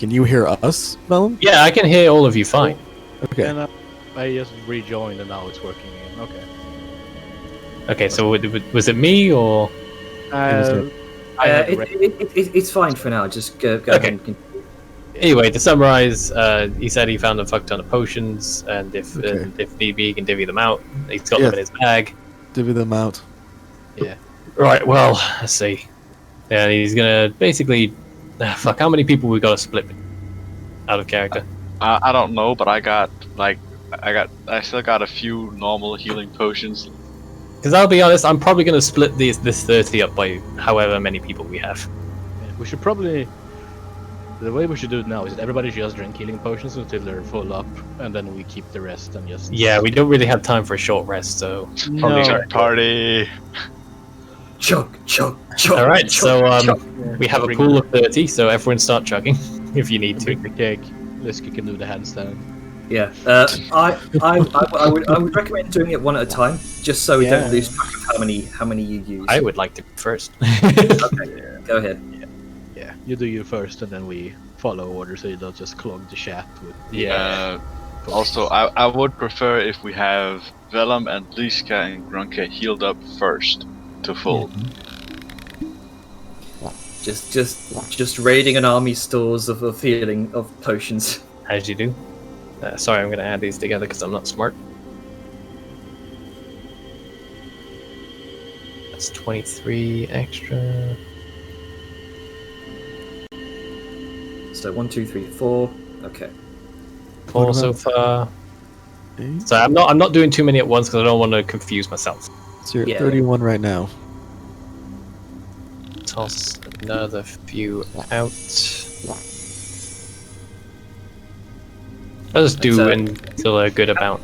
Can you hear us, Vellum? Yeah, I can hear all of you fine. Okay. And I just rejoined and now it's working again. Okay. Okay, so was it me or? It's fine for now. Just go ahead and continue. Anyway, to summarize, he said he found a fuck ton of potions, and if need be, he can divvy them out. He's got them in his bag. Divvy them out. Yeah. Right, well, let's see. Yeah, he's gonna basically... fuck, how many people we gotta split out of character? I don't know, but I still got a few normal healing potions. Because I'll be honest, I'm probably gonna split this 30 up by however many people we have. Yeah, we should probably The way we should do it now is that everybody just drink healing potions until they're full up, and then we keep the rest and just. Yeah, we don't really have time for a short rest, so probably. No. Party. Chug, chug, chug. All right, so chug. we have a Bring pool of 30, so everyone start chugging if you need to. Bring the keg. Liska can do the handstand. Yeah, I would recommend doing it one at a time, just so we don't lose track of how many you use. I would like to be first. Okay, go ahead. Yeah, you do you first, and then we follow order, so you don't just clog the chat with. Also, I would prefer if we have Vellum and Liska and Grunke healed up first to full. Just raiding an army stores of healing of potions. As you do. Sorry, I'm going to add these together because I'm not smart. That's 23 extra. So 1, 2, 3, 4. Okay. 4 so far. 8? So I'm not doing too many at once because I don't want to confuse myself. So you're at Yeah. 31 right now. Toss another few out. I'll just do until a good amount.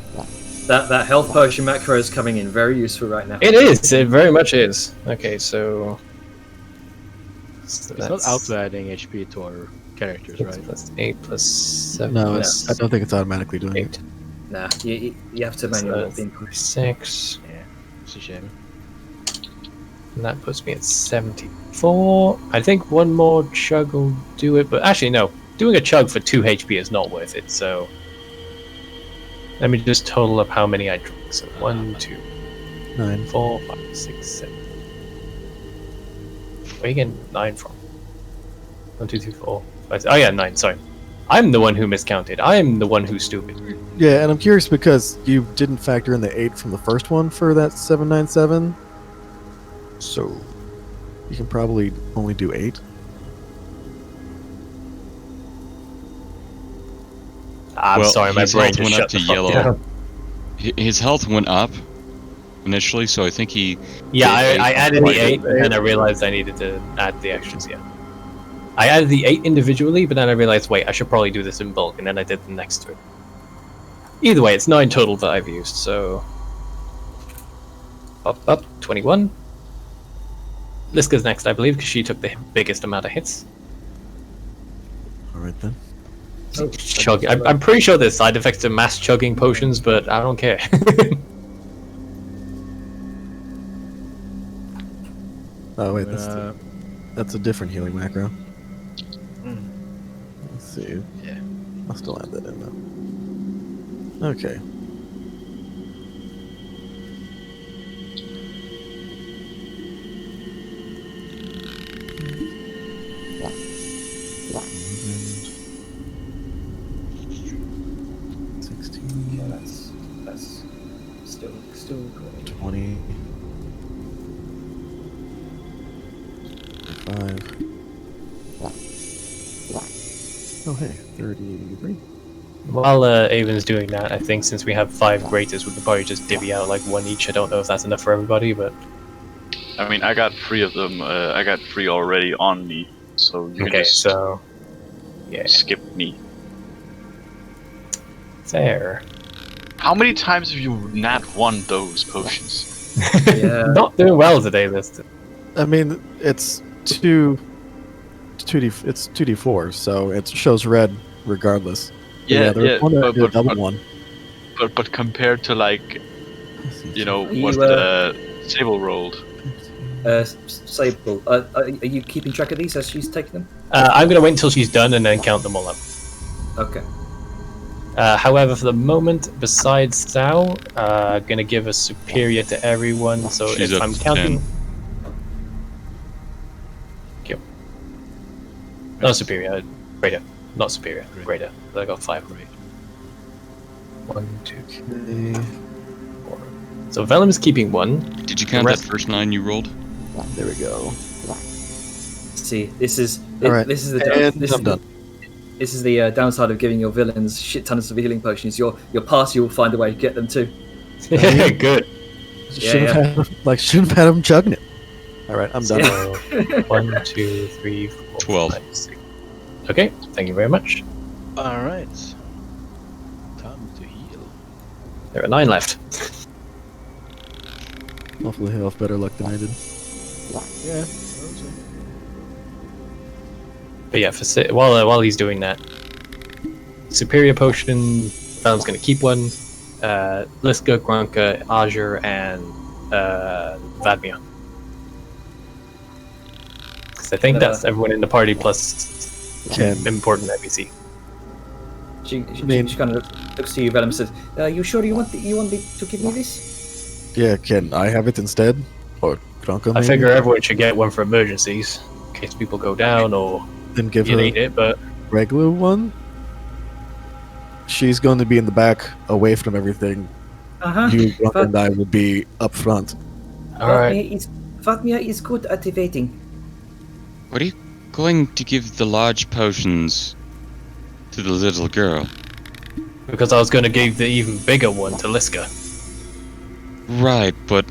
That health potion macro is coming in very useful right now. It is. It very much is. Okay, so. It's not auto adding HP to our characters, right? Plus 8 plus 7. No, I don't think it's automatically doing it. 8. Nah, you have to manually be input. 6. Yeah, it's a shame. And that puts me at 74. I think one more chug will do it, but actually, no. Doing a chug for 2 HP is not worth it, so. Let me just total up how many I drink. So 1, 2, 9. 4, 5, 6, 7. Where are you getting 9 from? 1, 2, 3, 4, 5. Oh, yeah, 9, sorry. I'm the one who miscounted. I'm the one who's stupid. Yeah, and I'm curious because you didn't factor in the 8 from the first one for that 797. So you can probably only do 8. I'm Well, sorry, my his brain health just went shut up to the fuck yellow. down. His health went up initially, so I think he. Yeah, did I eight. added the 8, and then I realized I needed to add the extras, yeah. I added the 8 individually, but then I realized, wait, I should probably do this in bulk, and then I did the next to it. Either way, it's 9 total that I've used, so... Up, 21. Liska's next, I believe, because she took the biggest amount of hits. Alright then. Chug. I'm pretty sure there's side effects to mass chugging potions, but I don't care. Oh wait, Uh, that's a different healing macro. Let's see. Yeah. I'll still add that in though. Okay. Yeah, that's still good. 20. 5. Oh hey, 33. While Avon's doing that, I think since we have 5 greaters, we could probably just divvy out like 1 each. I don't know if that's enough for everybody, but... I mean, I got 3 of them. I got 3 already on me, so you can Okay, just so... Yeah, skip me. there. How many times have you not won those potions? Yeah. Not doing well today, this. I mean, it's 2d. It's 2d4, so it shows red regardless. There's one that did a double one. But compared to like, you know, You, what Sable rolled. Sable, are you keeping track of these as she's taking them? I'm gonna wait until she's done and then count them all up. Okay. However, for the moment, besides Sao, gonna give a superior to everyone. So She's if up I'm to counting, 10. Yep. Not superior, greater. Not superior, greater. I got 5 great. 1, 2, 3, 4. So Vellum is keeping 1. Did you count rest- that first 9 you rolled? There we go. See, this is Alright, this is the and this I'm is done. this is the downside of giving your villains shit tons of healing potions. Your party will find a way to get them too. Good. Shouldn't have had him chugging it. Alright, I'm done. So 1, 2, 3, 4, 12. 5, 6. Okay, thank you very much. Alright. Time to heal. There are 9 left. Hopefully he'll have better luck than I did. Yeah. But yeah, while he's doing that, superior potion. Valem's gonna keep one. Liska, Granka, Azure, and Vadmir. Because I think that's everyone in the party plus Ken. important NPC. She mean- kind of looks to you, Velum, and says, "You sure you want me to give me this?" Yeah, can I have it instead? Or Granka I maybe? figure everyone should get one for emergencies, in case people go down or Then give you her need it, but regular one? She's going to be in the back, away from everything. Uh-huh. You, Granka, and I will be up front. alright. Fatmir is good at evading. What are you going to give the large potions to the little girl? Because I was gonna give the even bigger one to Liska. Right, but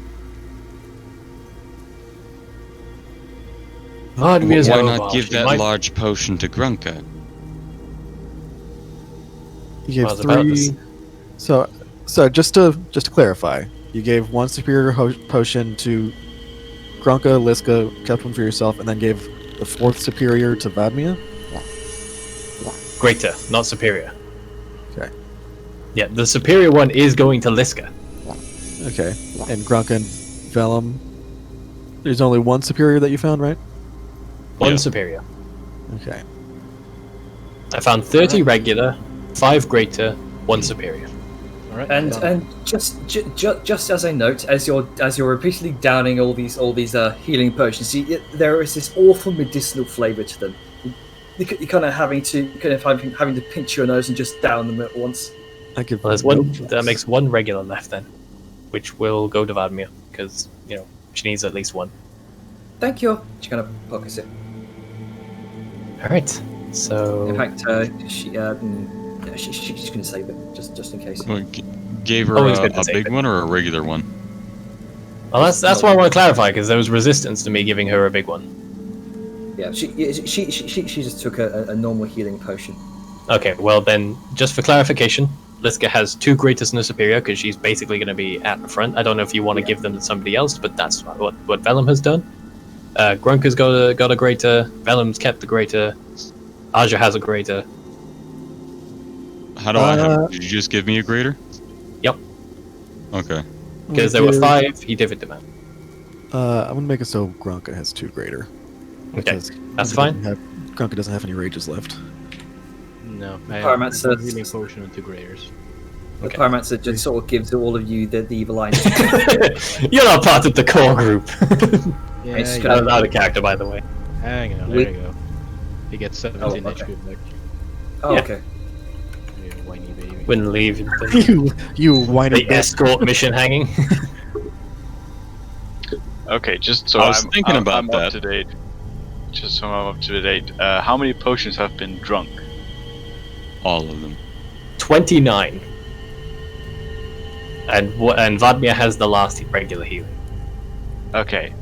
Vadmir's why mobile. not give She that might- large potion to Grunka? You gave I was about to 3. So just to clarify, you gave 1 superior potion to Granka, Liska, kept one for yourself, and then gave the 4th superior to Vadmir? Greater, not superior. Okay. Yeah, the superior one is going to Liska. Okay. And Granka and Velum, there's only 1 superior that you found, right? One Yeah. superior. Okay. I found 30 regular, 5 greater, 1 superior. Alright. And just as a note, as you're repeatedly downing all these healing potions, there is this awful medicinal flavor to them. You're kind of having to pinch your nose and just down them at once. I give Well, there's one that makes 1 regular left then, which will go to Vadmir because she needs at least 1. Thank you. She kind of pockets it. All right, so In fact, she's going to save it just in case. Well, gave her Always good to a say big that. one or a regular one? well, that's why I want to clarify because there was resistance to me giving her a big one. Yeah, she just took a normal healing potion. Okay, well then, just for clarification, Liska has 2 greatest and a superior because she's basically going to be at the front. I don't know if you want to give them to somebody else, but that's what Velum has done. Grunka's got a greater. Velum's kept the greater. Aja has a greater. How do I have? Did you just give me a greater? Yep. Okay. Because there were 5, he divvied them out. I'm gonna make it so Granka has 2 greater. Okay, Because that's Granka fine. doesn't Granka doesn't have any rages left. No, I Pyromancer have says- a healing potion and 2 graders. The Okay. Pyromancer just sort of gives all of you the evil eye. You're not part of the core group. Yeah, It's yeah. gonna- That's out of character, by the way. Hang on, We- there you go. He gets 17 okay. HP back. Oh, Yeah. okay. You whiny baby. Wouldn't leave the you whiny bitch. escort mission hanging. Okay, just so I was thinking about I'm that. up to date. Just so I'm up to date. How many potions have been drunk? All of them. 29. And Vadmir has the last regular healing. Okay.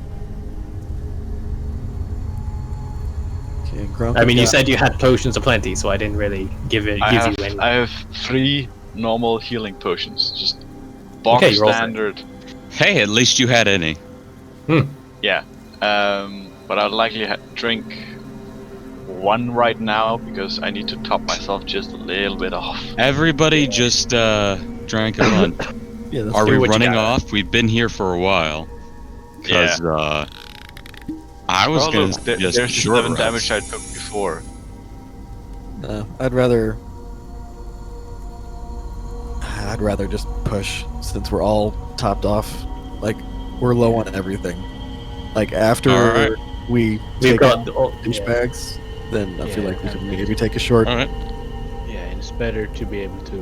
Okay, Granka I mean, you got- said you had potions aplenty, so I didn't really give you any. I have 3 normal healing potions. Just box Okay, you're all set. standard. Hey, at least you had any. Yeah. But I'll likely drink 1 right now because I need to top myself just a little bit off. Everybody just drank a run. Yeah, that's Are do we what you running got. off? We've been here for a while. Because I was Oh, gonna look, there's suggest the short 7 rest. damage I took before. I'd rather just push since we're all topped off. Like we're low on everything. Like after Alright. we We've take got out douchebags, then I feel Yeah, like we and- can maybe take a short. Alright. Yeah, and it's better to be able to,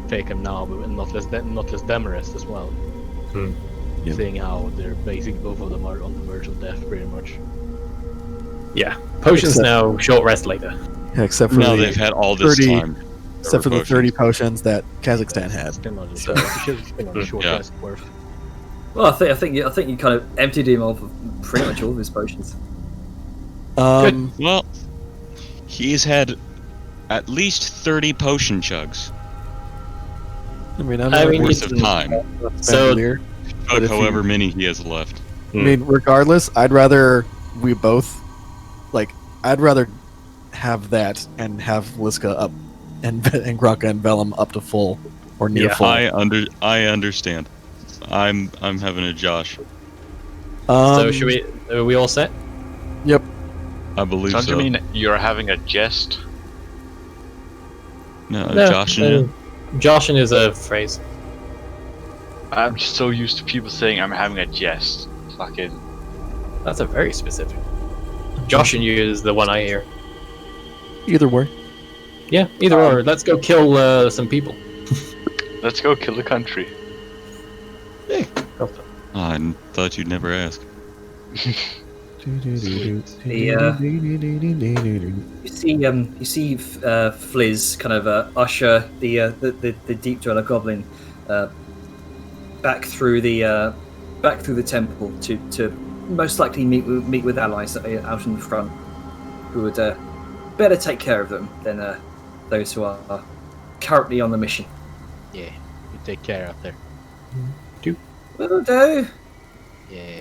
take him now, but not less Demarest as well. Yeah. Seeing how they're basically both of them are on the verge of death, pretty much. Yeah, potions Except- now. Short rest later. Yeah, except for No, the they've had all this 30 time. except for the 30 potions that Kazakhstan had. Still not a So- short, still not a short Yeah. rest worth. Well, I think you kind of emptied him of pretty much all of his potions. Um, Well, He's had at least 30 potion chugs. I mean, I'm I not mean, worth it's- of time. So- Bandolier. Chug if you- however many he has left. I mean, regardless, I'd rather we both, I'd rather have that and have Liska up and Graka and Vellum up to full or near Yeah, full. I understand. I'm having a Josh. So should we? Are we all set? Yep. I believe Don't so. you mean you're having a jest? No, No, Josh and you? Joshin is a phrase. I'm just so used to people saying I'm having a jest. Fucking. That's a very specific. Josh and you is the one I hear. Either way. Yeah, either or. Let's go kill some people. Let's go kill the country. Oh, I thought you'd never ask. You see Fliz kind of usher the deep dweller goblin back through the temple to most likely meet with allies that are out in the front who would better take care of them than those who are currently on the mission. Yeah, you take care out there. Will do. Yeah.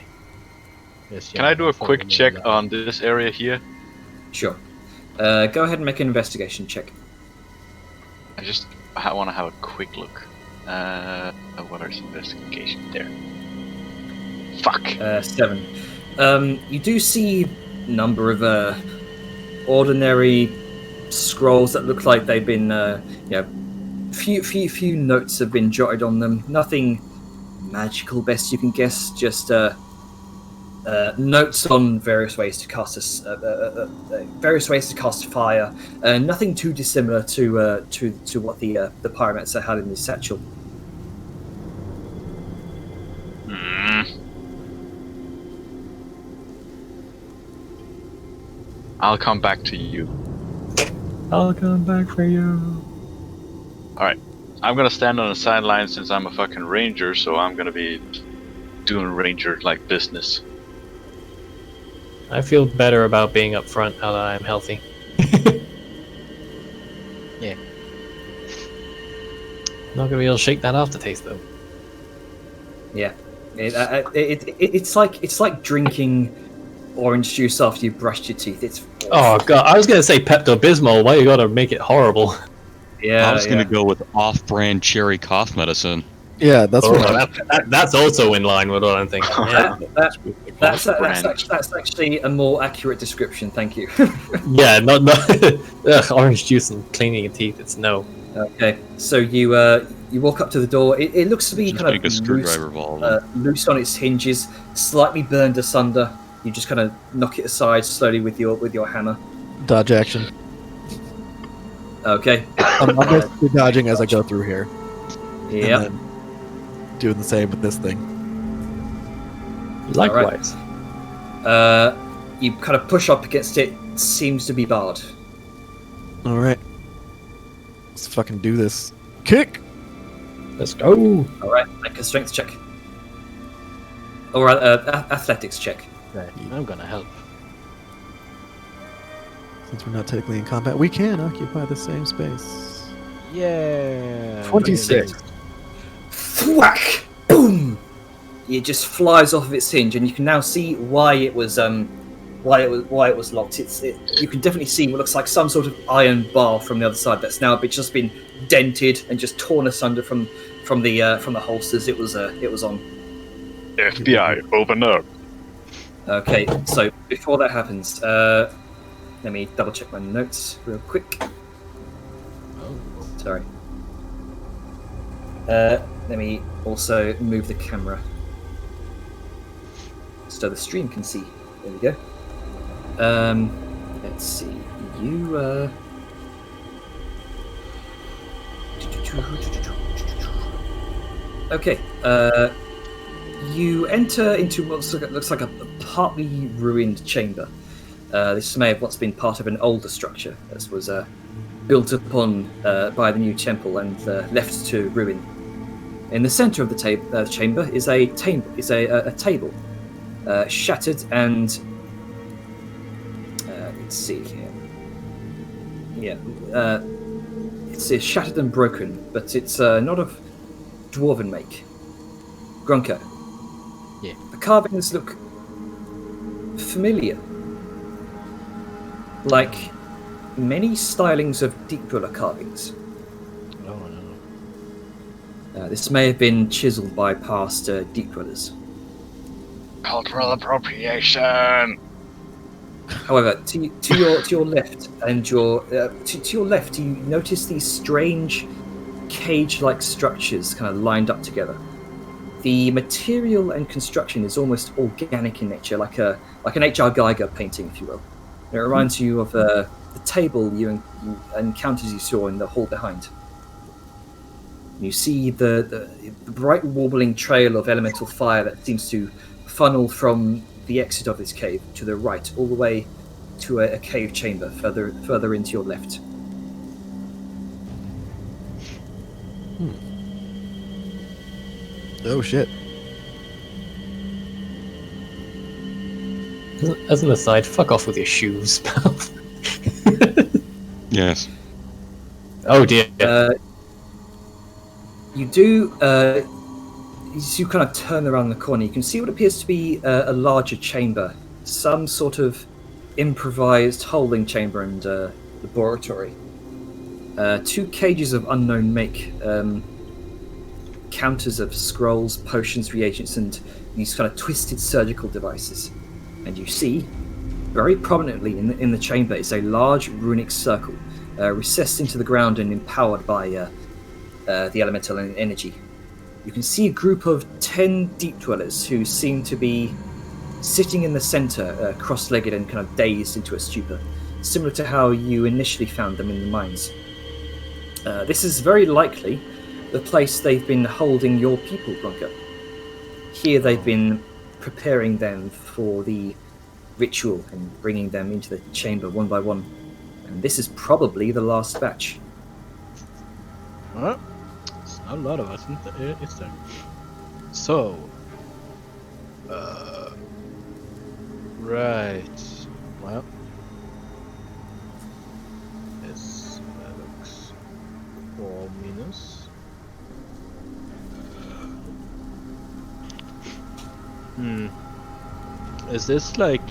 Yes, Can I do a follow quick me check along. on this area here? Sure. Go ahead and make an investigation check. I want to have a quick look. What is investigation there? Fuck. 7. You do see a number of ordinary scrolls that look like they've been, few notes have been jotted on them. Nothing magical, best you can guess. Just notes on various ways to cast fire. Nothing too dissimilar to what the pyromancer had in his satchel. I'll come back to you. I'll come back for you. I'm gonna stand on the sideline since I'm a fucking ranger, so I'm gonna be doing ranger-like business. I feel better about being up front now that I'm healthy. Yeah. Not gonna be able to shake that aftertaste though. Yeah, it's like drinking orange juice after you've brushed your teeth. It's Oh god, I was gonna say Pepto Bismol. Why you gotta make it horrible? yeah. I was gonna go with off-brand cherry cough medicine. Yeah, that's Oh, what that's also in line with what I'm thinking. Yeah, That's Off-brand. actually a more accurate description. Thank you. yeah, not ugh, orange juice and cleaning your teeth. It's no. Okay, so you walk up to the door. It looks to be Just kind make a of screwdriver of all of them. loose on its hinges, slightly burned asunder. You just kind of knock it aside slowly with your hammer. dodge action. Okay. I'm basically dodging as I go through here. Yep. And then doing the same with this thing. Likewise. You kind of push up against it. Seems to be barred. All right. Let's fucking do this. Kick. Let's go. All right. Make a strength check. Or athletics check. Right, I'm gonna help. Since we're not technically in combat, we can occupy the same space. Yeah. 26. Thwack! Boom! It just flies off of its hinge, and you can now see why it was locked. You can definitely see what looks like some sort of iron bar from the other side that's now just been dented and just torn asunder from the holsters it was on. FBI, open up. Okay, so before that happens, let me double check my notes real quick. Sorry. Let me also move the camera so the stream can see. There we go. Let's see. You okay. You enter into what looks like a partly ruined chamber. This may have once been part of an older structure, as was built upon by the new temple and left to ruin. In the center of the chamber is a table, shattered and let's see here. Yeah. It's shattered and broken, but it's not of dwarven make. Grunker. Yeah. The carvings look familiar. Like many stylings of Deep Dweller carvings. Oh no. This may have been chiseled by past Deep Dwellers. Cultural appropriation. However, to your left and to your left, you notice these strange cage-like structures kind of lined up together. The material and construction is almost organic in nature, like an H.R. Geiger painting, if you will. It reminds you of the table you encounters you saw in the hall behind. You see the bright wobbling trail of elemental fire that seems to funnel from the exit of this cave to the right, all the way to a cave chamber further into your left. Oh shit. As an aside, fuck off with your shoes, pal. Yes. Oh dear. You do, as you kind of turn around the corner, you can see what appears to be a larger chamber, some sort of improvised holding chamber and laboratory. 2 cages of unknown make, counters of scrolls, potions, reagents, and these kind of twisted surgical devices. And you see, very prominently in the chamber, is a large runic circle, recessed into the ground and empowered by the elemental energy. You can see a group of 10 Deep Dwellers who seem to be sitting in the center, cross-legged and kind of dazed into a stupor, similar to how you initially found them in the mines. This is very likely the place they've been holding your people, Grunker. Here they've been preparing them for the ritual and bringing them into the chamber one by one. And this is probably the last batch. Well, it's not a lot of us, is there? So, right. Well, this looks ominous. Is this like...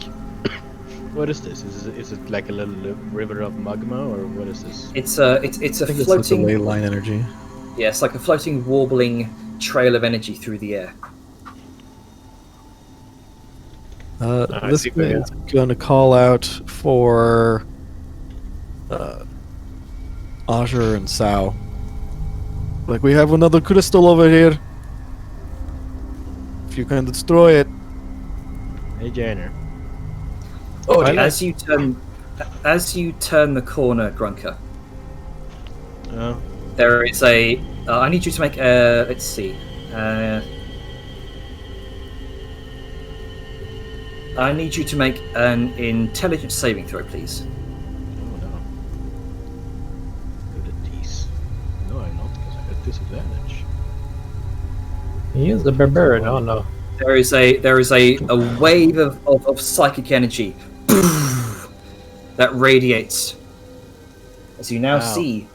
What is this? Is it like a little river of magma, or what is this? It's a I think it's like the floating... ley line energy. Yeah, it's like a floating, warbling trail of energy through the air. This see guy that. is going to call out for Azure and Sao. Like, we have another crystal over here. If you can destroy it. Hey, Jainer. Oh, dear. As you turn the corner, Grunker, there is a. I need you to make a. Let's see. I need you to make an intelligence saving throw, please. Oh no. Good at these. No, I'm not, because I got disadvantage. He is a barbarian. Oh no. There is a wave of psychic energy that radiates as you now Wow. see,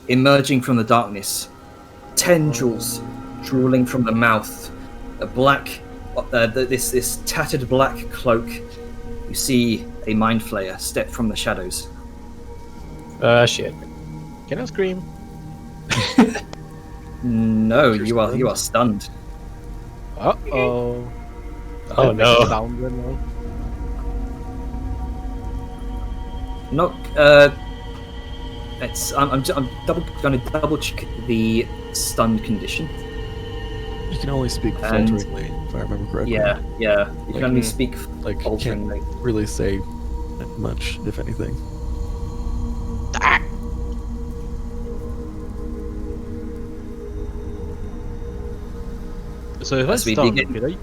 emerging from the darkness, tendrils drooling from the mouth, a black, this tattered black cloak. You see a mind flayer step from the shadows. Shit. Can I scream? No, you are stunned. Uh-oh. Oh no. Sound then, no? Not. I'm going to double check the stunned condition. You can only speak And- falteringly, if I remember correctly. Yeah. You can only speak Like, you falteringly. can't really say much, if anything. So if I'm As we stunned, begin- can I...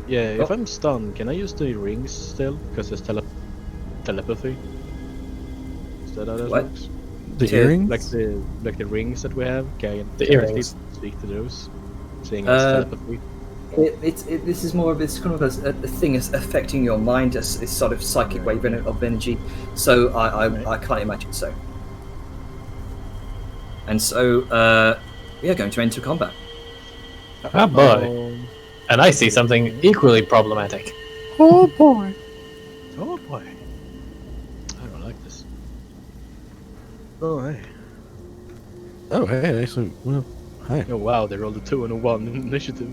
Yeah, if Oh. I'm stunned, can I use the rings still? Because there's telepathy. Is that how that What? works? The Okay, earrings? Like the rings that we have? Can The can I earrings. speak to those? Seeing as telepathy. This is more of this kind of a thing is affecting your mind, this sort of psychic wave of energy. So I can't imagine so. And so we are going to enter combat. Ah, boy. And I see something equally problematic. Oh boy. Oh boy. I don't like this. Oh hey. Oh hey, actually, well, hi. Oh wow, they rolled a 2 and a 1 initiative.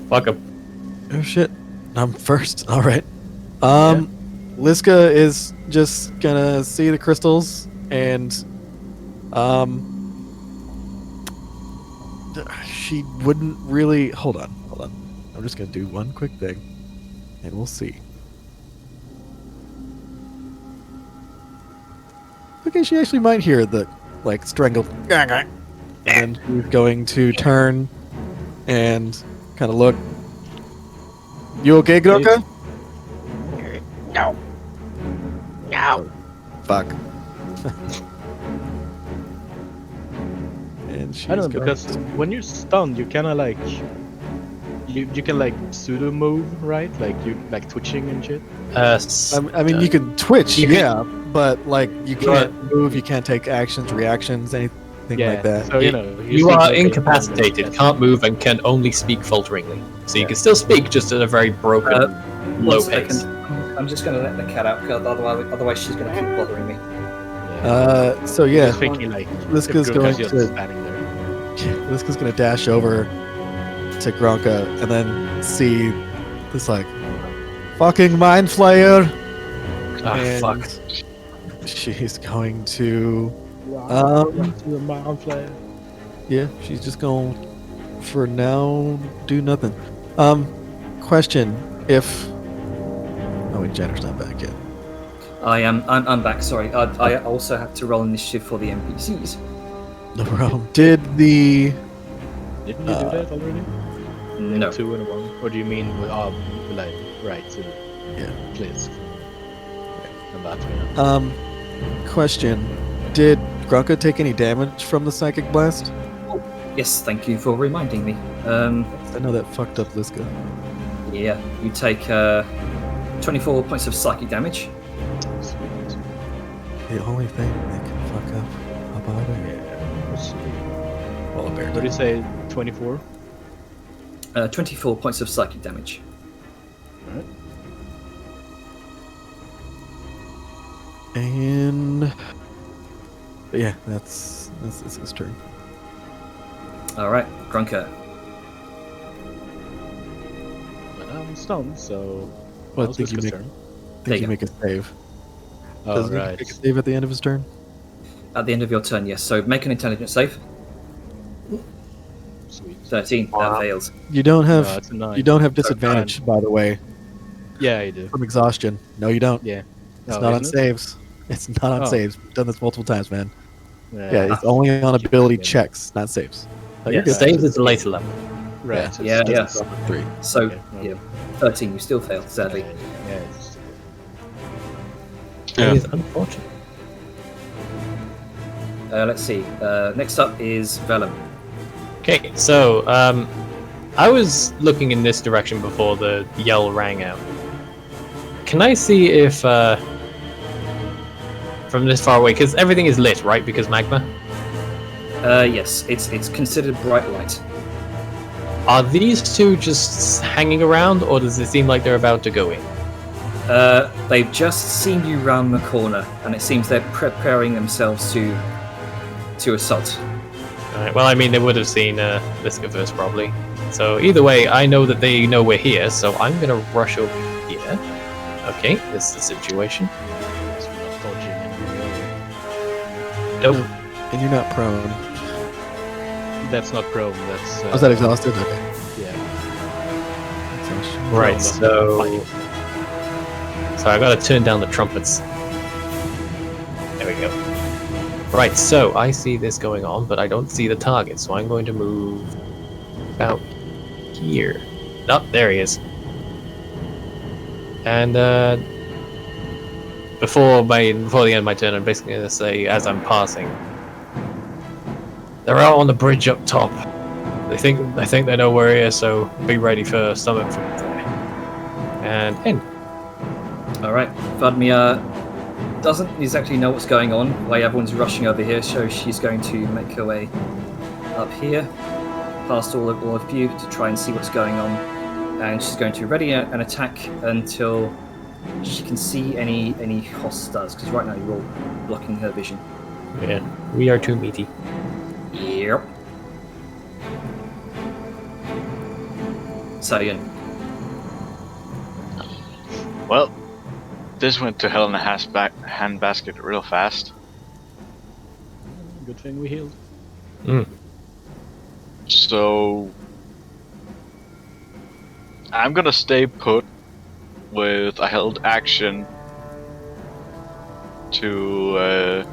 Fuck 'em. Oh shit, I'm first. All right. Liska is just gonna see the crystals and she wouldn't really hold on. I'm just gonna do one quick thing and we'll see. Okay, she actually might hear the like strangled and then she's going to turn and kind of look. You okay, Groka? No. No. Fuck. And she's I don't know, going because when you're stunned, you kind of like you can like pseudo move, right? Like you like twitching and shit. I mean, you can twitch, you can- yeah, but like you can't move, you can't take actions, reactions, anything like that. So you know, You seem are okay, incapacitated, can't move, and can only speak falteringly. So you can still speak, just at a very broken, low One second. pace. I'm just going to let the cat out, because otherwise she's going to keep bothering me. So yeah, Just thinking like Liska's if going Gurkha's just to standing there. Liska's gonna dash over to Gronka and then see this like fucking mind flayer. Ah, and fuck. She's going to yeah, she's just going for now do nothing. Question if oh wait, Jenner's not back yet. I'm back, sorry. I also have to roll initiative for the NPCs. No problem. Did the Didn't you do that already? No. 2 and a 1. Or do you mean with like right? So Yeah. please. Come back to me now. question, did Gronka take any damage from the psychic blast? Yes, thank you for reminding me. I know that fucked up Liska. Yeah, you take 24 points of psychic damage. Sweet. The only thing that can fuck up a body. Let's see. Well, a bear What do you say? 24. 24 points of psychic damage. Alright. And yeah, that's his turn. Alright, Grunker. But I'm stunned, so. Well, I now's think you Liska's make, turn. There you you go. make a save. Oh, Doesn't he right. make a save at the end of his turn? At the end of your turn, yes. So make an intelligence save. Sweet. 13. Wow. That fails. You don't have No, it's a 9. you don't have disadvantage, by the way, Yeah, you do. from exhaustion. No, you don't. Yeah. It's Oh, not on isn't it? saves. It's not on Oh. saves. Done this multiple times, man. Yeah, it's only on Keep ability going. checks, not saves. Oh, Yeah, you're good. saves at a later level. Right. Yeah. so Yeah, it's yeah. just- 3. So, Okay, okay. yeah. 13. You still fail, sadly. Yeah, it's Yeah. It is unfortunate. Let's see. Next up is Vellum. Okay, so I was looking in this direction before the yell rang out. Can I see if from this far away, because everything is lit, right? Because magma. Yes, it's considered bright light. Are these two just hanging around, or does it seem like they're about to go in? They've just seen you round the corner, and it seems they're preparing themselves to assault. Alright, well, I mean, they would have seen Liska first, probably. So either way, I know that they know we're here, so I'm gonna rush over here. Okay, this is the situation. it's not dodging anymore. Nope. And you're not prone. That's not prone. That's. Was that exhausted? Okay. Yeah. Exhaustion. Right, Prone, so... fighting. So I gotta turn down the trumpets. There we go. Right, so I see this going on, but I don't see the target, so I'm going to move about here. Oh, there he is. And before the end of my turn, I'm basically gonna say, as I'm passing, they're out on the bridge up top. They think they know we're here, so be ready for something from there. And in. All right, Vladimir doesn't exactly know what's going on, why everyone's rushing over here, so she's going to make her way up here, past all of you, to try and see what's going on. And she's going to ready an attack until she can see any hostiles, because right now you're all blocking her vision. Yeah, we are too meaty. Yep. Sayan. Well, this went to hell in a handbasket real fast. Good thing we healed. So I'm gonna stay put with a held action to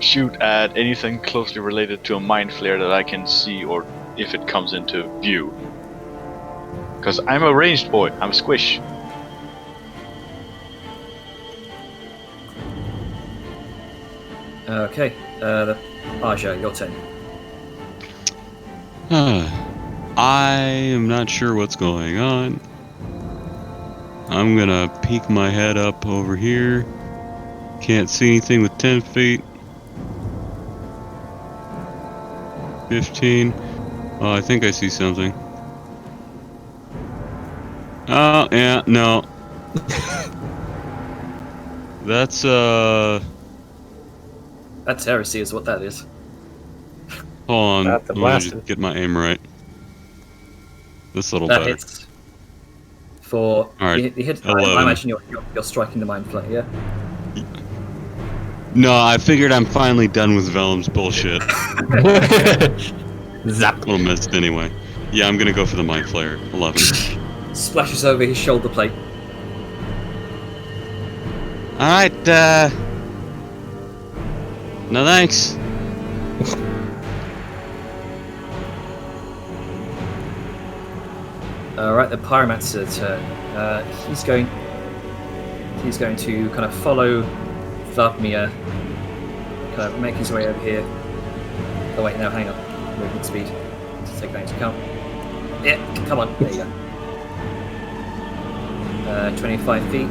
shoot at anything closely related to a mind flare that I can see, or if it comes into view. Because I'm a ranged boy, I'm a squish. Okay, Aja, your turn. I am not sure what's going on. I'm gonna peek my head up over here. Can't see anything with 10 feet. 15. Oh, I think I see something. Oh, yeah, no. That's, That's heresy, is what that is. hold on. That's a Let me blasted. just get my aim right. This little That better. hits. For Alright, the hit, 11. I imagine you're striking the mind flare, yeah? No, I figured I'm finally done with Vellum's bullshit. Zap. Little missed anyway. Yeah, I'm gonna go for the Mind Flayer. 11. Splashes over his shoulder plate. Alright, no thanks. Alright, the Pyromancer turn. He's going to kind of follow Vladimir, kind of make his way over here. Oh wait, no, hang on. Movement speed. Let's take that into account. Yeah, come on, there you go. 25 feet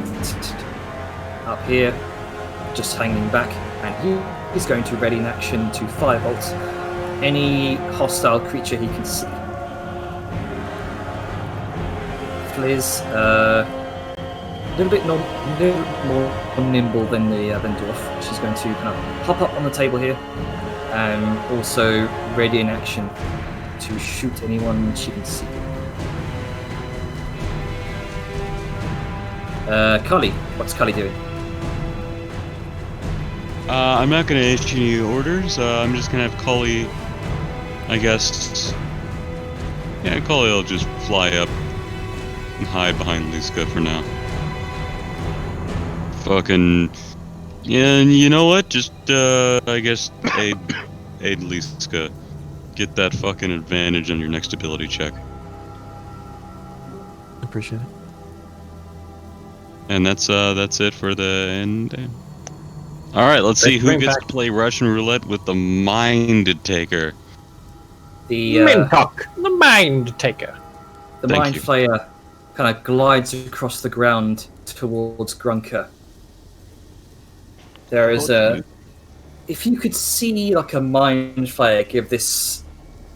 up here, just hanging back, and he's going to ready in action to firebolt any hostile creature he can see. Fliz, a little bit more nimble than the dwarf. She's going to kind of hop up on the table here, and also ready in action to shoot anyone she can see. Kali, what's Kali doing? I'm not gonna issue any orders. I'm just gonna have Cully, I guess. Yeah, Cully will just fly up and hide behind Liska for now. Fucking. Yeah, you know what? Just, I guess, aid Liska. Get that fucking advantage on your next ability check. Appreciate it. And that's it for the end. All right, let's see who gets to play Russian roulette with the Mind Taker. The Mintok, the Mind Taker. the Thank Mind you. Flayer kind of glides across the ground towards Grunker. There is a... If you could see like a Mind Flayer give this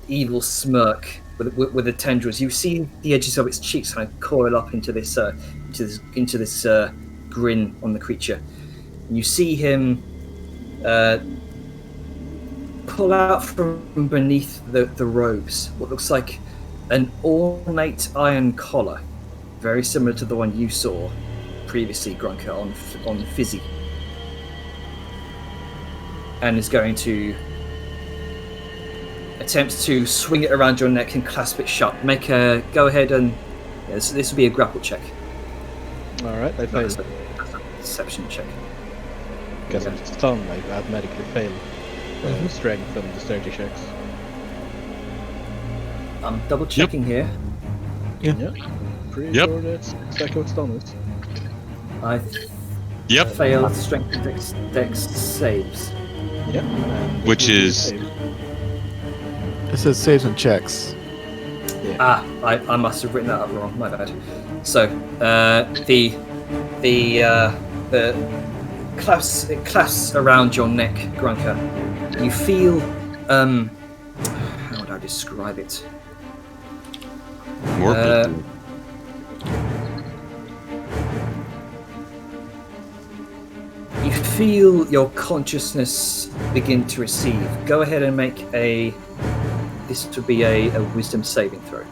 evil smirk with the tendrils, you see the edges of its cheeks kind of coil up into this grin on the creature. And you see him pull out from beneath the robes what looks like an ornate iron collar, very similar to the one you saw previously, Grunker, on Fizzy, and is going to attempt to swing it around your neck and clasp it shut. Go ahead and this will be a grapple check. Alright, I That's failed. a deception check. Because I'm stunned, I automatically fail. Strength and dexterity checks. I'm double checking here. Yeah. Pretty Yep. sure that's exactly what stun is. I Yep. failed strength and dex saves. Yeah. and Which it will be a is- save. It says saves and checks. Ah, I must have written that up wrong. My bad. So the clasps around your neck, Grunker. You feel, how would I describe it? Morbid. You feel your consciousness begin to receive. Go ahead and make a. This would be a wisdom saving throw.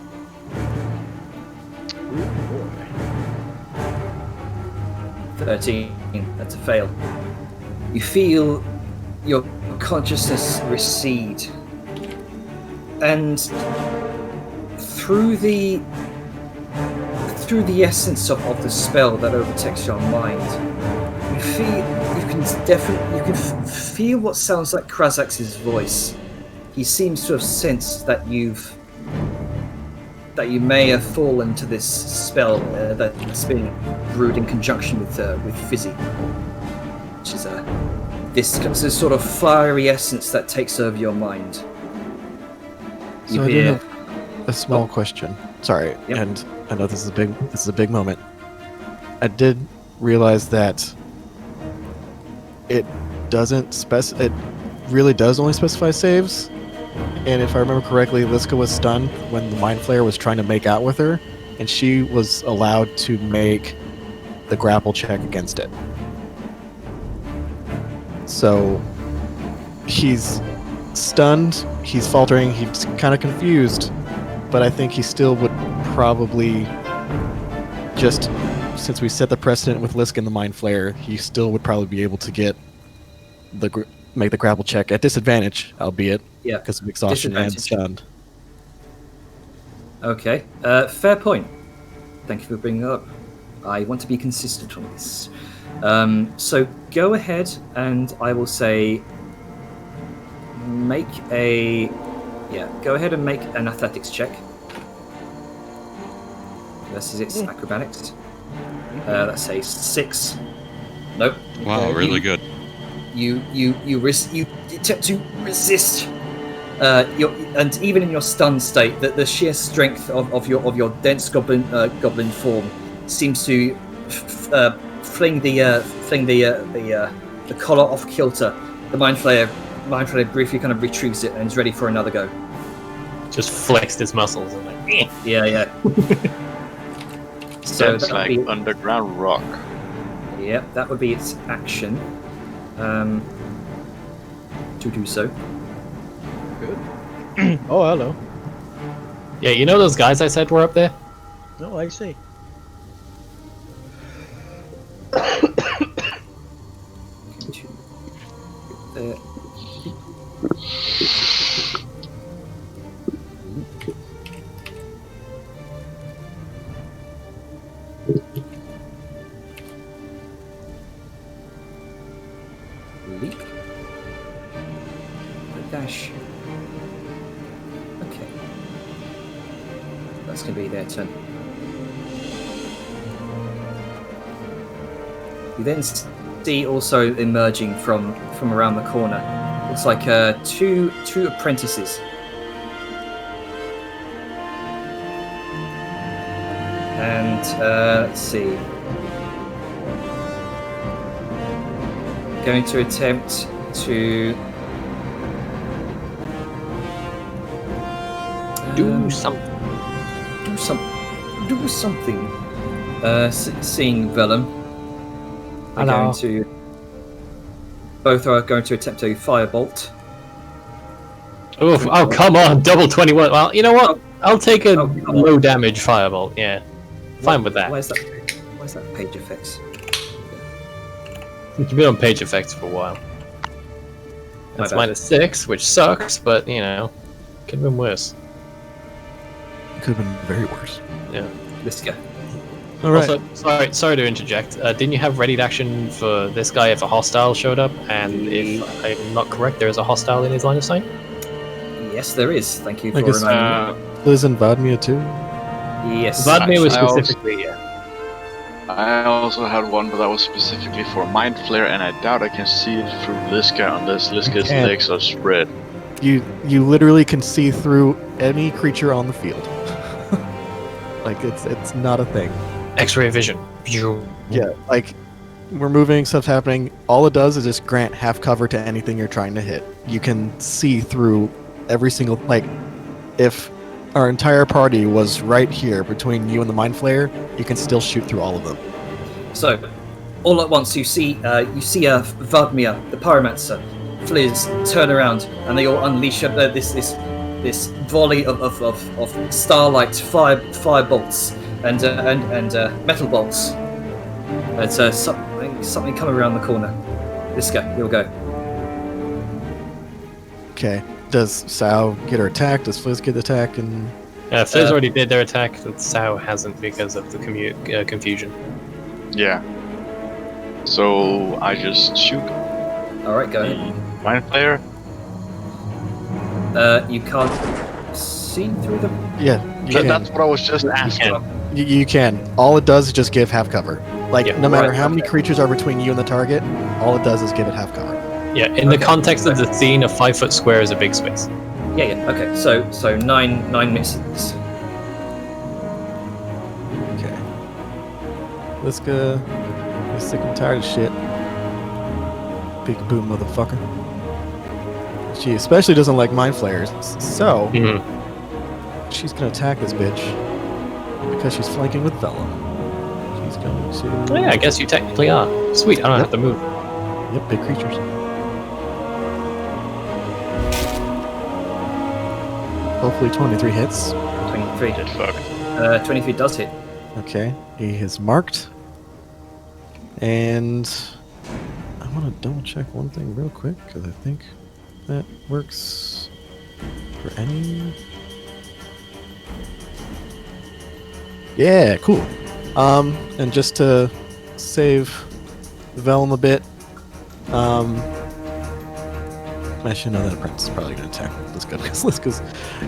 13. That's a fail. You feel your consciousness recede, and through the essence of the spell that overtakes your mind, you can feel what sounds like Krazax's voice. He seems to have sensed that you may have fallen to this spell that's been brewed in conjunction with Fizzy, which is this sort of fiery essence that takes over your mind. So I do have a small question. Sorry, Yep. and I know this is a big moment. I did realize that it really does only specify saves. And if I remember correctly, Liska was stunned when the Mind Flayer was trying to make out with her, and she was allowed to make the grapple check against it. So he's stunned, he's faltering, he's kind of confused, but I think he still would probably, just since we set the precedent with Liska and the Mind Flayer, he still would probably be able to make the grapple check at disadvantage, albeit because of exhaustion and stunned. Okay, fair point. Thank you for bringing that up. I want to be consistent on this. So go ahead, and I will say, go ahead and make an athletics check. Versus its acrobatics. Let's say 6. Nope. Wow, really good. You attempt to resist. And even in your stunned state, the sheer strength of your dense goblin form seems to fling the collar off kilter. The Mind Flayer briefly kind of retrieves it and is ready for another go. Just flexed his muscles and like, eh. Yeah. So That's like underground rock. Yep, that would be its action. To do so. Good. Oh, hello. Yeah, you know those guys I said were up there? No, I see. Leap. Dash. Okay. That's going to be their turn. You then see also emerging from around the corner. Looks like two apprentices. And let's see. Going to attempt to Do something. Do something. Seeing Vellum. Hello. Both are going to attempt a firebolt. Oof, oh, come on, double 21. Well, you know what? I'll take a low damage firebolt, yeah. Fine with that. Where's that page effects? You've been on page effects for a while. That's bad. -6, which sucks, but, you know, could have been worse. It could have been very worse. Yeah. Let's go. All right. Also, sorry to interject. Didn't you have readied action for this guy if a hostile showed up? And if I'm not correct, there is a hostile in his line of sight? Yes, there is. Thank you I for guess- reminding Liz and Vadmia too. me. Yes. Vladimir was I also- specifically, yeah. I also had one, but that was specifically for Mind Flare, and I doubt I can see it through Liska unless Liska's can't. legs are spread. You literally can see through any creature on the field. Like it's not a thing. X-ray vision. Yeah, like we're moving, stuff's happening. All it does is just grant half cover to anything you're trying to hit. You can see through every single, like, if our entire party was right here between you and the Mind Flayer, you can still shoot through all of them. So, all at once, you see Vadmir, the Pyromancer, Fliz turn around, and they all unleash this volley of starlight fire bolts and metal bolts. It's something coming around the corner. This guy, he'll go. Okay. Does Sao get her attack? Does Fliz get the attack? And Fizz already did their attack, but Sao hasn't because of the confusion. Yeah. So I just shoot Alright, go the ahead. Mind Flayer. You can't see through them? yeah, you can. That's what I was just asking. You can. All it does is just give half cover. Like, Yeah, no matter right, how many okay. creatures are between you and the target, all it does is give it half cover. Yeah, in the Okay. context of the scene, a 5-foot square is a big space. Yeah, okay. So nine misses. Okay. Liska is sick and tired of shit. Peekaboo, motherfucker. She especially doesn't like Mind Flayers, so she's gonna attack this bitch because she's flanking with Vellum. She's going to. Oh, yeah, I guess you technically are. Sweet, I don't have to move. Yep, big creatures. Hopefully 23 hits. 23. Get fucked. 23 does hit. Okay, he is marked. And I want to double check one thing real quick because I think that works for any. Yeah, cool. And just to save Vellum a bit, I should know that Apprentice is probably going to attack Liska because Liska's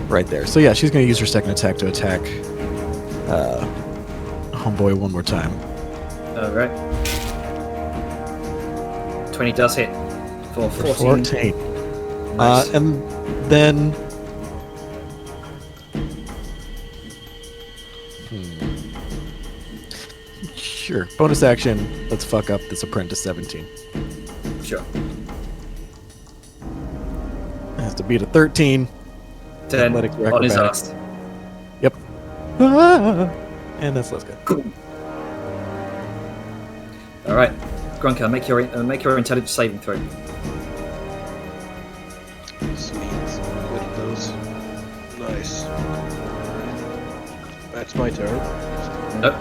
right there. So yeah, she's going to use her second attack to attack Homeboy one more time. Alright. 20 does hit. For 14. 14. Nice. And then. Sure. Bonus action. Let's fuck up this Apprentice 17. Sure. Has to beat a 13. 10 Athletic on his acrobatics. ass. Yep. Ah! And that's Liska. Alright. Grunka, make your intelligence saving throw. Sweet. Good at those. Nice. That's my turn. Nope.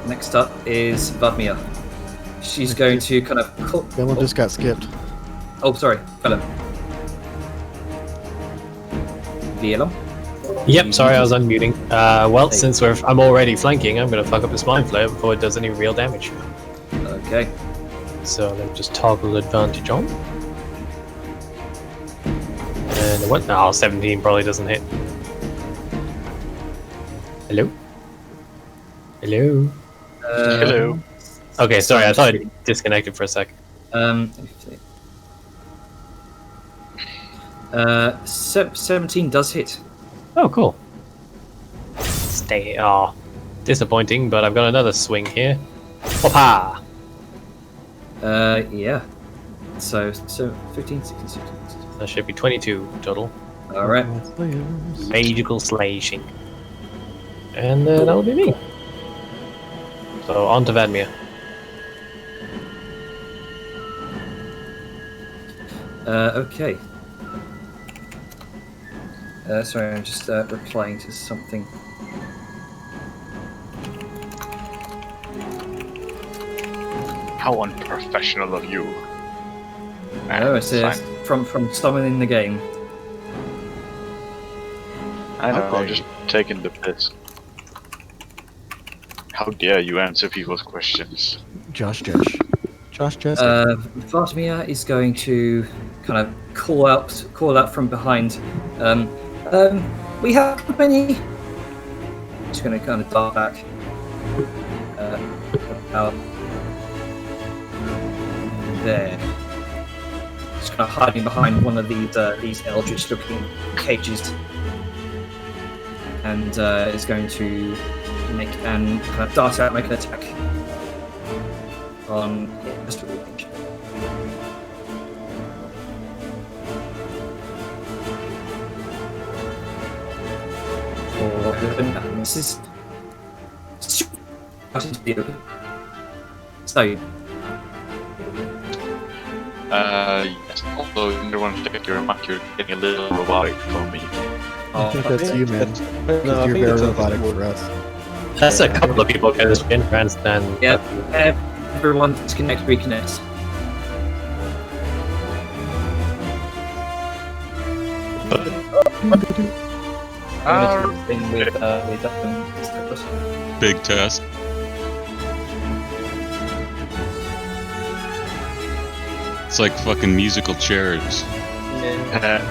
Next up is Vadmir. She's going to kind of Vellum just got skipped. Oh, sorry, Vellum. Vellum. Yep, sorry, I was unmuting. Well, since I'm already flanking, I'm going to fuck up this Mind Flayer before it does any real damage. Okay. So let me just toggle advantage on. And what? No, 17 probably doesn't hit. Hello? Hello? Hello. Okay, sorry, I thought it disconnected for a sec. 17 does hit. Oh, cool. Stay. Oh, disappointing, but I've got another swing here. Hoppa! Yeah. So 15, 16, 17. That should be 22 total. Alright. Magical slashing. And that'll be me. So on to Vadmir. Okay. Sorry, I'm just replying to something. How unprofessional of you. No, it's from someone in the game. I know, Okay. I'm just taking the piss. How dare you answer people's questions? Josh Judge. Josh Judge. Vadmir is going to kind of call out from behind. We have company. Just going to kind of dart back. Out there. Just kind of hiding behind one of these eldritch-looking cages, and is going to make and kind of dart out, make an attack on Mr. Range. Misses. Out into the open. So, Yes. Although you want to check your mic, you're getting a little robotic for me. I think that's you, man. No, I You're think very it's robotic a- for us. That's a couple of people can just advance then. yeah, everyone disconnect, reconnect. Thing with Big test. It's like fucking musical chairs. Yeah.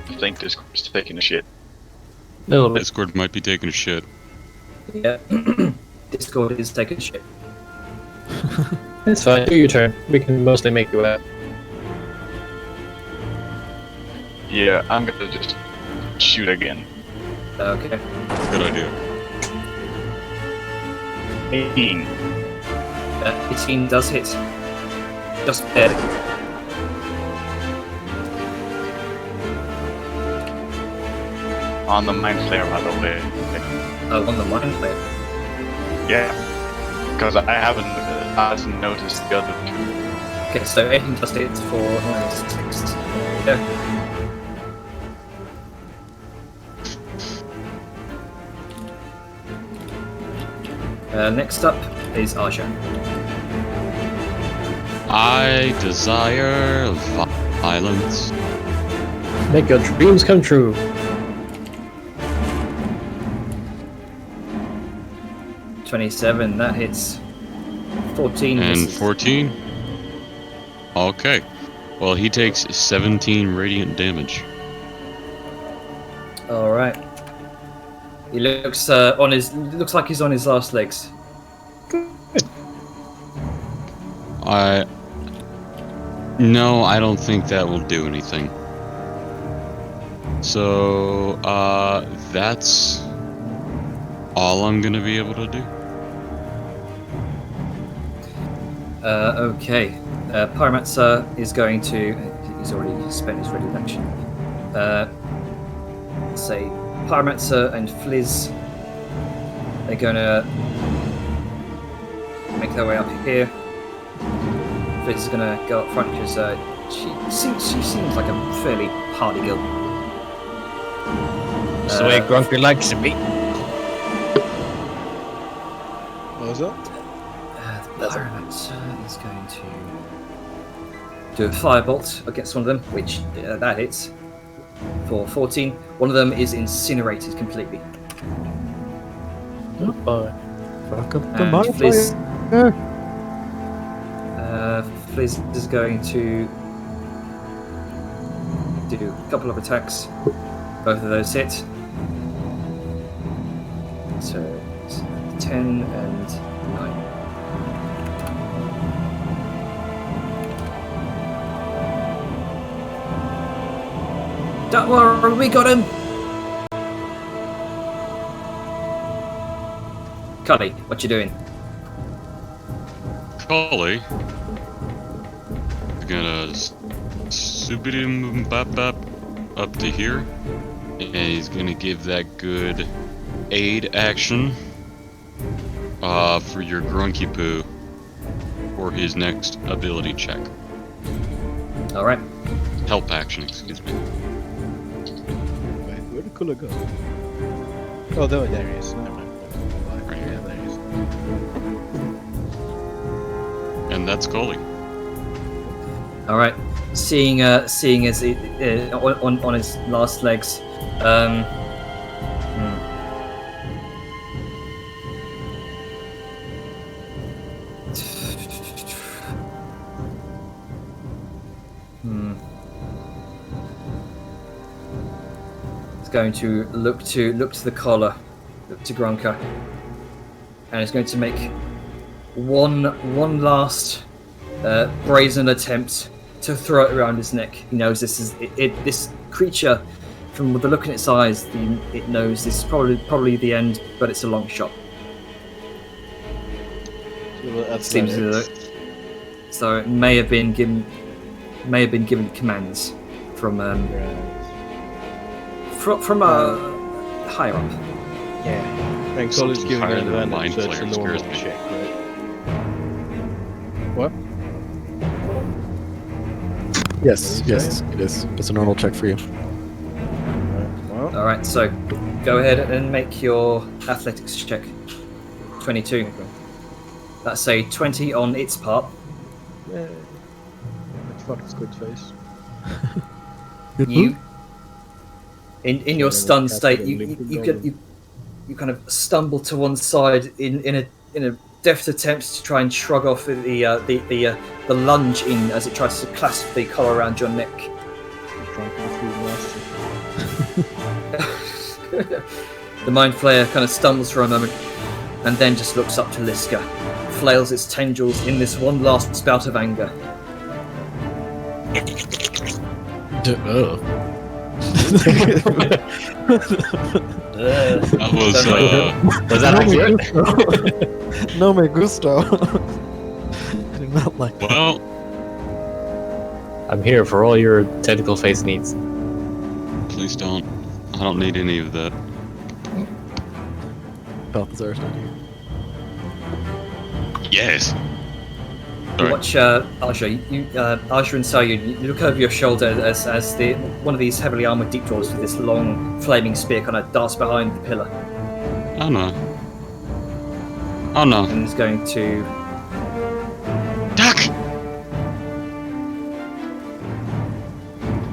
I think Discord's taking a shit. little bit. Discord might be taking a shit. yeah. Discord is taking shit. It's fine. Do your turn. We can mostly make you out. Yeah, I'm gonna just shoot again. Okay. Good idea. 18. 18 does hit. Just barely. On the Mind Flayer, by the way. On the Mind Flayer. Yeah. Because I hasn't noticed the other two. Okay, so 18 plus hit for -6. Yeah. Next up is Aja. I desire violence. Make your dreams come true. $27, that hits. 14 And misses. 14? Okay. Well, he takes 17 radiant damage. Alright. He looks looks like he's on his last legs. No, I don't think that will do anything. So, that's all I'm gonna be able to do. Okay. Pyromancer is going to. He's already spent his ready action. Say Pyromancer and Fliz. They're gonna make their way up here. Fliz is gonna go up front because she seems like a fairly hardy girl. That's the way Grunker likes to be. What was that? The Pyromancer is going to do a firebolt against one of them, which that hits for 14. One of them is incinerated completely. Oh boy. Fuck up the And Mind Fliz, Flayer. Fliz is going to do a couple of attacks. Both of those hit. So it's 10 and 9. Don't worry, we got him! Cully, what you doing? Cully is gonna bap up to here, and he's gonna give that good aid action for your Grunky Poo for his next ability check. Alright. Help action, excuse me. Wait, where did Kula go? Oh, there he is. Never mind. Right Yeah, here. there he is. And that's Cully. Alright. Seeing as it on his last legs, He's going to look to the collar, look to Grunker, and he's going to make one last brazen attempt to throw it around his neck. He knows this is this creature from the look in its eyes, it knows this is probably the end, but it's a long shot. Seems so it may have been given commands from higher up. Yeah. And Cole is Something giving higher an than a advantage, mind so it's a flayer normal scares me. check, right? What? Yes, yes, it is. It's a normal check for you. Well, All right, so go ahead and make your athletics check. 22. That's a 20 on its part. yeah. Fuck Squid Face. Good You, move. in your Yeah, stunned that's state, what you Liquid you, Golem. you kind of stumble to one side in a deft attempt to try and shrug off the lunge in as it tries to clasp the collar around your neck. Trying to be food master. The Mind Flayer kind of stumbles for a moment and then just looks up to Liska, flails its tendrils in this one last spout of anger. That was Was that accurate? No me gusto. I do not like that. well. I'm here for all your tentacle face needs. Please don't. I don't need any of that. Balthazar's not here. Yes. You Sorry. watch Aja, Aja and Sayun, you look over your shoulder as one of these heavily armored deep drawers with this long flaming spear kind of darts behind the pillar Oh no. Oh no. and is going to Duck!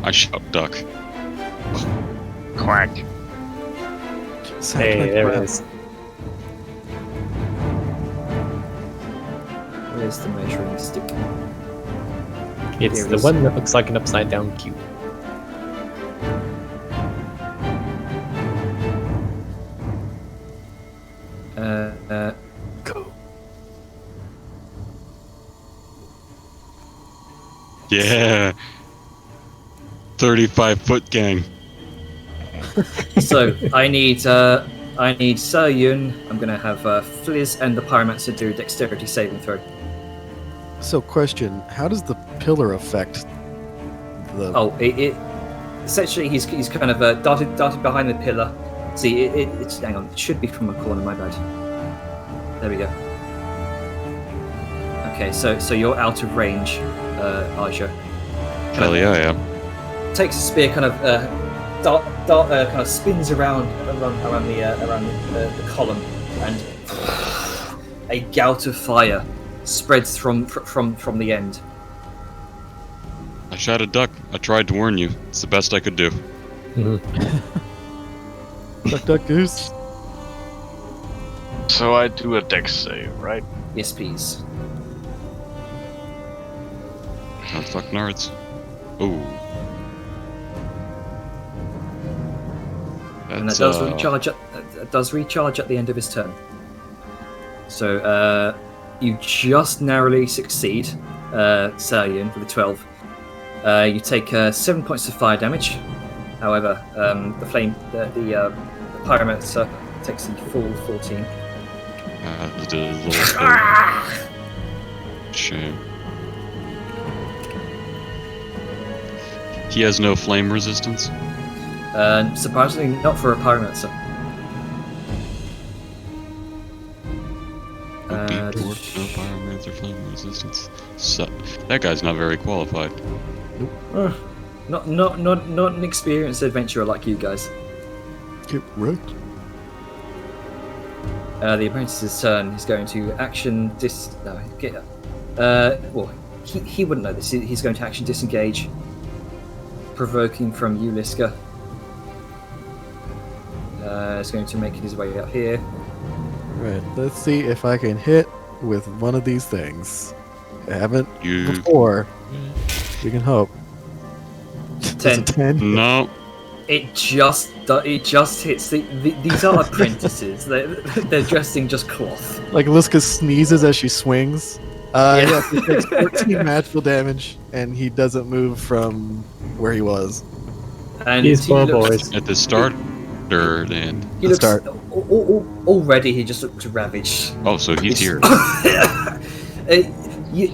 I shout duck. Quack. Hey, there it is. where's the measuring stick? It's Here it the is. one that looks like an upside down cube. Go. Yeah. 35-foot gang. So I need Sayun. I'm gonna have Fliz and the Pyromancer do a dexterity saving throw. So, question: how does the pillar affect the? Oh, it essentially he's kind of darted behind the pillar. See, it's hang on. It should be from a corner. My bad. There we go. Okay, so you're out of range, Aja. Hell yeah, I am. Takes a spear, kind of kind of spins around the column, and a gout of fire spreads from the end. I shot a duck. I tried to warn you. It's the best I could do. Duck, duck, goose. So I do a dex save, right? Yes, please. Oh, fuck nards. Ooh. And that That's, does recharge at the end of his turn. So you just narrowly succeed, Sayun, with a 12. You take 7 points of fire damage. However, the Pyromancer takes the full 14. that's a little shame. He has no flame resistance. Surprisingly, not for a Pyromancer. No deep dwarf, no pyromancer flame resistance. So, that guy's not very qualified. Not an experienced adventurer like you guys. Get right. The apprentice's turn. He's going to action well, he wouldn't know this. He's going to action disengage, provoking from you, Liska. He's going to make his way up here. Right. Let's see if I can hit with one of these things. I haven't You. before. We can hope. Does a 10? No. It just hits. These are apprentices. They're dressing just cloth. Like Liska sneezes as she swings. Yeah. Yes, he takes 14 magical damage, and he doesn't move from where he was. And These he poor looks- boys. At the start or the end? He The looks start. already. He just looks ravaged. Oh, so he's here.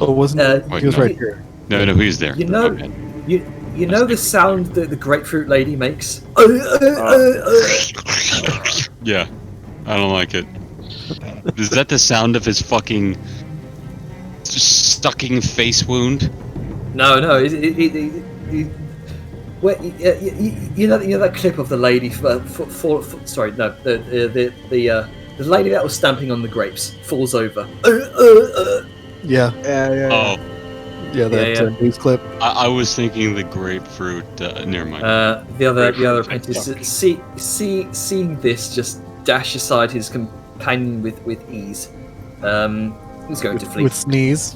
Oh, wasn't Wait, he was no. right here? No, he's there. You know, Okay. you know the sound that the grapefruit lady makes. Yeah, I don't like it. Is that the sound of his fucking sucking face wound? No. Well, you know that clip of the lady sorry, no, the lady that was stamping on the grapes falls over. Yeah, Oh, yeah, that Yeah. news clip. I was thinking the grapefruit. Never mind. The other Grapefruit apprentice, TikTok. seeing this, just dash aside his companion with ease. He's going to flee. With sneeze.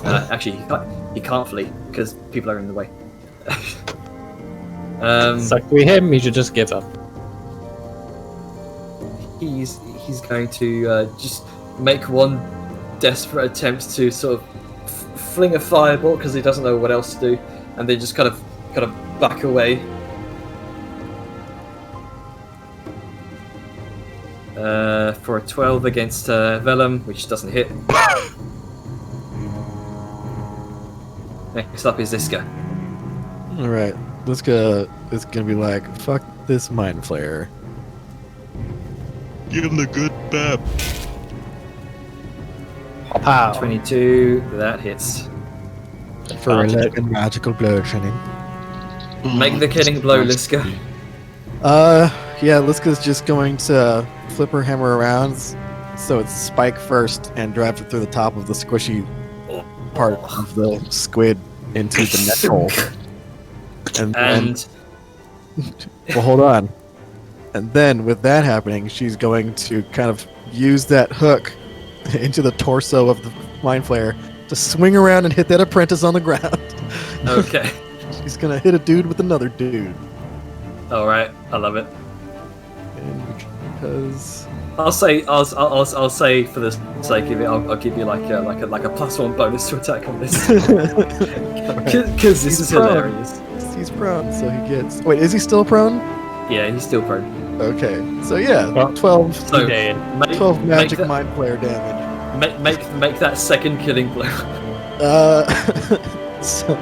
Actually, he can't flee because people are in the way. Suck to be him, he should just give up. He's going to just make one desperate attempt to sort of fling a fireball because he doesn't know what else to do, and then just kind of back away. For a 12 against Vellum, which doesn't hit. Next up is Ziska. All right, this guy is gonna be like, fuck this mind flayer. Give him the good bap. Pow. 22, that hits. For 11 magical bludgeoning. Make the killing blow, Liska. Yeah, Liska's just going to flip her hammer around so it's spike first and drive it through the top of the squishy part of the squid into the neck hole. And Well, hold on. And then, with that happening, she's going to kind of use that hook into the torso of the mind flayer to swing around and hit that apprentice on the ground. okay, She's gonna hit a dude with another dude. all right, I love it. And because I'll say for the sake of it, I'll give you like a +1 bonus to attack on this because this is prone. hilarious. he's prone, so he gets. Wait, is he still prone? Yeah, he's still prone. Okay, so yeah, Well, 12, So Dead. make, 12 magic that, mind player damage. make that second killing blow. So,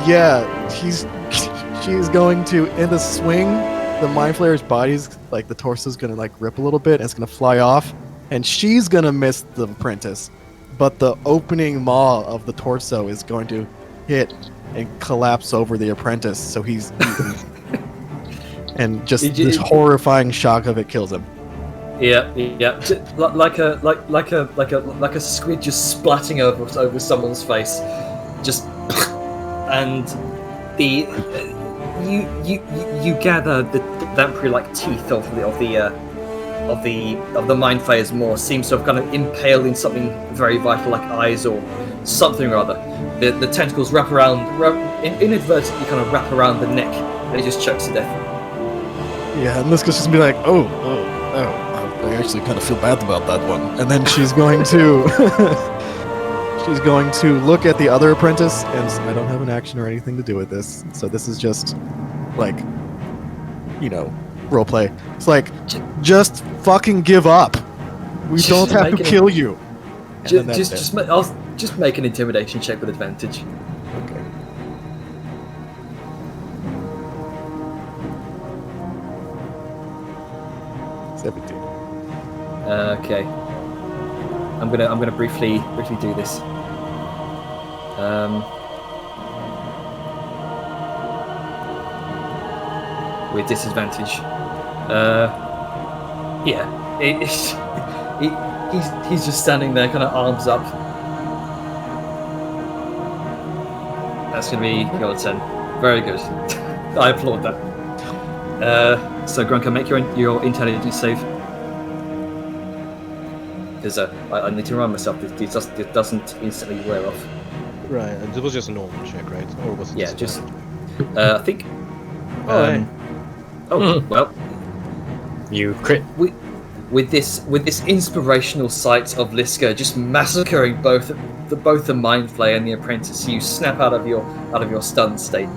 yeah, she's going to, in the swing, the mind flayer's body's, like, the torso's gonna, like, rip a little bit, and it's gonna fly off, and she's gonna miss the apprentice, but the opening maw of the torso is going to hit and collapse over the apprentice, so he's eaten. And just this horrifying shock of it kills him. Yeah. Like a squid just splatting over someone's face, just and the you gather the vampire like teeth of the mind flayer's maw seems to have kind of impaled in something very vital like eyes or something or other. The tentacles wrap around, inadvertently kind of wrap around the neck, and it just chokes to death. Yeah, and Liska's just gonna be like, oh, I actually kind of feel bad about that one. And then she's going to she's going to look at the other apprentice, and I don't have an action or anything to do with this, so this is just like, you know, role play. It's like, just fucking give up. We Just don't have to make it- kill you. And then that's it. I'll just make an intimidation check with advantage. Okay. Okay. I'm gonna briefly do this. With disadvantage. Yeah. He's just standing there, kind of arms up. That's gonna be your turn. Very good. I applaud that. So Grunka, make your intelligence save. Because I need to remind myself that it doesn't instantly wear off. Right, and it was just a normal check, right? Or was it? Yeah, just I think. Oh, hey. Oh well, You crit. with this inspirational sight of Liska just massacring both the Mind Flayer and the Apprentice, you snap out of your stun state.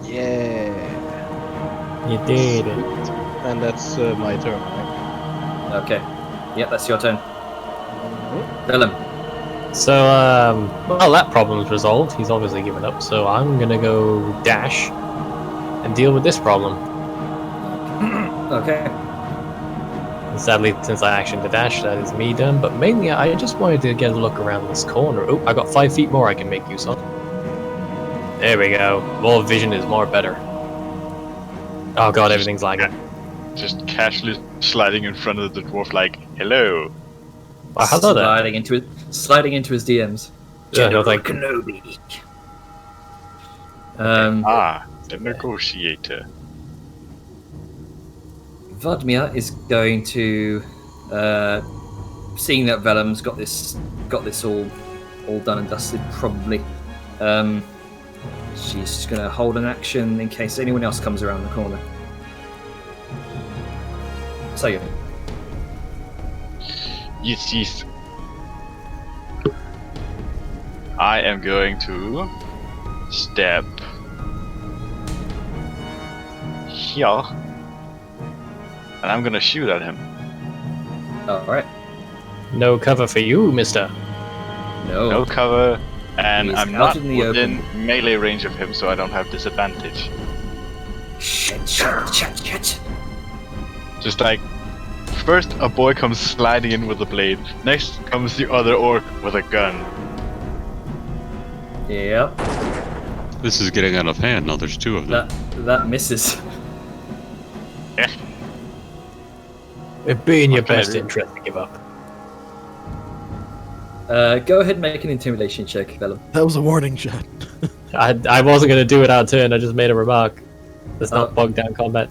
Yeah. You did it. And that's my turn, right? Okay. Yep, that's your turn. Vellum. So, well, that problem's resolved. He's obviously given up, so I'm gonna go dash and deal with this problem. Okay. Sadly, since I actioned the dash, that is me done, but mainly I just wanted to get a look around this corner. Oh, I got 5 feet more I can make use of. There we go. More vision is more better. Oh god, everything's lagging. Just casually sliding in front of the dwarf like, hello. Wow, hello there. Sliding into his DMs. Yeah, no, like, Kenobi. The negotiator. Vladimir is going to, seeing that Vellum's got this all done and dusted, probably. She's just going to hold an action in case anyone else comes around the corner. So yeah. Yes. I am going to step here, and I'm gonna shoot at him. All right. no cover for you, mister. No cover, and He's I'm out not in the within melee range of him, so I don't have disadvantage. Shit. Just like, first a boy comes sliding in with a blade, next comes the other orc with a gun. Yep. This is getting out of hand. Now there's 2 of them. That misses. It'd be in your What can I best do? interest to give up. Go ahead and make an intimidation check, Vellum. That was a warning shot. I wasn't going to do it out of turn, I just made a remark. Let's not Oh. bog down combat.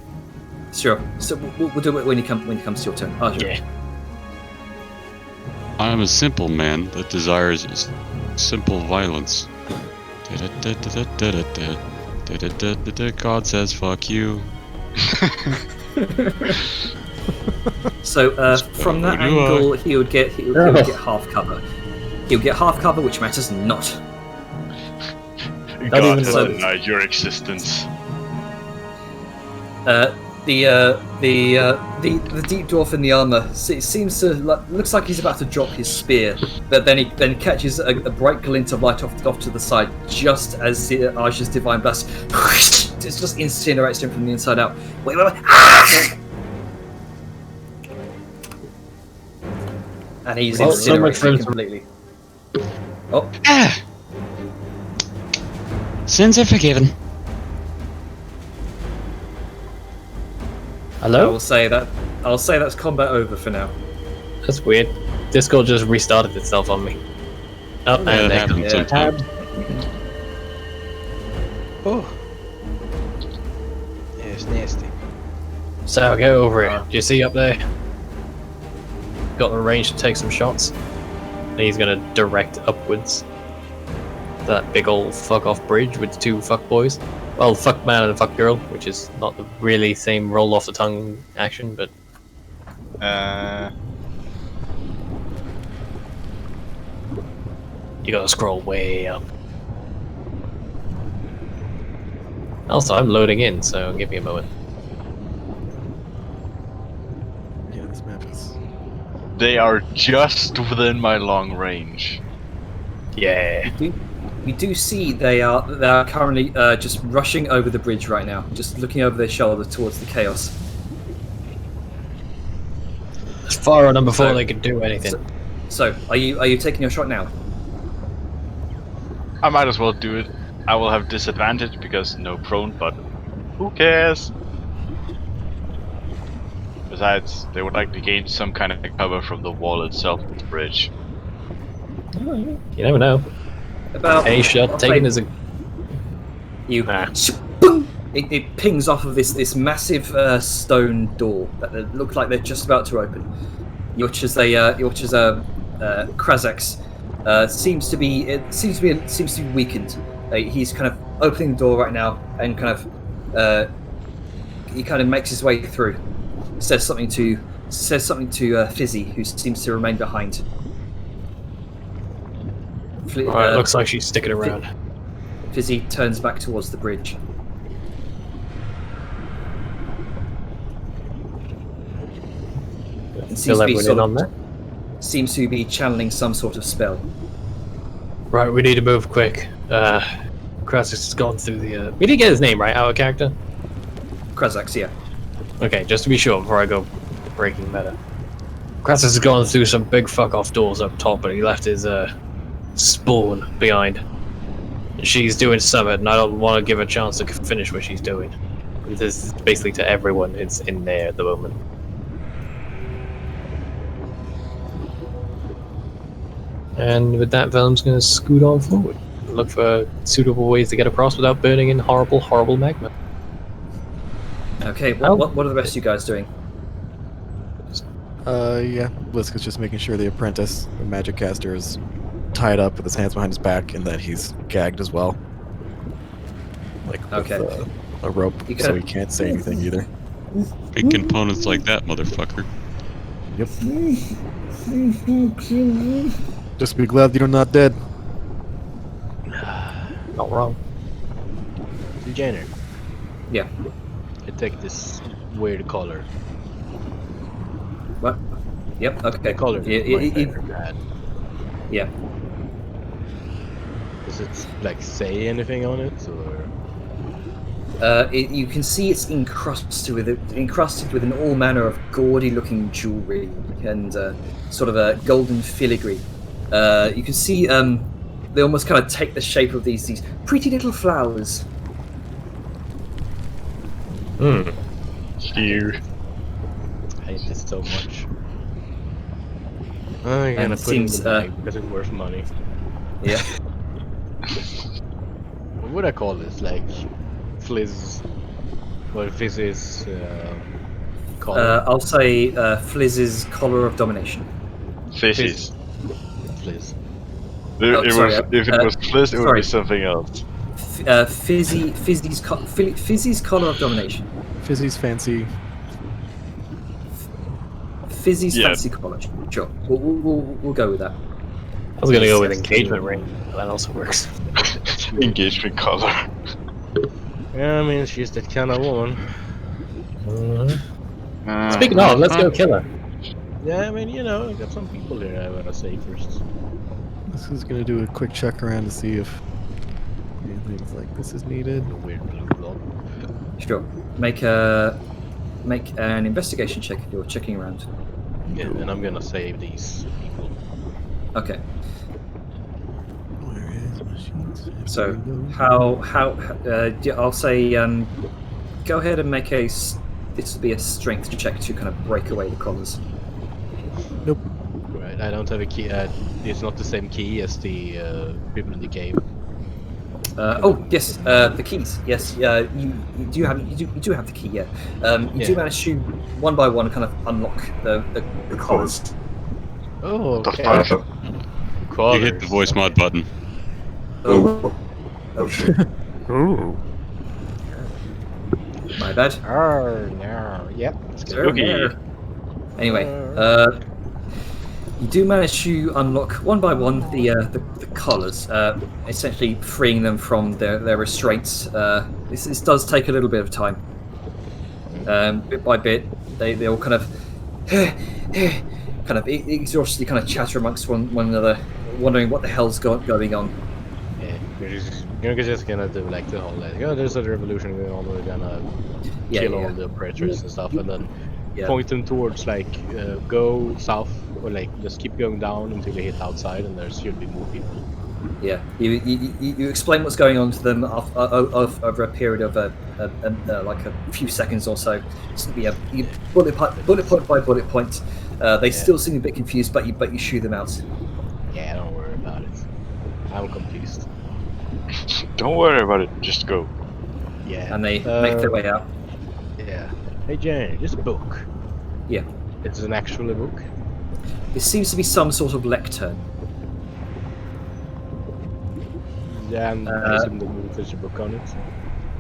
Sure. So we'll do it when it comes to your turn. Oh, sure. Yeah. I am a simple man that desires simple violence. God says fuck you. So from that Who do I? angle, he would get half cover. He'll get half cover, which matters not. God even has close. denied your existence. The deep dwarf in the armor seems to looks like he's about to drop his spear, but then he catches a bright glint of light off to the side, just as Aj's divine blast it just incinerates him from the inside out. Wait. Ah! And he's Well, so much incinerated for- completely. Oh, Ah! Sins are forgiven. I Hello? will say that's combat over for now. That's weird. Discord just restarted itself on me. Oh, and That there happens yeah. sometimes. Oh. Yeah, it's nasty. So go over it. Do you see up there? Got the range to take some shots. And he's gonna direct upwards. That big old fuck off bridge with the 2 fuck boys. Well, fuck man and fuck girl, which is not the really same roll off the tongue action, but you gotta scroll way up. Also, I'm loading in, so give me a moment. Yeah, this map is. They are just within my long range. Yeah. We do see they are currently just rushing over the bridge right now, just looking over their shoulder towards the chaos. As far on them before So- they could do anything. So, are you taking your shot now? I might as well do it. I will have disadvantage because no prone, but who cares? Besides, they would likely gain some kind of cover from the wall itself of the bridge. You never know. About Any shot taken is a you. Ah. Boom! It pings off of this massive stone door that look like they're just about to open. Krazax seems to be weakened. He's kind of opening the door right now and he kind of makes his way through. says something to Fizzy, who seems to remain behind. Alright, looks like she's sticking around. Fizzy turns back towards the bridge. And Fill everyone in on there. seems to be channeling some sort of spell. Right, we need to move quick. Krasis has gone through the. We did get his name right, out of character. Krazax, yeah. Okay, just to be sure before I go breaking meta. Krasis has gone through some big fuck off doors up top, but he left his spawn behind. She's doing something, and I don't want to give her a chance to finish what she's doing. This is basically to everyone it's in there at the moment. And with that, Velum's going to scoot on forward. Look for suitable ways to get across without burning in horrible, horrible magma. Okay, what are the rest of you guys doing? Yeah, Bliska's just making sure the apprentice, the magic caster, is tied up with his hands behind his back and that he's gagged as well. Like with, Okay. A rope, You so gotta- he can't say anything either. Big components like that, motherfucker. Yep. Just be glad you're not dead. Not wrong. Jenner, Yeah. I take this weird color. What? Yep. Okay. The color Yeah. is my favorite bad. Yeah. Does it like say anything on it, or? You can see it's encrusted with an all manner of gaudy-looking jewelry and sort of a golden filigree. You can see they almost kind of take the shape of these pretty little flowers. Hmm. You. I hate this so much. I'm gonna it put it in seems, the bag because it's worth money. Yeah. What would I call this? Like Fizz? What Fizz's color? I'll say Flizz's collar of domination. Fizzies. Fizz. Oh, sorry, If it was Fizz, it would sorry. be something else. Fizzy's collar of domination. Fizzy's fancy. Fizzy's Yeah. fancy collar. Sure. We'll go with that. I was going to go with engagement ring. That also works. Engagement color. Yeah, I mean she's that kind of woman. Speaking of, let's go kill her. Yeah, I mean, you know, I got some people here I wanna say first. This is gonna do a quick check around to see if anything like this is needed. The weird blue blob. Sure. Make an investigation check if you're checking around. Yeah, and I'm gonna save these people. Okay. Where is machines? So I'll say go ahead and make this will be a strength check to kind of break away the collars. Right, I don't have a key. It's not the same key as the people in the cave. Oh yes, the keys. Yes, you do have the key. Yeah, you do Yeah. manage to one by one kind of unlock the collars. Oh, The okay. fuck? You hit the voice mod button. Oh shit! Oh. My bad. Oh no. Yep. Let's go. Spooky. Anyway, you do manage to unlock one by one the collars, essentially freeing them from their restraints. This does take a little bit of time. Bit by bit, they all kind of exhaustedly kind of chatter amongst one another, wondering what the hell's going on. Yeah, you're just gonna do like the whole like, oh, there's a revolution going on. We're gonna kill all the operators and stuff, and then Yeah. point them towards like go south or like just keep going down until you hit outside, and there should be more people. Yeah, you explain what's going on to them over a period of like a few seconds or so. You bullet point by bullet point. They still seem a bit confused, but you shoo them out. Yeah, don't worry about it. I'm confused. Don't worry about it. Just go. Yeah. And they make their way out. Yeah. Hey Jane, this book. Yeah, It's an actual book. it seems to be some sort of lectern. Yeah, and there's a official book on it.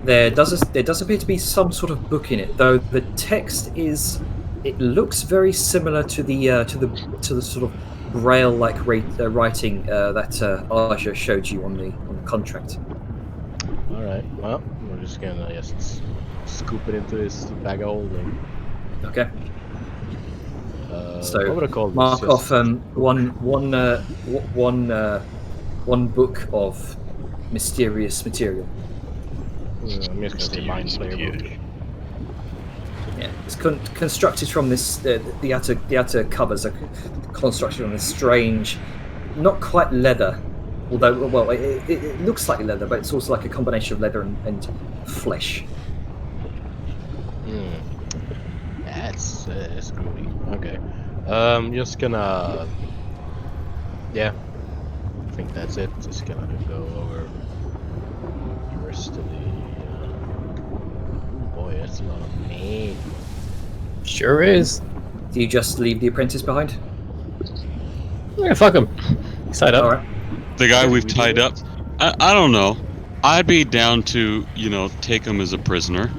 There does appear to be some sort of book in it, though the text is It looks very similar to the sort of braille-like writing that Aja showed you on the contract. All right. Well, we're just gonna just scoop it into this bag of holding. Okay. So what would I call this? mark Just- off one book of mysterious material. I'm just gonna say mind player book. Yeah, it's constructed from this. The outer covers are constructed on this strange, not quite leather, although well, it looks like leather, but it's also like a combination of leather and flesh. That's groovy. Okay. Just gonna. Yeah. I think that's it. Just gonna go over the rest of the. Boy, that's a lot of meat. Sure is. Do you just leave the apprentice behind? Yeah, fuck him. He's tied up. All right. The guy we've tied up. I don't know. I'd be down to, take him as a prisoner.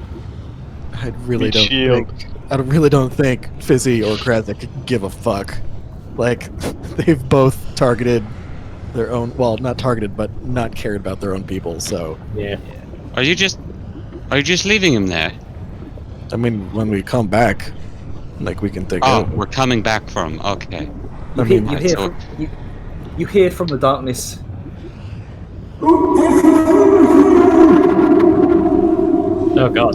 I really Meat don't shield. think. I really don't think Fizzy or Krasnik give a fuck. Like, they've both targeted their own. Well, not targeted, but not cared about their own people. So, Yeah. Are you just leaving him there? I mean, when we come back, like we can think. Oh, we're coming back for him. Okay. You I hear, mean, you, hear so- from, you hear from the darkness. Oh god.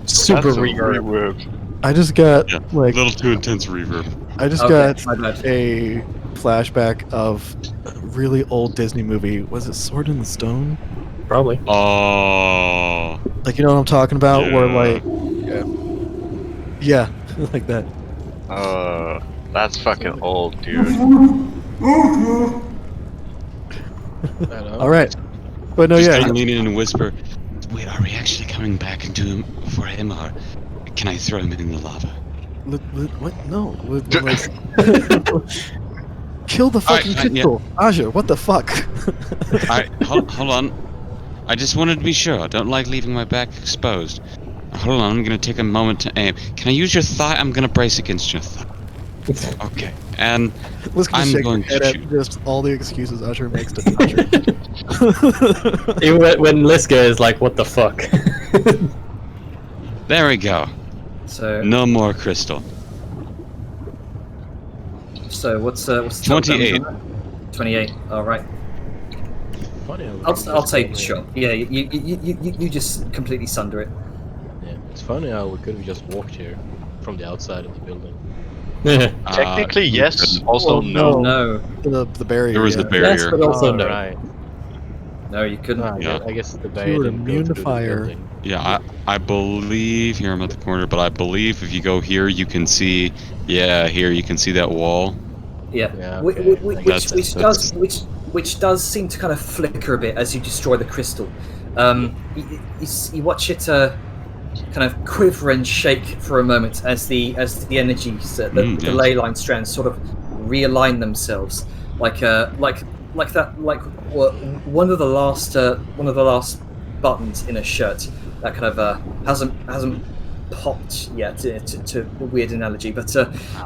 Super That's a reverb. reverb. I just got Yeah. A like little too intense reverb. I just Okay, got my bad. a flashback of a really old Disney movie. Was it Sword in the Stone? Probably. Oh. Like, you know what I'm talking about? Where Yeah. like, yeah, like that. That's fucking old, dude. All right, but no, Just yeah, kind of lean in and whisper. Wait, are we actually coming back and do him for him, or can I throw him in the lava? what? No, like, kill the fucking Alright, yeah. crystal, Aja. What the fuck? Alright, hold on. I just wanted to be sure. I don't like leaving my back exposed. Hold on, I'm gonna take a moment to aim. Can I use your thigh? I'm gonna brace against your thigh. Okay, and Let's I'm shake going your head to at shoot. just all the excuses Usher makes to Usher. Even when Liska is like, what the fuck? there we go. So No more crystal. what's the total damage 28. on that? 28. All right. Funny how we I'll just take the go shot. Yeah, you just completely sunder it. Yeah, it's funny how we could have just walked here from the outside of the building. Technically, You yes. couldn't. Also, Well, no. No, the barrier. There was yeah. the barrier. Yes, but also no. Right. no, you couldn't. Yeah. I guess the barrier were didn't go immune to through the fire. building. Yeah, I believe here I'm at the corner, but I believe if you go here, you can see. Yeah, here you can see that wall. Yeah, Yeah, Whi- okay. whi- That's- which does seem to kind of flicker a bit as you destroy the crystal. You watch it kind of quiver and shake for a moment as the energies, the yes. ley line strands sort of realign themselves, like one of the last buttons in a shirt that kind of hasn't popped yet. To a weird analogy, but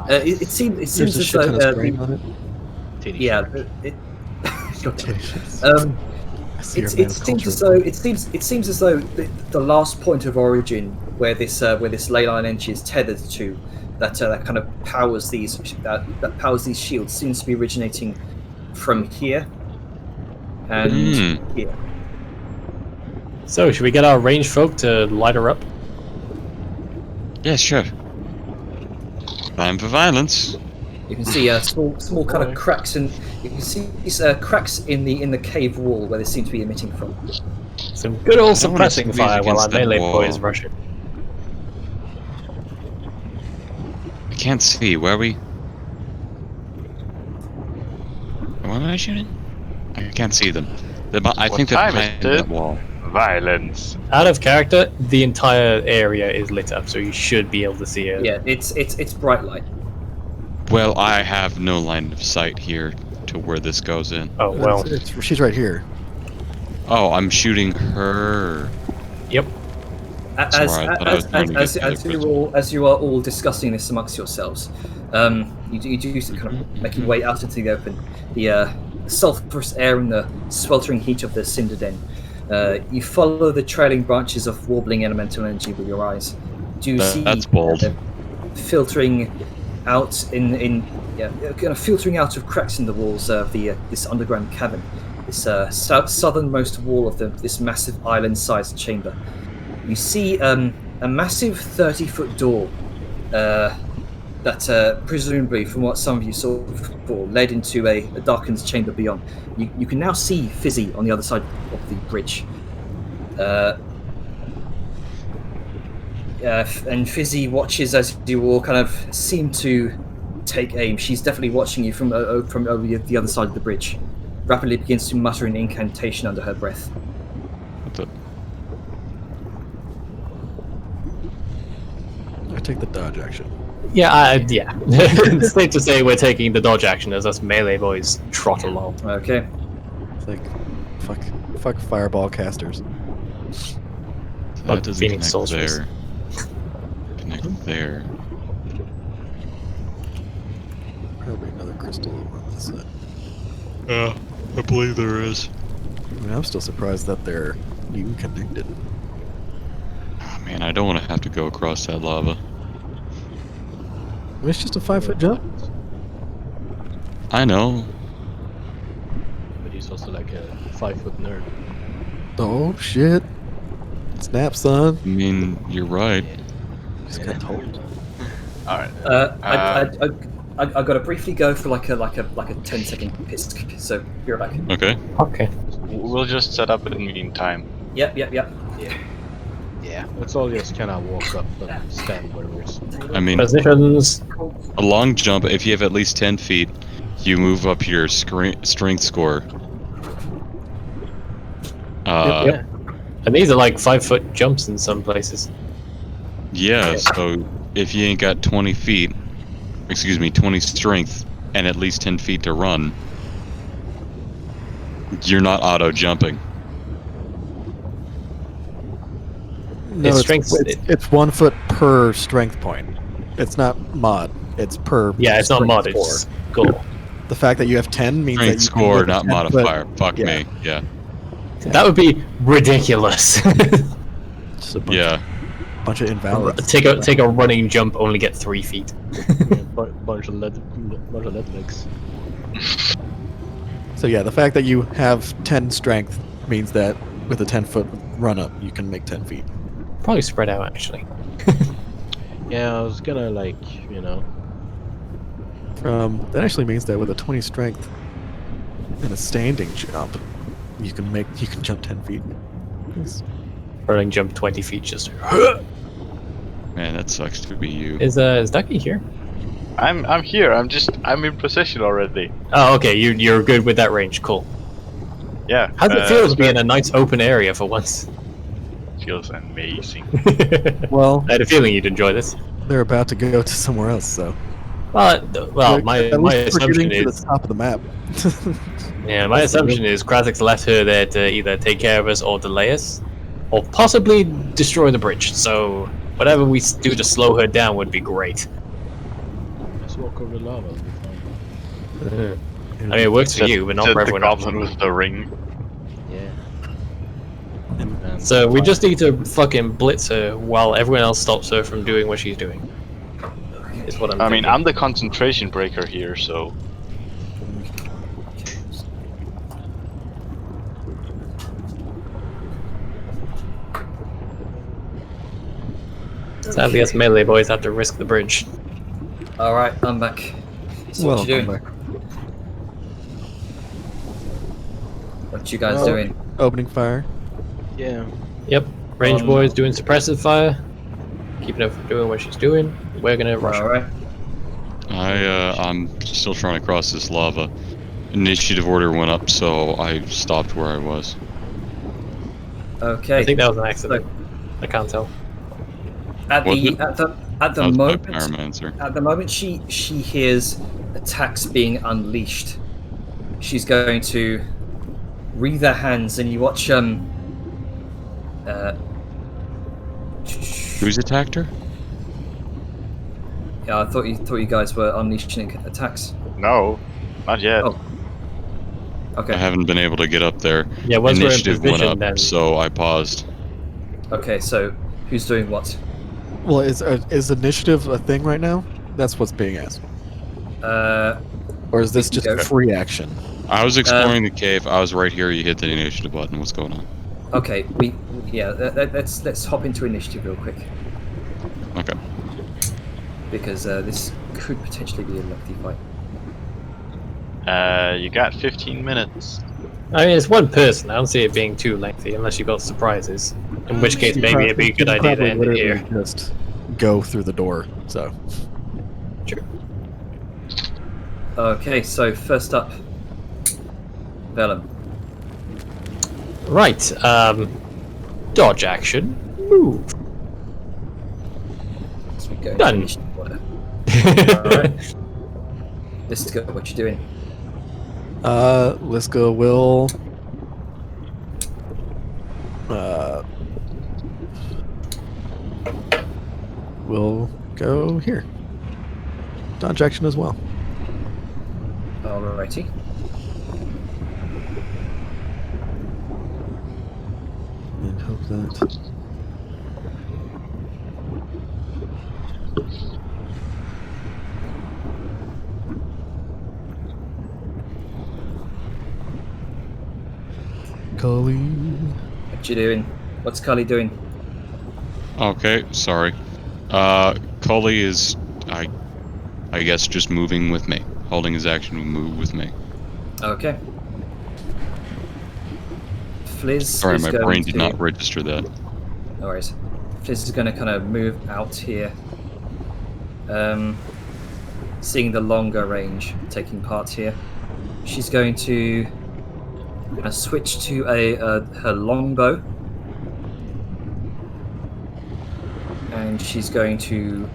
it seems There's as a shit ton of though spraying on it. Titty yeah, shirt. it Titties. it seems as though the last point of origin where this ley line energy is tethered to, that kind of powers these shields, seems to be originating from here and here. So, should we get our range folk to light her up? Yeah, sure. Time for violence. You can see small kind of cracks, and you can see these cracks in the cave wall where they seem to be emitting from. Some good old I don't wanna suppressing squeeze fire while our against that melee wall. boys rush it. I can't see. Where are we? Where am I shooting? I can't see them. I What think they're time is behind it? that wall. Violence. Out of character, the entire area is lit up, so you should be able to see it. Yeah, it's bright light. Well, I have no line of sight here to where this goes in. Oh well. She's right here. Oh, I'm shooting her. Yep. As you are all discussing this amongst yourselves, you do kind of make your way out into the open. The sulphurous air and the sweltering heat of the cinder den. You follow the trailing branches of warbling elemental energy with your eyes. Do you see That's bold. Filtering out kind of filtering out of cracks in the walls of this underground cavern, this southernmost wall of this massive island-sized chamber. You see a massive 30-foot door that presumably, from what some of you saw before, led into a darkened chamber beyond. You can now see Fizzy on the other side of the bridge. And Fizzy watches as you all kind of seem to take aim. She's definitely watching you from over the other side of the bridge. Rapidly begins to mutter an incantation under her breath. I take the dodge action. Yeah. It's safe to say we're taking the dodge action as us melee boys trot along. Okay. It's like, fuck fireball casters. That doesn't Phoenix connect Sorceress. there. Connect there. Probably another crystal on this side. Yeah, I believe there is. I mean, I'm still surprised that they're even connected. Oh, man, I don't want to have to go across that lava. I mean, it's just a 5-foot jump. I know. But he's also like a 5-foot nerd. Oh shit! Snap, son. I mean, you're right. Just got told. All right. I gotta briefly go for like a 10-second piss. So be right back. Okay. Okay. We'll just set up in the meantime. Yep. Yeah. Let's all just kind of walk up and stand where we're. I mean, Positions. a long jump, if you have at least 10 feet, you move up your strength score. Yep. And these are like 5-foot jumps in some places. Yeah, so if you ain't got 20 feet, 20 strength, and at least 10 feet to run, you're not auto-jumping. No, It's strength- it's 1 foot per strength point. It's not mod. It's per. Yeah, it's not strength modded. score. It's cool. The fact that you have 10 means Strength that you score, can not make a 10-foot modifier. Fuck yeah. me. Yeah. That would be ridiculous. Just a bunch, Yeah. bunch of invalids. take a running jump, only get 3 feet. bunch of lead legs. So yeah, the fact that you have 10 strength means that with a 10-foot run up, you can make 10 feet. Probably spread out actually. Yeah, I was gonna That actually means that with a 20 strength and a standing jump, you can jump 10 feet. Yes. Running jump 20 feet just. Man, that sucks to be you. Is Ducky here? I'm here. I'm in position already. Oh, okay. You're good with that range. Cool. Yeah. How's it feel to be in a nice open area for once? Feels amazing. Well, I had a feeling you'd enjoy this. they're about to go to somewhere else, so. Well, my At my least we're assumption getting to is the top of the map. yeah, my assumption is Krazix left her there to either take care of us or delay us, or possibly destroy the bridge. So whatever we do to slow her down would be great. Let's walk over the lava. It'll be fine. I mean, it works for you, but not for the everyone else. goblin with the ring. Yeah. So we just need to fucking blitz her while everyone else stops her from doing what she's doing. Is what I'm I mean, thinking. I'm the concentration breaker here, so Sadly, us melee boys have to risk the bridge. All right, I'm back. So what you doing? What you guys doing? Opening fire. Yeah. Yep, range boys doing suppressive fire, keeping her from doing what she's doing. We're gonna rush All her. right. I'm still trying to cross this lava. Initiative order went up, so I stopped where I was. Okay. I think that was an accident. I can't tell. At Was the it? at the That was my moment pyromancer. at the moment she hears attacks being unleashed. She's going to wreathe her hands, and you watch Who's attacked her? Yeah, I thought you guys were unleashing attacks. No, not yet. Oh. Okay. I haven't been able to get up there. Yeah, once we're in Initiative went position, up, then so I paused. Okay, so who's doing what? Well, is initiative a thing right now? That's what's being asked. Or is this just go. free action? I was exploring the cave. I was right here. You hit the initiative button. What's going on? Okay, let's hop into initiative real quick Okay. because this could potentially be a lengthy fight. You got 15 minutes. I mean, it's one person. I don't see it being too lengthy unless you got surprises. In which case, maybe it'd be a good You idea to probably end it literally here. Just go through the door. So True. Okay, so first up, Vellum. Right. Dodge action. Move. So we go into Done. initiative order. Alright. Liska, what you doing? Liska will go here. Dodge action as well. Alrighty. And hope that. Cully. What you doing? What's Cully doing? Okay, sorry. Cully is, I guess, just moving with me. Holding his action to move with me. Okay. Fliz Sorry, is my going brain did to... not register that. No worries. Fliz is going to kind of move out here. Seeing the longer range taking part here. She's going to switch to her longbow. And she's going to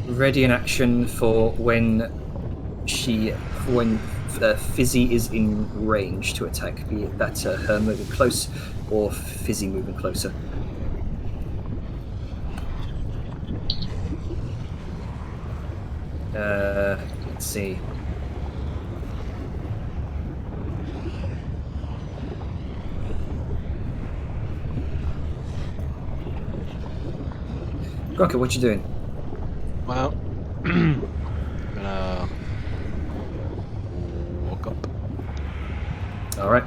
ready an action for when Fizzy is in range to attack, be it that her moving close or Fizzy moving closer. Let's see. Gronka, what you doing? Well, I'm gonna walk up. All right.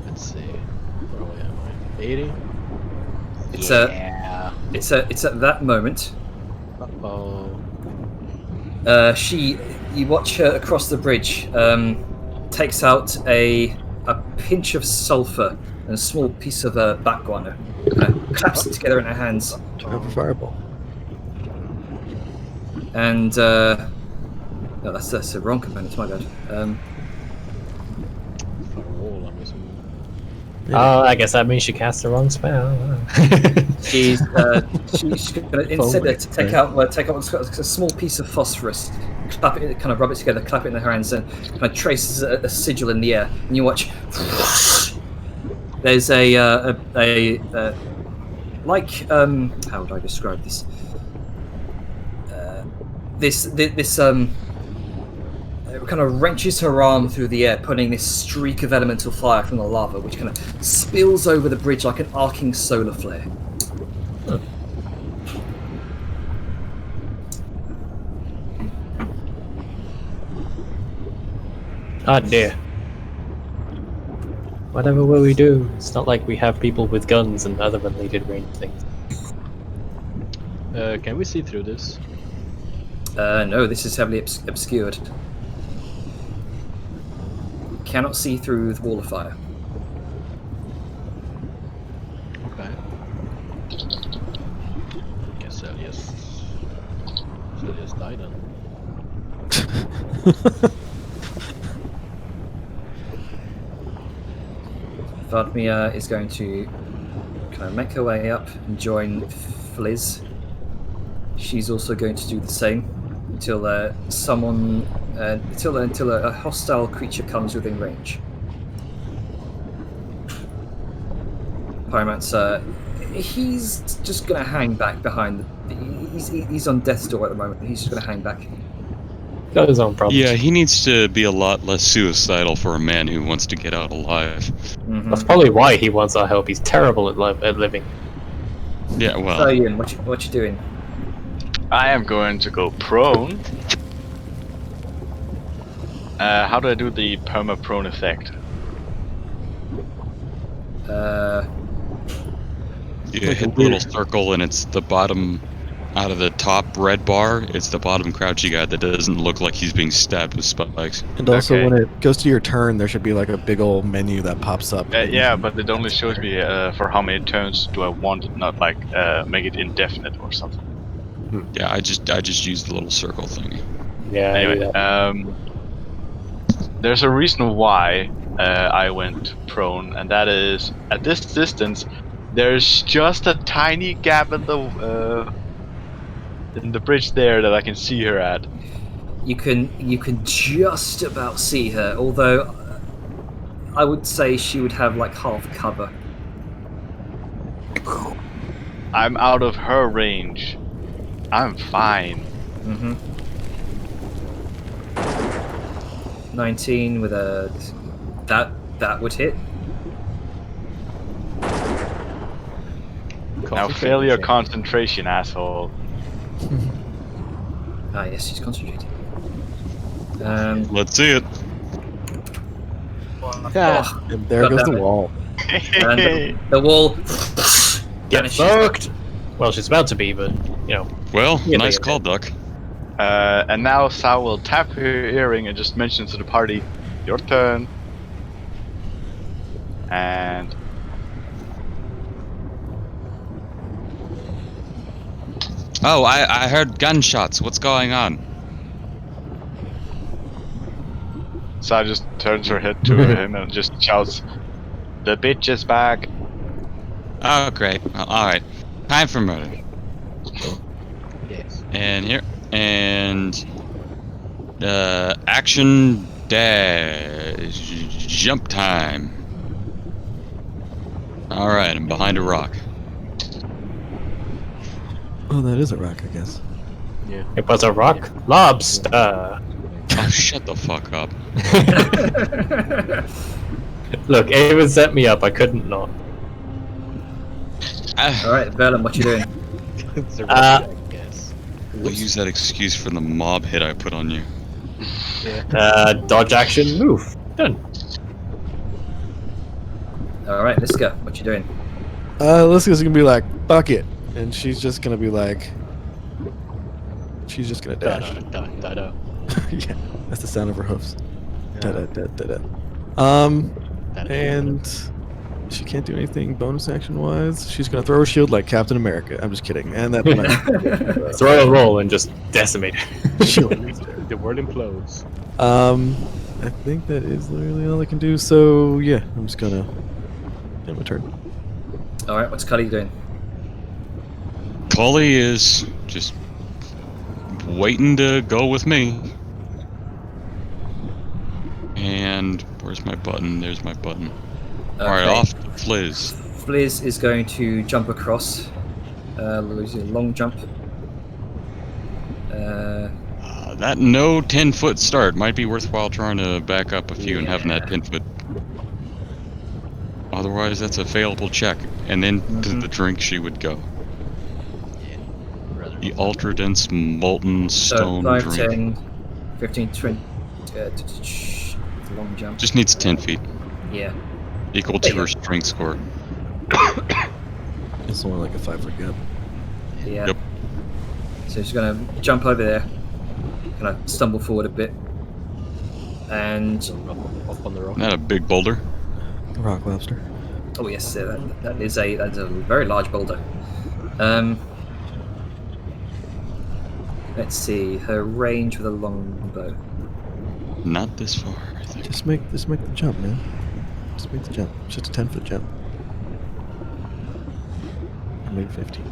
Let's see. Where am I? 80? It's at that moment. Uh-oh. You watch her across the bridge. Takes out a pinch of sulfur and a small piece of bat guano. Claps it together in her hands. Have a fireball. And no, that's the wrong component. My bad. Firewall, I'm assuming. Oh, I guess that means she cast the wrong spell. She's gonna, instead of take out a small piece of phosphorus, clap it, kind of rub it together, clap it in her hands, and kind of traces a sigil in the air. And you watch. There's a like how would I describe this? This kind of wrenches her arm through the air, putting this streak of elemental fire from the lava, which kind of spills over the bridge like an arcing solar flare. Ah dear. Whatever will we do? It's not like we have people with guns and other related range things. Can we see through this? No, this is heavily obscured. Cannot see through the wall of fire. Okay. Guess I'll just die then. Vladimir is going to kind of make her way up and join Fliz. She's also going to do the same until until a hostile creature comes within range. Pyromancer He's just gonna hang back behind. He's on death's door at the moment. He's just gonna hang back. Got his own problems. Yeah, he needs to be a lot less suicidal for a man who wants to get out alive. Mhm. That's probably why he wants our help. He's terrible at living. Yeah, well, So Ian, what you doing? I am going to go prone. How do I do the perma prone effect? you hit the little circle and it's the bottom out of the top red bar. It's the bottom crouchy guy that doesn't look like he's being stabbed with spikes. And also, Okay. when it goes to your turn, there should be like a big old menu that pops up. Yeah, but it only shows me for how many turns do I want it, not like make it indefinite or something. Yeah, I just used the little circle thing. Yeah. Anyway, there's a reason why I went prone, and that is at this distance, there's just a tiny gap in the bridge there that I can see her at. You can just about see her, although I would say she would have like half cover. I'm out of her range. I'm fine. Mm-hmm. 19 with a that would hit. Now fail your concentration, asshole. Ah, yes, she's concentrating. Let's see it. Oh, And there God goes damn the it. wall. and the wall Get vanishes. fucked. Well, she's about to be, but you know. Well, Yeah, nice they- call, Duck. And now Sal will tap her earring and just mention to the party, "Your turn." And Oh, I heard gunshots. What's going on? Sal just turns her head to him and just shouts, "The bitch is back!" Oh, great. All right. Time for murder. Yes. And here. And action dash jump time. All right, I'm behind a rock. Oh, that is a rock, I guess. It was a rock lobster. Oh, shut the fuck up. Look, it even set me up. I couldn't not. All right, Verlin, what you doing? It's a Uh, rock, I guess. We'll use that excuse for the mob hit I put on you. Dodge action move. Done. All right, let's go. What you doing? Liska's gonna be like, fuck it. And she's just gonna be like, she's just gonna Da dash. da da da. Yeah, that's the sound of her hoofs. Da da da da da. And she can't do anything bonus action wise. She's gonna throw her shield like Captain America. I'm just kidding. And that Throw a roll and just decimate it. shield. The world implodes. I think that is literally all I can do. So yeah, I'm just gonna end my turn. All right, what's Cully doing? Cully is just waiting to go with me. And where's my button? There's my button. Alright, Okay. off to Fliz. Fliz is going to jump across. Losing a long jump. That no 10-foot start might be worthwhile trying to back up a few and having that Yeah. 10-foot. Otherwise, that's a failable check. And then to the drink she would go. The ultra dense molten So stone 5, drink. 10, 15, 20. It's a long jump. Just needs 10 feet, Yeah. equal to her strength score. It's only like a 5-foot gap. Yeah. Yep. So she's gonna jump over there, kind of stumble forward a bit, and Up on the rock. Isn't that a big boulder? Rock lobster. oh yes, that's a very large boulder. Let's see her range with a longbow. Not this far, I think. Just make the jump, man. Just make the jump. It's just a 10-foot jump. Or maybe 15.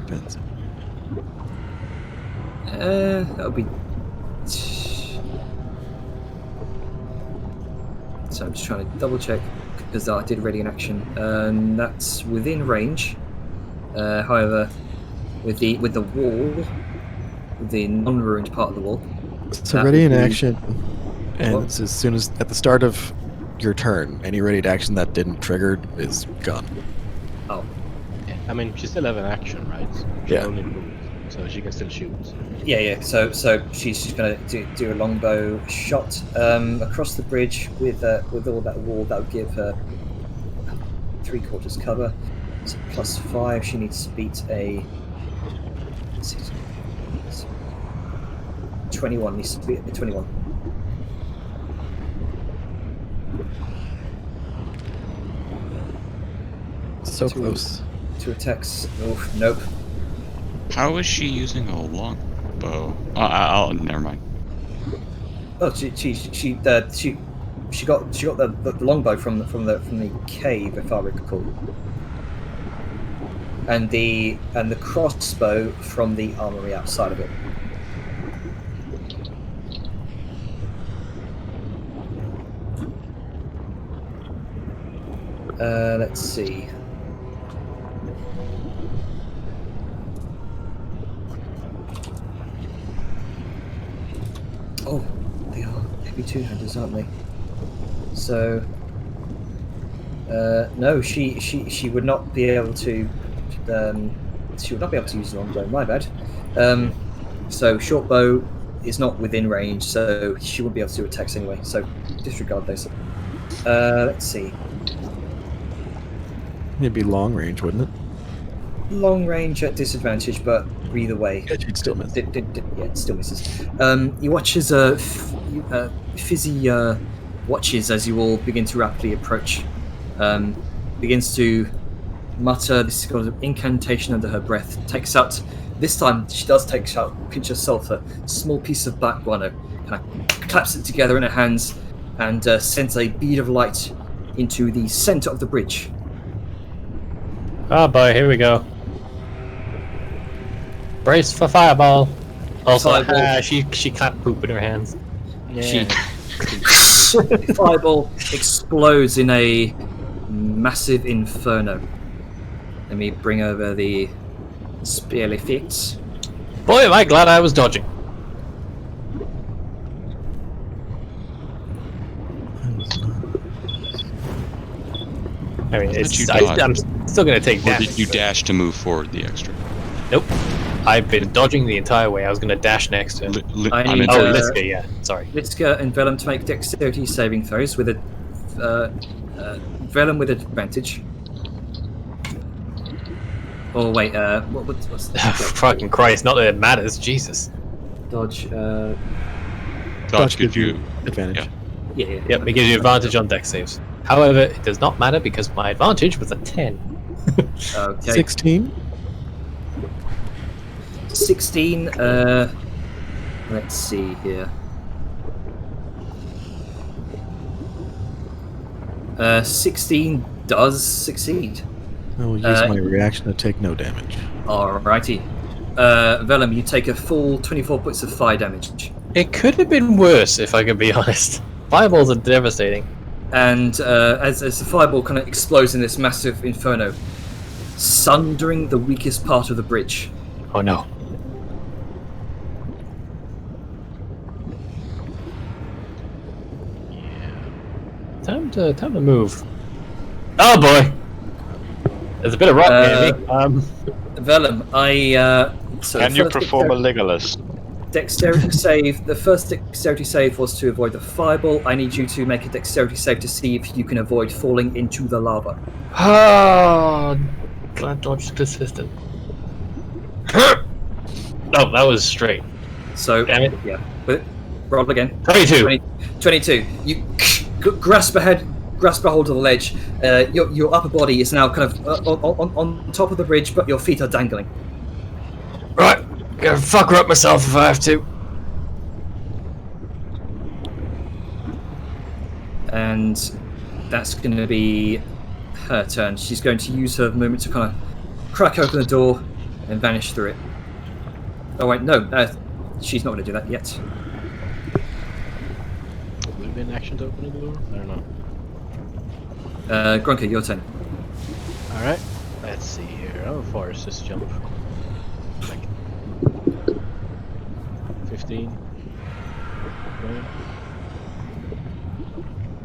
Depends. That would be. So I'm just trying to double check because I did ready in action. That's within range. However, with the wall, the non-ruined part of the wall. So that ready would in be- action, and What? it's as soon as at the start of your turn, any ready to action that didn't trigger is gone. Oh, I mean, she still have an action, right? She Yeah. only moved, so she can still shoot. yeah. So she's going to do a longbow shot across the bridge with all that wall. That would give her 3/4 cover. So +5. She needs to beat a 21. Needs to beat a 21. So Two. close. 2 attacks. Oh, nope. How is she using a long bow? I'll never mind. Oh, she got the longbow from the cave, if I recall, and the crossbow from the armory outside of it. Let's see. Oh, they are heavy two-handers, aren't they? So, no, she would not be able to. She would not be able to use a longbow. My bad. So short bow is not within range, so she wouldn't be able to do attacks anyway. So disregard those. Let's see. It'd be long range, wouldn't it? Long range at disadvantage, but either way. Yeah, she'd still miss. Yeah, it still misses. You watch as Fizzy watches as you all begin to rapidly approach. Begins to mutter this kind of incantation under her breath. Takes out. This time she does take out a pinch of sulfur, small piece of black guano, kind of claps it together in her hands, and sends a bead of light into the center of the bridge. Oh boy, here we go. Brace for fireball. Also, Fireball. she can't poop in her hands. She the fireball explodes in a massive inferno. Let me bring over the spell effects. Boy, am I glad I was dodging. I mean, Did you I'm still gonna take Or damage. did you but- dash to move forward the extra? Nope. I've been dodging the entire way. I was gonna dash next to him. I I'm need, into Oh, uh, Liska, yeah. Sorry. Litka and Vellum to make dexterity saving throws with a Vellum with advantage. Oh wait, what's the Fucking Christ, not that it matters. Jesus. dodge? Dodge gives you. advantage. Yeah. Yeah. Yep, it gives you advantage on dex saves. However, it does not matter because my advantage was a 10. Okay. 16. 16. Let's see here. 16 does succeed. I will use my reaction to take no damage. Alrighty. Vellum, you take a full 24 points of fire damage. It could have been worse, if I can be honest. Fireballs are devastating. And as the fireball kind of explodes in this massive inferno, sundering the weakest part of the bridge. Oh no. Time to move. Oh boy! There's a bit of rock near me. Vellum, so Can the you first perform a Legolas? dexterity save? The first dexterity save was to avoid the fireball. I need you to make a dexterity save to see if you can avoid falling into the lava. Oh, glad dodge is consistent. Oh, that was straight. So, Damn it. yeah. But roll again. 22. 22. You grasp a hold of the ledge. Your upper body is now kind of on top of the bridge, but your feet are dangling. Right, gonna fuck her up myself if I have to. And that's going to be her turn. She's going to use her movement to kind of crack open the door and vanish through it. Oh wait, no, she's not going to do that yet. Would it be an action to open the door? I don't know. Grunker, your turn. Alright, let's Let's see here. How far is this jump? Like 15? 20?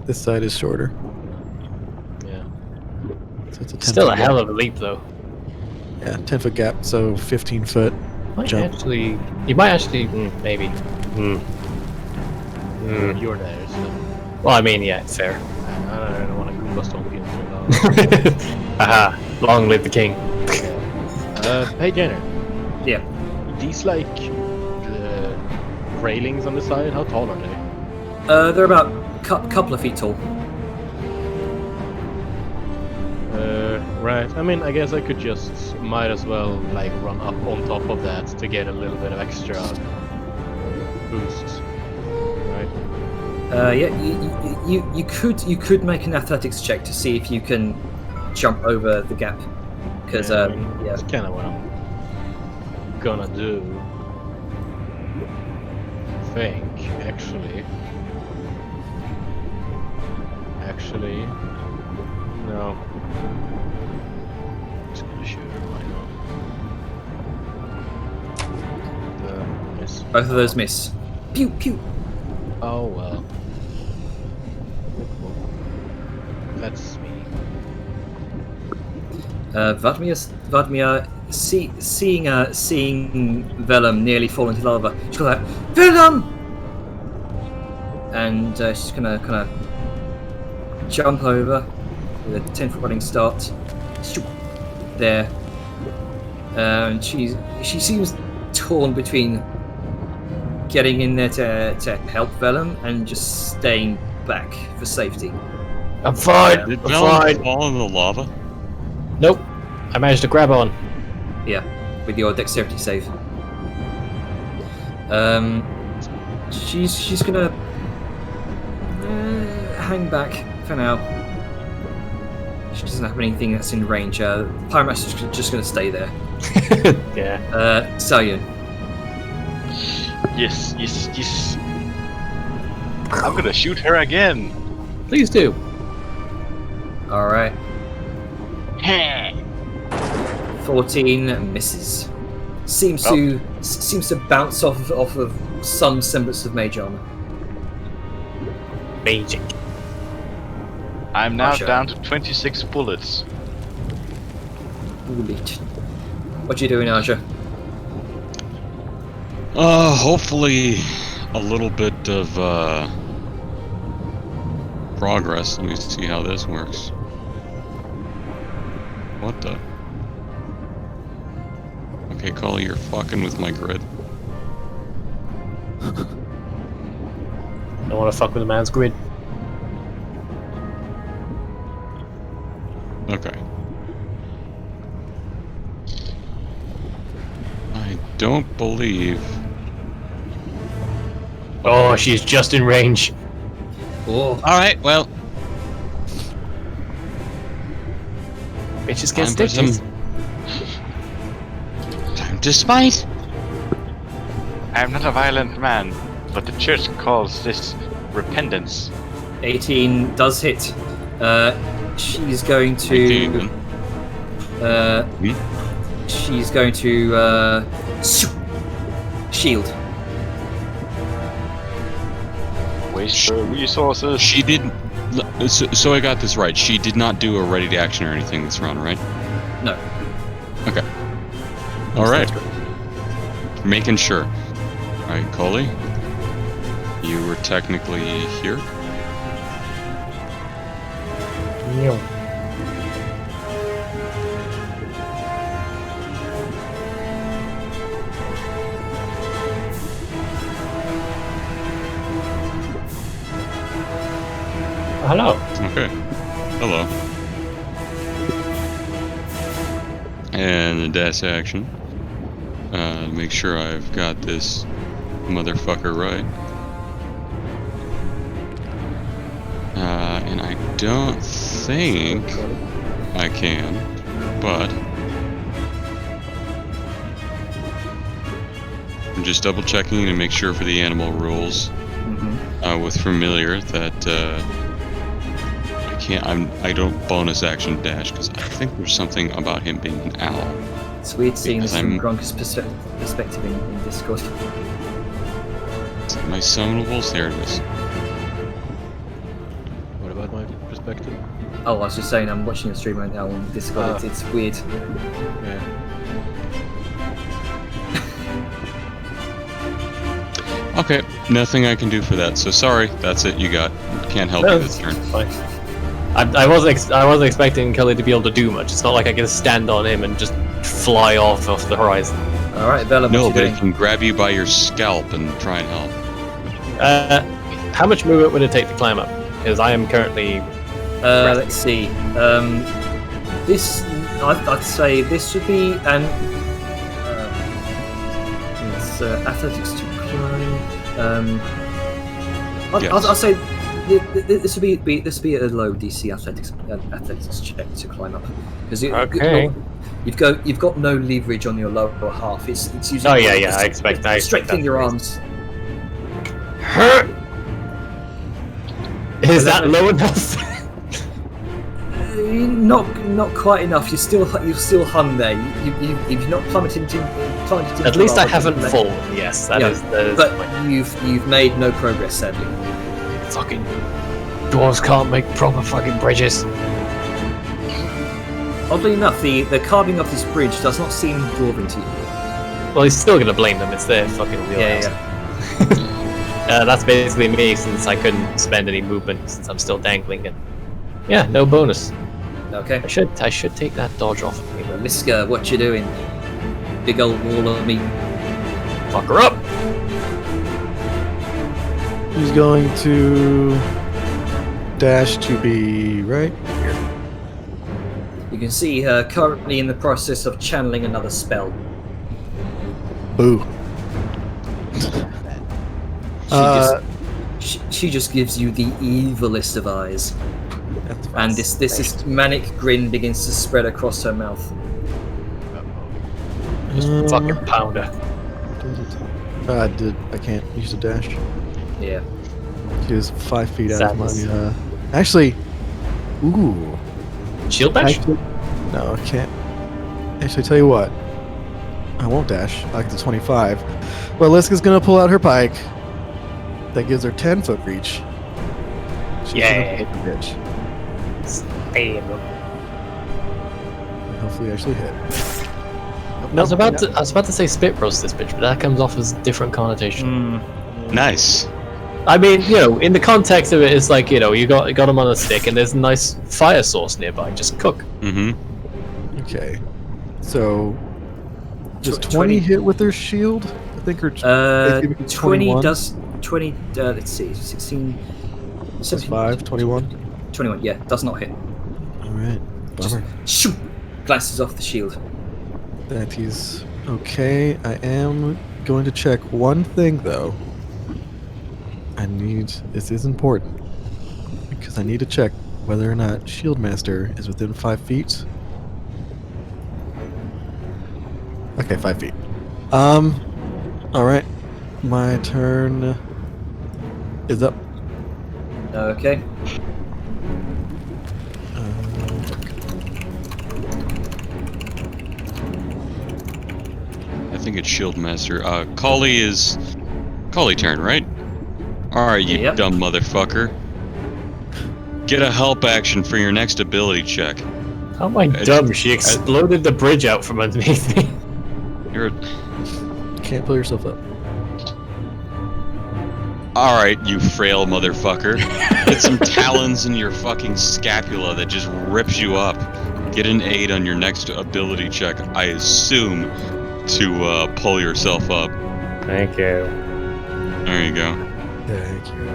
This side is shorter. Yeah. So it's a 10 Still a foot hell gap. of a leap, though. Yeah, 10 foot gap, so 15 foot. Might Jump. actually, you might actually, maybe. You're there, so Well, I mean, yeah, fair. I don't want to combust on the Aha! Long live the king. Hey Jenner, Yeah. these like the railings on the side, how tall are they? They're about couple of feet tall. Right. I mean, I guess I could just might as well like run up on top of that to get a little bit of extra boost. Right. Yeah, you could make an athletics check to see if you can jump over the gap, because I mean, yeah. that's kind of what I'm gonna do. I think actually, no. I'm just gonna shoot her. Why not? Miss. Both of those miss. Pew pew. Oh well. That's me. Vladimir, seeing Vellum nearly fall into lava, she's got that Vellum, and she's gonna kind of jump over with a 10-foot running start. Shoop, there, and she seems torn between getting in there to help Vellum and just staying back for safety. I'm fine. Did I'm Vellum fine. fall in the lava? Nope. I managed to grab on. Yeah, with your dexterity save. She's gonna hang back for now. She doesn't have anything that's in range. Pyromaster's just gonna stay there. Yeah. Salian. Yes. I'm gonna shoot her again. Please do. All right. 14 misses. Seems to bounce off of some semblance of mage armor. Magic. I'm now Russia. down to 26 bullets. What you doing, Aja? Hopefully a little bit of progress. Let me see how this works. What the? Okay, Cully, you're fucking with my grid. Don't want to fuck with a man's grid. Okay. I don't believe. Oh, she's just in range. Oh, Alright, well. Bitches get Time for stitches. Time to smite! I am not a violent man, but the church calls this repentance. 18 does hit. She's going to. 18. She's going to shield. Waste her resources. She didn't. So I got this right. She did not do a ready to action or anything this round, right? No. Okay. Alright. Making sure. Alright, Coley. You were technically here. Hello. Okay. Hello. And the dash action. Make sure I've got this motherfucker right. And I don't think I can, but I'm just double checking to make sure for the animal rules with familiar that I can't. I don't bonus action dash because I think there's something about him being an owl. It's weird seeing this Because from I'm- Grunk's perspective in Discord. My summonables. There it is. What about my perspective? Oh, I was just saying, I'm watching a stream right now on Discord. Ah. It's weird. Yeah. Okay, nothing I can do for that. So sorry. That's it. You got. Can't help No, you this turn. Fine. I wasn't expecting Kelly to be able to do much. It's not like I can stand on him and just fly off the horizon. All right, Vellum, No, what but you it doing? can grab you by your scalp and try and help. How much movement would it take to climb up? Because I am currently. Let's see. This, I'd say this would be an. It's athletics to climb. I'll say this would be a low DC athletics check to climb up because Okay. you've got no leverage on your lower half. It's using Oh yeah. I expect that. strengthening your arms. Is that low enough? Not quite enough. You're still hung there. You've not plummeted into. At least I lava, haven't but- fallen. Yes, that Yeah, is But you've made no progress, sadly. fucking dwarves can't make proper fucking bridges. Oddly enough, the carving of this bridge does not seem dwarven to you. Well, he's still gonna blame them. It's their fucking wheelhouse. That's basically me, since I couldn't spend any movement since I'm still dangling. And yeah, no bonus. Okay. I should take that dodge off of me. But Liska, what you doing? Big old wall of meat. fuck her up. He's going to dash to be right here. You can see her currently in the process of channeling another spell. Boo. She just gives you the evilest of eyes, and this manic grin begins to spread across her mouth. Fucking pounder. I can't use a dash. Yeah. She is 5 feet out of Sadness. my. Actually, ooh. Shield bash? Actually, no, I can't. Actually, tell you what. I won't dash. I like the 25. But Liska's gonna pull out her pike. That gives her 10-foot reach. She's Yeah. gonna hit the bitch. Damn. And hopefully actually hit. I was about to say spit roast this bitch, but that comes off as a different connotation. Nice. I mean, in the context of it, it's like, you got him on a stick and there's a nice fire source nearby. Just cook. Mm-hmm. Okay. So, does Tw- 20 hit with her shield? I think her. 20 21? does 20. Let's see, 16, 17, 5, 21. 21. Yeah, does not hit. Alright. Bummer. Shoo! Glances off the shield. That is okay. I am going to check one thing though. This is important because I need to check whether or not Shieldmaster is within 5 feet. Okay, 5 feet. Alright. My turn is up. Okay. I think it's Shieldmaster. Collie turn, right? Alright, you Yep. dumb motherfucker. Get a help action for your next ability check. How am I dumb? She exploded the bridge out from underneath me. You're Can't pull yourself up. alright, you frail motherfucker. Get some talons in your fucking scapula that just rips you up. Get an 8 on your next ability check, I assume, to pull yourself up. Thank you. There you go. Thank you.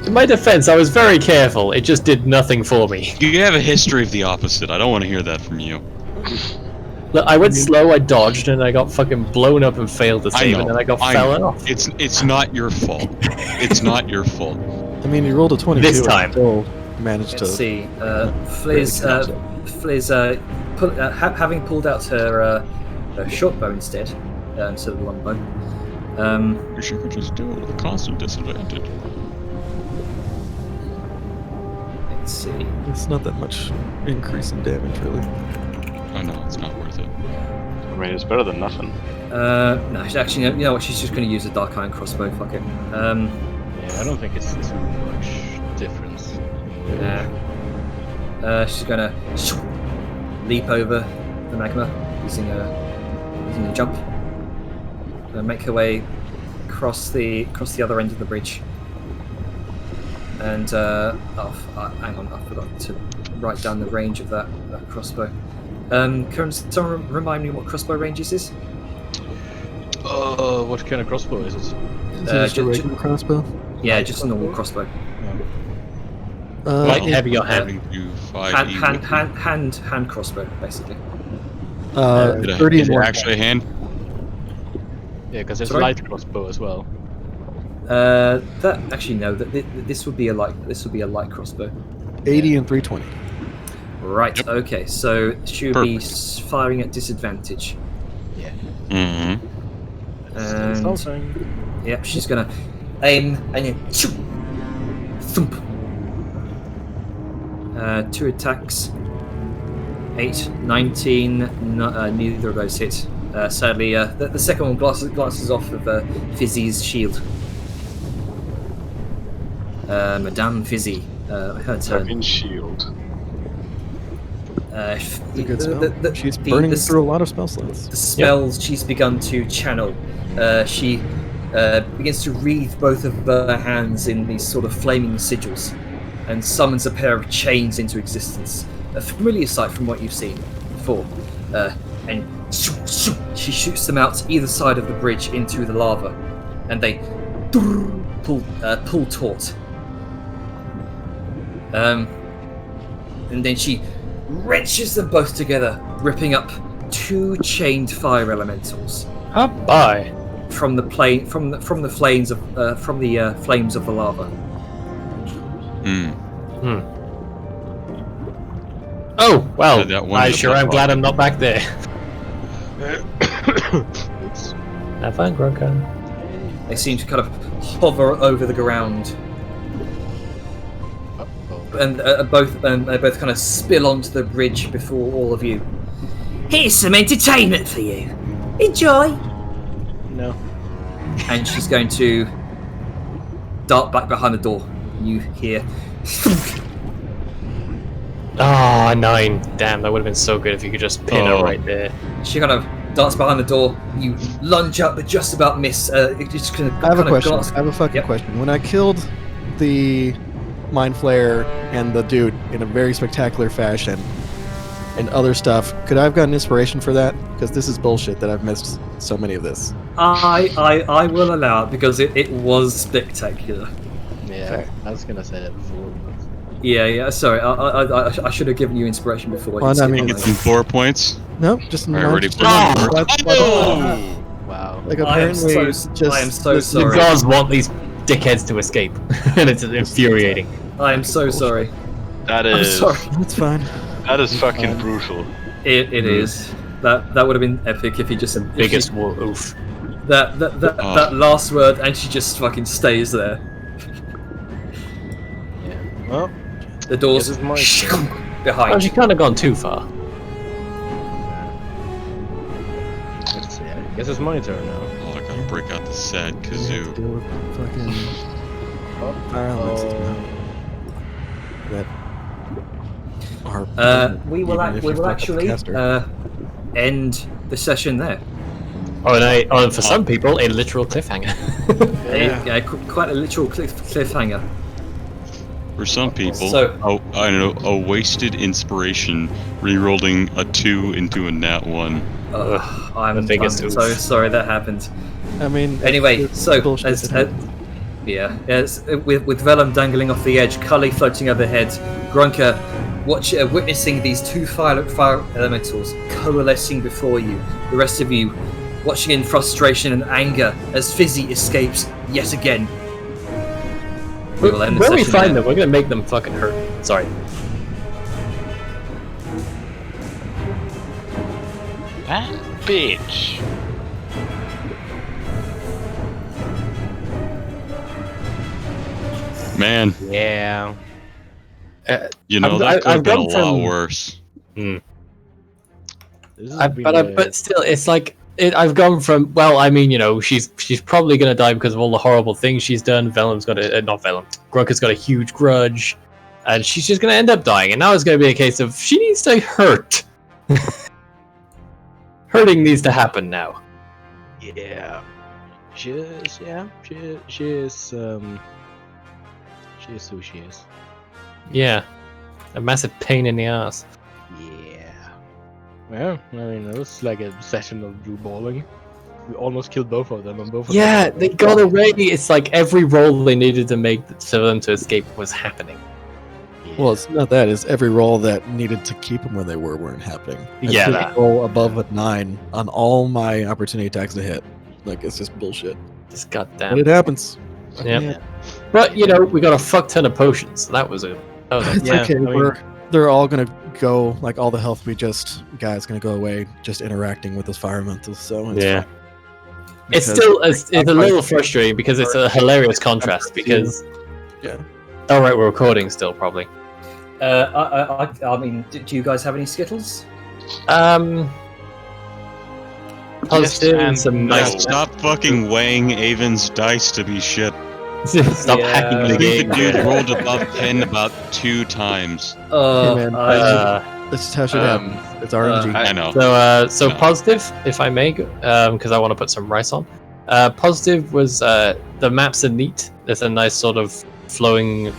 In my defense, I was very careful. It just did nothing for me. You have a history of the opposite. I don't want to hear that from you. Look, I went slow, I dodged, and I got fucking blown up and failed to I save, know, and then I got I fallen know. off. It's not your fault. It's not your fault. I mean, you rolled a 22 This and time. still managed Let's to. see. Fliz, having pulled out her short bow instead, instead of the long bow. You should just do it with a constant disadvantage. Let's see. It's not that much increase in damage, really. Oh no, it's not worth it. I mean, it's better than nothing. No, she's actually, you know what? She's just going to use a dark iron crossbow. Fuck it. Yeah, I don't think it's too much difference. Yeah. She's going to leap over the magma using a jump. Make her way across the other end of the bridge. And hang on, I forgot to write down the range of that crossbow. Can someone remind me what crossbow ranges is? What kind of crossbow is it? Is it just a regular crossbow? Yeah, just a normal crossbow. Like heavy or Having hand? to 5e. Hand crossbow, basically. 30 Is it more. actually a hand? Yeah, because there's Sorry? light crossbow as well. That actually no. This would be a light crossbow. 80 and 320. Right. Okay. So she would be firing at disadvantage. Mm-hmm. And Something. yep, she's gonna aim and then thump. 2 attacks. 8, 19. Neither of those hit. Sadly, the second one glances off of Fizzy's shield. Madame Fizzy, her turn. Fucking shield. It's a good spell. She's burning through a lot of spell slots. The spells she's begun to channel. She begins to wreathe both of her hands in these sort of flaming sigils and summons a pair of chains into existence. A familiar sight from what you've seen before. And she shoots them out either side of the bridge into the lava, and they pull taut. And then she wrenches them both together, ripping up 2 chained fire elementals Bye. from the flames of the lava. Oh, well, That one I is sure a am glad problem. I'm not back there. Oops. Have fun, Grunka. They seem to kind of hover over the ground, and both kind of spill onto the bridge before all of you. Here's some entertainment for you. Enjoy. No. And she's going to dart back behind the door. You hear. Ah, 9. Damn, that would have been so good if you could just pin her right there. She kind of darts behind the door. You lunge up, but just about miss. It just kind of. I have a question. Glance. I have a fucking Yep. question. When I killed the Mind Flayer and the dude in a very spectacular fashion and other stuff, could I have gotten inspiration for that? Because this is bullshit that I've missed so many of this. I will allow it because it was spectacular. Yeah, Fair. I was gonna say that before. Yeah. Sorry, I should have given you inspiration before. Well, I mean, Get some 4 points. Nope, just I already put Wow. Like I am apparently, so just I am so The sorry. gods want these dickheads to escape, and it's infuriating. I am so sorry. That I'm is. sorry. That's fine. That is fucking brutal. It is. That would have been epic if he just if Biggest she- war oof. that last word and she just fucking stays there. Yeah. Well, The doors This is my Oh, behind she you. kind of gone too far. let's see. I guess it's my turn now. Oh, I gotta break out the sad kazoo. Deal with fucking fire elements that are. We will even if you fuck up the actually caster. end the session there. Oh, and for some people, a literal cliffhanger. Quite a literal cliffhanger. For some people, So- I don't know, a wasted inspiration re-rolling a 2 into a nat 1. I'm The biggest so oof. sorry that happened. I mean, Anyway, it's so bullshit as, that with Vellum dangling off the edge, Cully floating overhead, Grunka witnessing these 2 fire elementals coalescing before you. The rest of you watching in frustration and anger as Fizzy escapes yet again. We will end the When we session find there. them, we're gonna make them fucking hurt. Sorry. That bitch. Man, Yeah. You know, I've- that could have I've been a gone lot from- worse. This has been, But still, it's like I've gone from she's probably gonna die because of all the horrible things she's done. Venom's got not Venom. Grunker's got a huge grudge, and she's just gonna end up dying. And now it's gonna be a case of she needs to hurt. Hurting needs to happen now. yeah. She is who she is. Yeah, a massive pain in the ass. Yeah. Well, I mean, it was like a session of blue balling. We almost killed both of them, and both of Yeah, them. they got away. It's like every roll they needed to make for them to escape was happening. Well, it's not that. It's every roll that needed to keep them where they weren't happening. I Yeah, couldn't that. roll above a 9 on all my opportunity attacks to hit. Like, it's just bullshit. Just But goddamn. it happens. Yeah. But we got a fuck ton of potions. So that was a. It's Yeah, okay. I mean- They're all gonna go, like, all the health we just got is gonna go away just interacting with those fire elementals. So it's Yeah. fine. It's Because- still it's a little frustrating because it's a hilarious contrast because. Yeah. All right, we're recording still probably. I mean, do you guys have any skittles? Positive and and some no. nice. Stop fucking weighing Avon's dice to be shit. Stop Yeah. hacking the I think game. the dude rolled above 10 about 2 times. Hey, man, That's just how shit Um, happens. It's RNG. I know. So No. positive, if I may, because I want to put some rice on. Positive was the maps are neat. There's a nice sort of flowing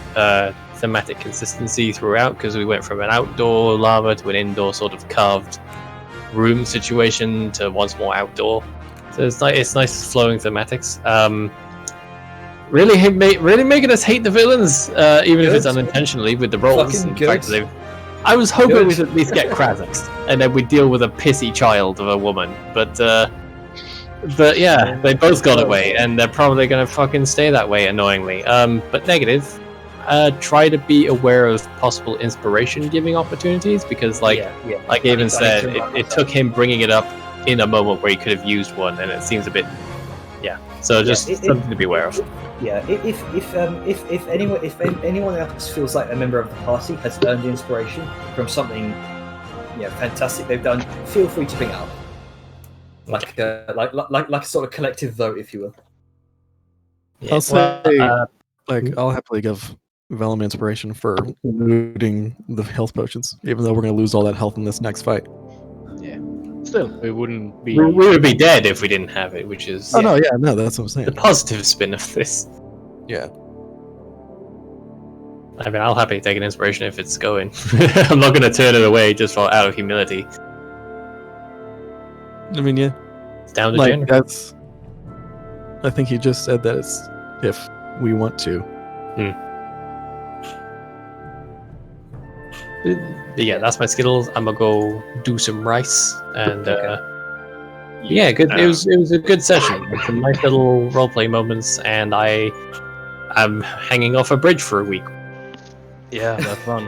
thematic consistency throughout because we went from an outdoor lava to an indoor sort of carved room situation to once more outdoor. So it's nice flowing thematics. Really making us hate the villains, even if it's Good. unintentionally with the rolls. Fucking In good. fact, I was hoping Good. we'd at least get Krazix, and then we'd deal with a pissy child of a woman. But yeah, they both got away, and they're probably gonna fucking stay that way, annoyingly. But negative. Try to be aware of possible inspiration-giving opportunities because, like Avon said, it took him bringing it up in a moment where he could have used one, and it seems a bit, So just something to be aware of. Yeah, if anyone else feels like a member of the party has earned inspiration from something, fantastic they've done, feel free to bring it up. Like a sort of collective vote, if you will. I'll say, Well, I'll happily give Vellum inspiration for looting the health potions, even though we're gonna lose all that health in this next fight. Still, we wouldn't be. we would be dead if we didn't have it, which is Oh no, yeah, no, that's what I'm saying. the positive spin of this. Yeah. I mean, I'll happily take an inspiration if it's going. I'm not going to turn it away just out of humility. I mean, yeah, It's down to like Jen. that's. I think he just said that it's if we want to. But yeah, that's my Skittles. I'm gonna go do some rice and yeah, good. It was a good session. With some nice little roleplay moments, and I'm hanging off a bridge for a week. Yeah, that's fun.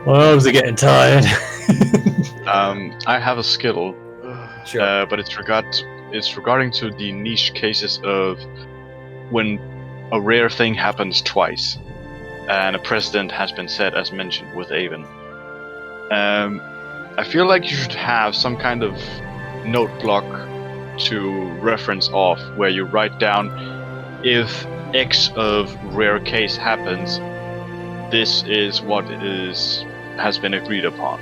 My arms are getting tired. I have a skittle, Sure. but it's regarding to the niche cases of when a rare thing happens twice, and a precedent has been set, as mentioned with Avon. I feel like you should have some kind of note block to reference off, where you write down if X of rare case happens, this is what has been agreed upon.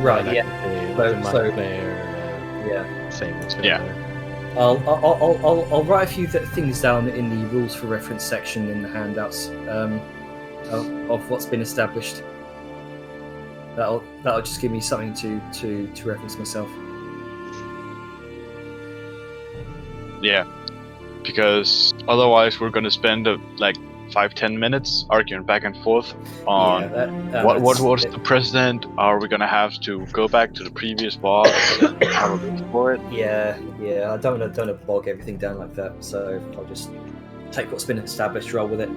Right. Like Yeah. the So- player, Yeah. same. Yeah. I'll write a few things down in the rules for reference section in the handouts of what's been established. That'll just give me something to reference myself. Yeah, because otherwise we're gonna spend like 5-10 minutes arguing back and forth on what was the precedent. Are we gonna have to go back to the previous boss and have a look for it? Yeah. I don't want to bog everything down like that, so I'll just take what's been established, roll with it.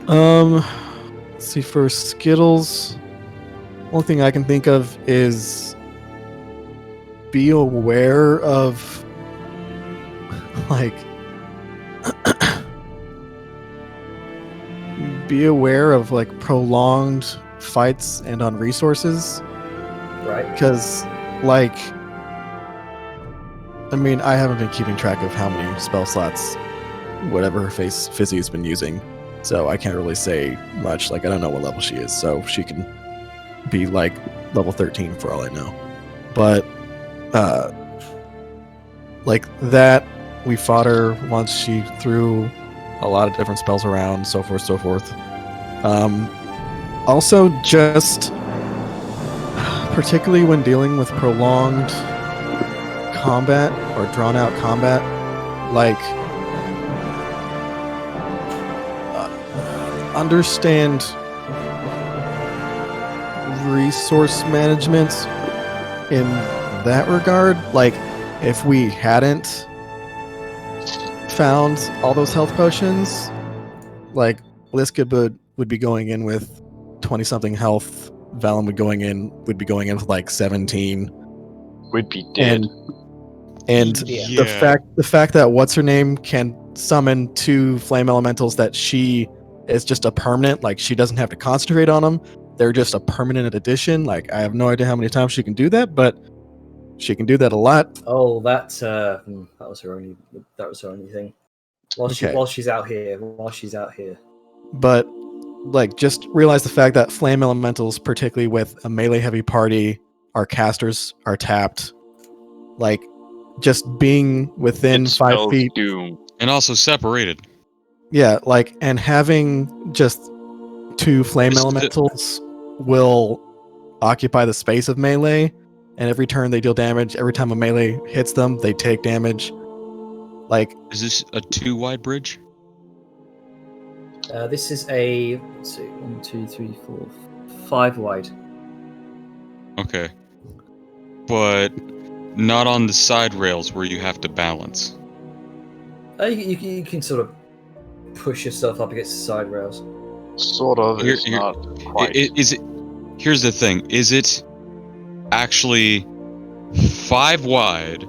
Let's see, for Skittles, one thing I can think of is be aware of, like, prolonged fights and on resources. Right. Because, like, I mean, I haven't been keeping track of how many spell slots whatever her Fizzy's been using, so I can't really say much. Like, I don't know what level she is, so she can be, like, level 13 for all I know. But, like, that, we fought her once. She threw a lot of different spells around, so forth, so forth. Also, just particularly when dealing with prolonged combat or drawn out combat, like, understand resource management in that regard. Like, if we hadn't found all those health potions, like, Liska would be going in with 20-something health. Valen would be going in with like 17. We'd be dead. And the fact that what's her name can summon 2 flame elementals that she is just a permanent, like, she doesn't have to concentrate on them. They're just a permanent addition. Like, I have no idea how many times she can do that, but she can do that a lot. Oh, that was her only thing. While she's out here. But, like, just realize the fact that flame elementals, particularly with a melee heavy party, our casters are tapped. Like, just being within 5 feet. Doom. And also separated. Yeah, like, and having just 2 flame elementals will occupy the space of melee, and every turn they deal damage. Every time a melee hits them, they take damage. Like, is this a 2 wide bridge? This is a 1, 2, 3, 4, 5 wide. Okay. But not on the side rails where you have to balance. You can sort of push yourself up against the side rails. Sort of. It's not quite. Here's the thing. Is it actually 5 wide,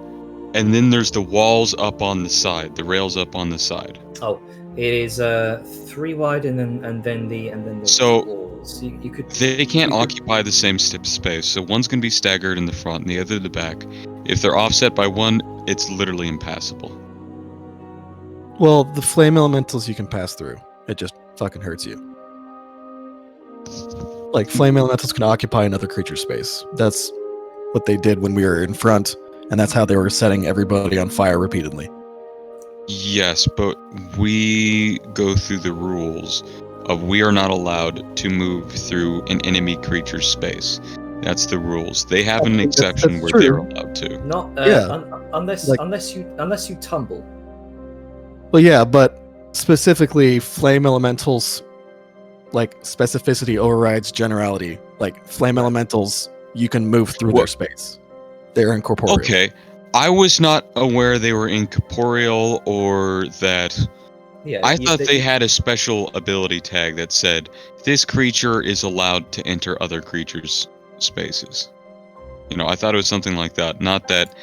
and then there's the walls up on the side, the rails up on the side? Oh, it is 3 wide, and then the so walls. You could. They can't occupy the same space. So one's gonna be staggered in the front, and the other in the back. If they're offset by 1, it's literally impassable. Well, the flame elementals you can pass through. It just fucking hurts you. Like, flame elementals can occupy another creature space. That's what they did when we were in front, and that's how they were setting everybody on fire repeatedly. Yes, but we go through the rules of we are not allowed to move through an enemy creature's space. That's the rules. They have an exception where they're allowed to. Not unless you tumble. Well, yeah, but specifically, flame elementals, like, specificity overrides generality. Like, flame elementals, you can move through their space. They're incorporeal. Okay. I was not aware they were incorporeal or that. Yeah, I thought they had a special ability tag that said this creature is allowed to enter other creatures' spaces. You know, I thought it was something like that, not that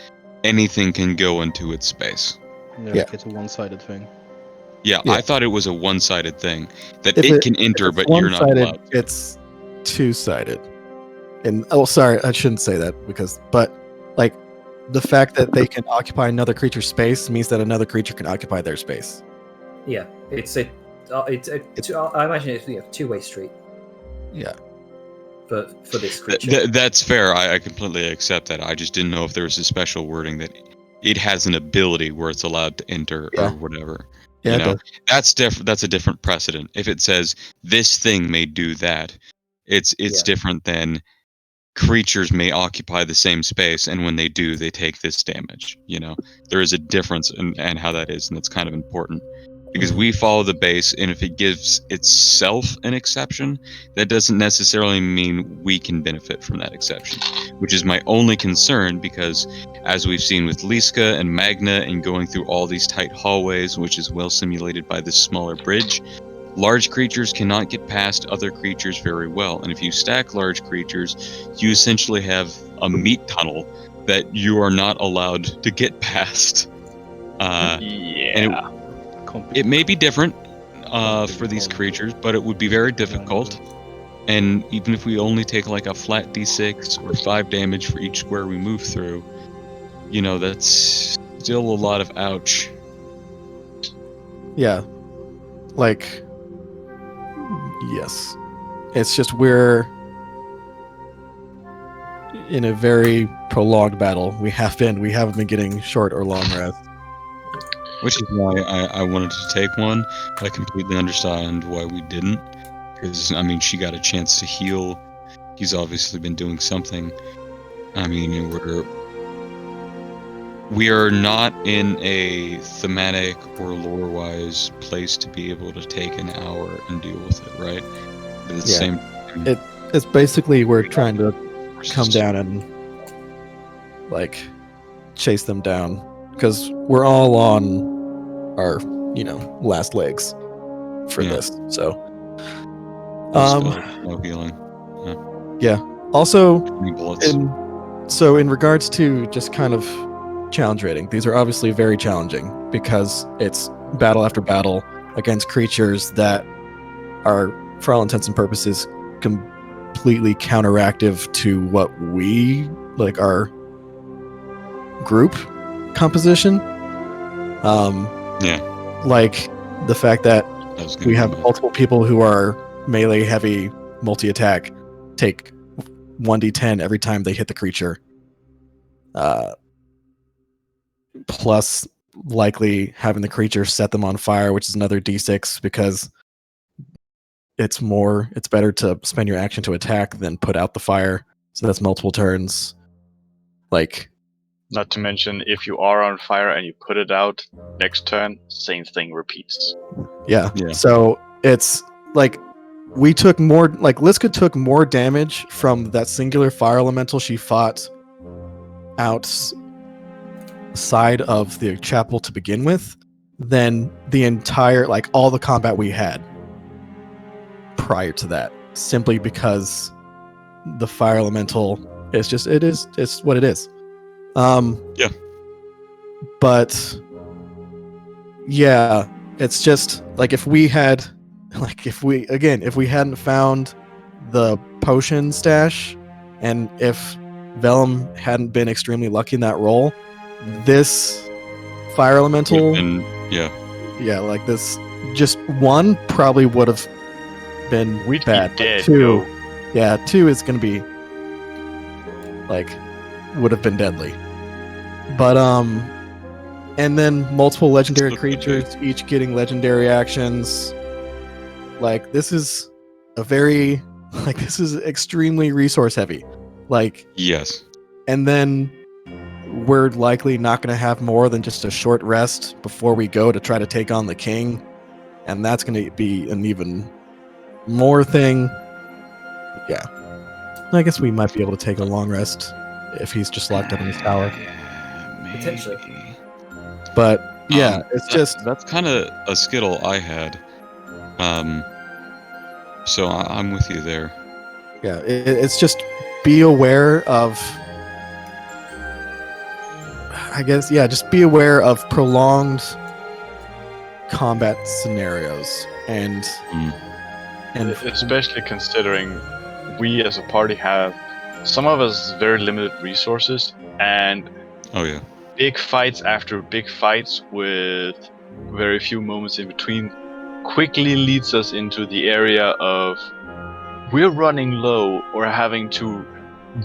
anything can go into its space. No, Yeah. it's a one-sided thing. Yeah, Yeah. I thought it was a one-sided thing that If it can enter, If but it's you're not one-sided, allowed. it's 2-sided. And sorry, I shouldn't say that but like, the fact that they can occupy another creature's space means that another creature can occupy their space. Yeah, it's I imagine it's a 2-way street. Yeah. For this creature. That's fair. I completely accept that. I just didn't know if there was a special wording that it has an ability where it's allowed to enter or whatever. Yeah, You know, that's a different precedent. If it says this thing may do that, it's different than creatures may occupy the same space, and when they do, they take this damage. You know, there is a difference in how that is, and it's kind of important because we follow the base, and if it gives itself an exception, that doesn't necessarily mean we can benefit from that exception, which is my only concern because as we've seen with Liska and Magna and going through all these tight hallways, which is well simulated by this smaller bridge, large creatures cannot get past other creatures very well, and if you stack large creatures, you essentially have a meat tunnel that you are not allowed to get past. Yeah. And it may be different for these creatures, but it would be very difficult. And even if we only take like a flat d6 or 5 damage for each square we move through, you know, that's still a lot of ouch. Yeah. Like, yes. It's just we're in a very prolonged battle. We haven't been getting short or long rest. Which is why I wanted to take one. I completely understand why we didn't. Because, I mean, she got a chance to heal. He's obviously been doing something. I mean, we are not in a thematic or lore-wise place to be able to take an hour and deal with it, right? But at the same time, It's basically we're trying to come down and like chase them down because we're all on our last legs for this. So no healing. also Any bullets? in regards to just kind of challenge rating, these are obviously very challenging because it's battle after battle against creatures that are, for all intents and purposes, completely counteractive to what we like our group composition. Like the fact that we have multiple people who are melee heavy multi-attack take 1d10 every time they hit the creature, plus likely having the creature set them on fire, which is another d6 because it's better to spend your action to attack than put out the fire, so that's multiple turns. Like, Not to mention, if you are on fire and you put it out, next turn, same thing repeats. yeah. Yeah. So it's like we took more, like Liska took more damage from that singular fire elemental she fought outside of the chapel to begin with than the entire, like all the combat we had prior to that, simply because the fire elemental it's what it is. But yeah, it's just like if we hadn't found the potion stash, and if Vellum hadn't been extremely lucky in that roll, this fire elemental, like this, just one probably would have been We'd bad. be dead. Two is gonna be like would have been deadly. But and then multiple legendary creatures, each getting legendary actions. Like this is extremely resource heavy. Like, yes. And then we're likely not going to have more than just a short rest before we go to try to take on the king, and that's going to be an even more thing. Yeah, I guess we might be able to take a long rest if he's just locked up in his tower. Potentially. But yeah, that's kind of a skittle I had. So I'm with you there. Yeah, it's just be aware of, I guess, just be aware of prolonged combat scenarios and especially considering we as a party have some of us very limited resources, and big fights after big fights with very few moments in between quickly leads us into the area of we're running low or having to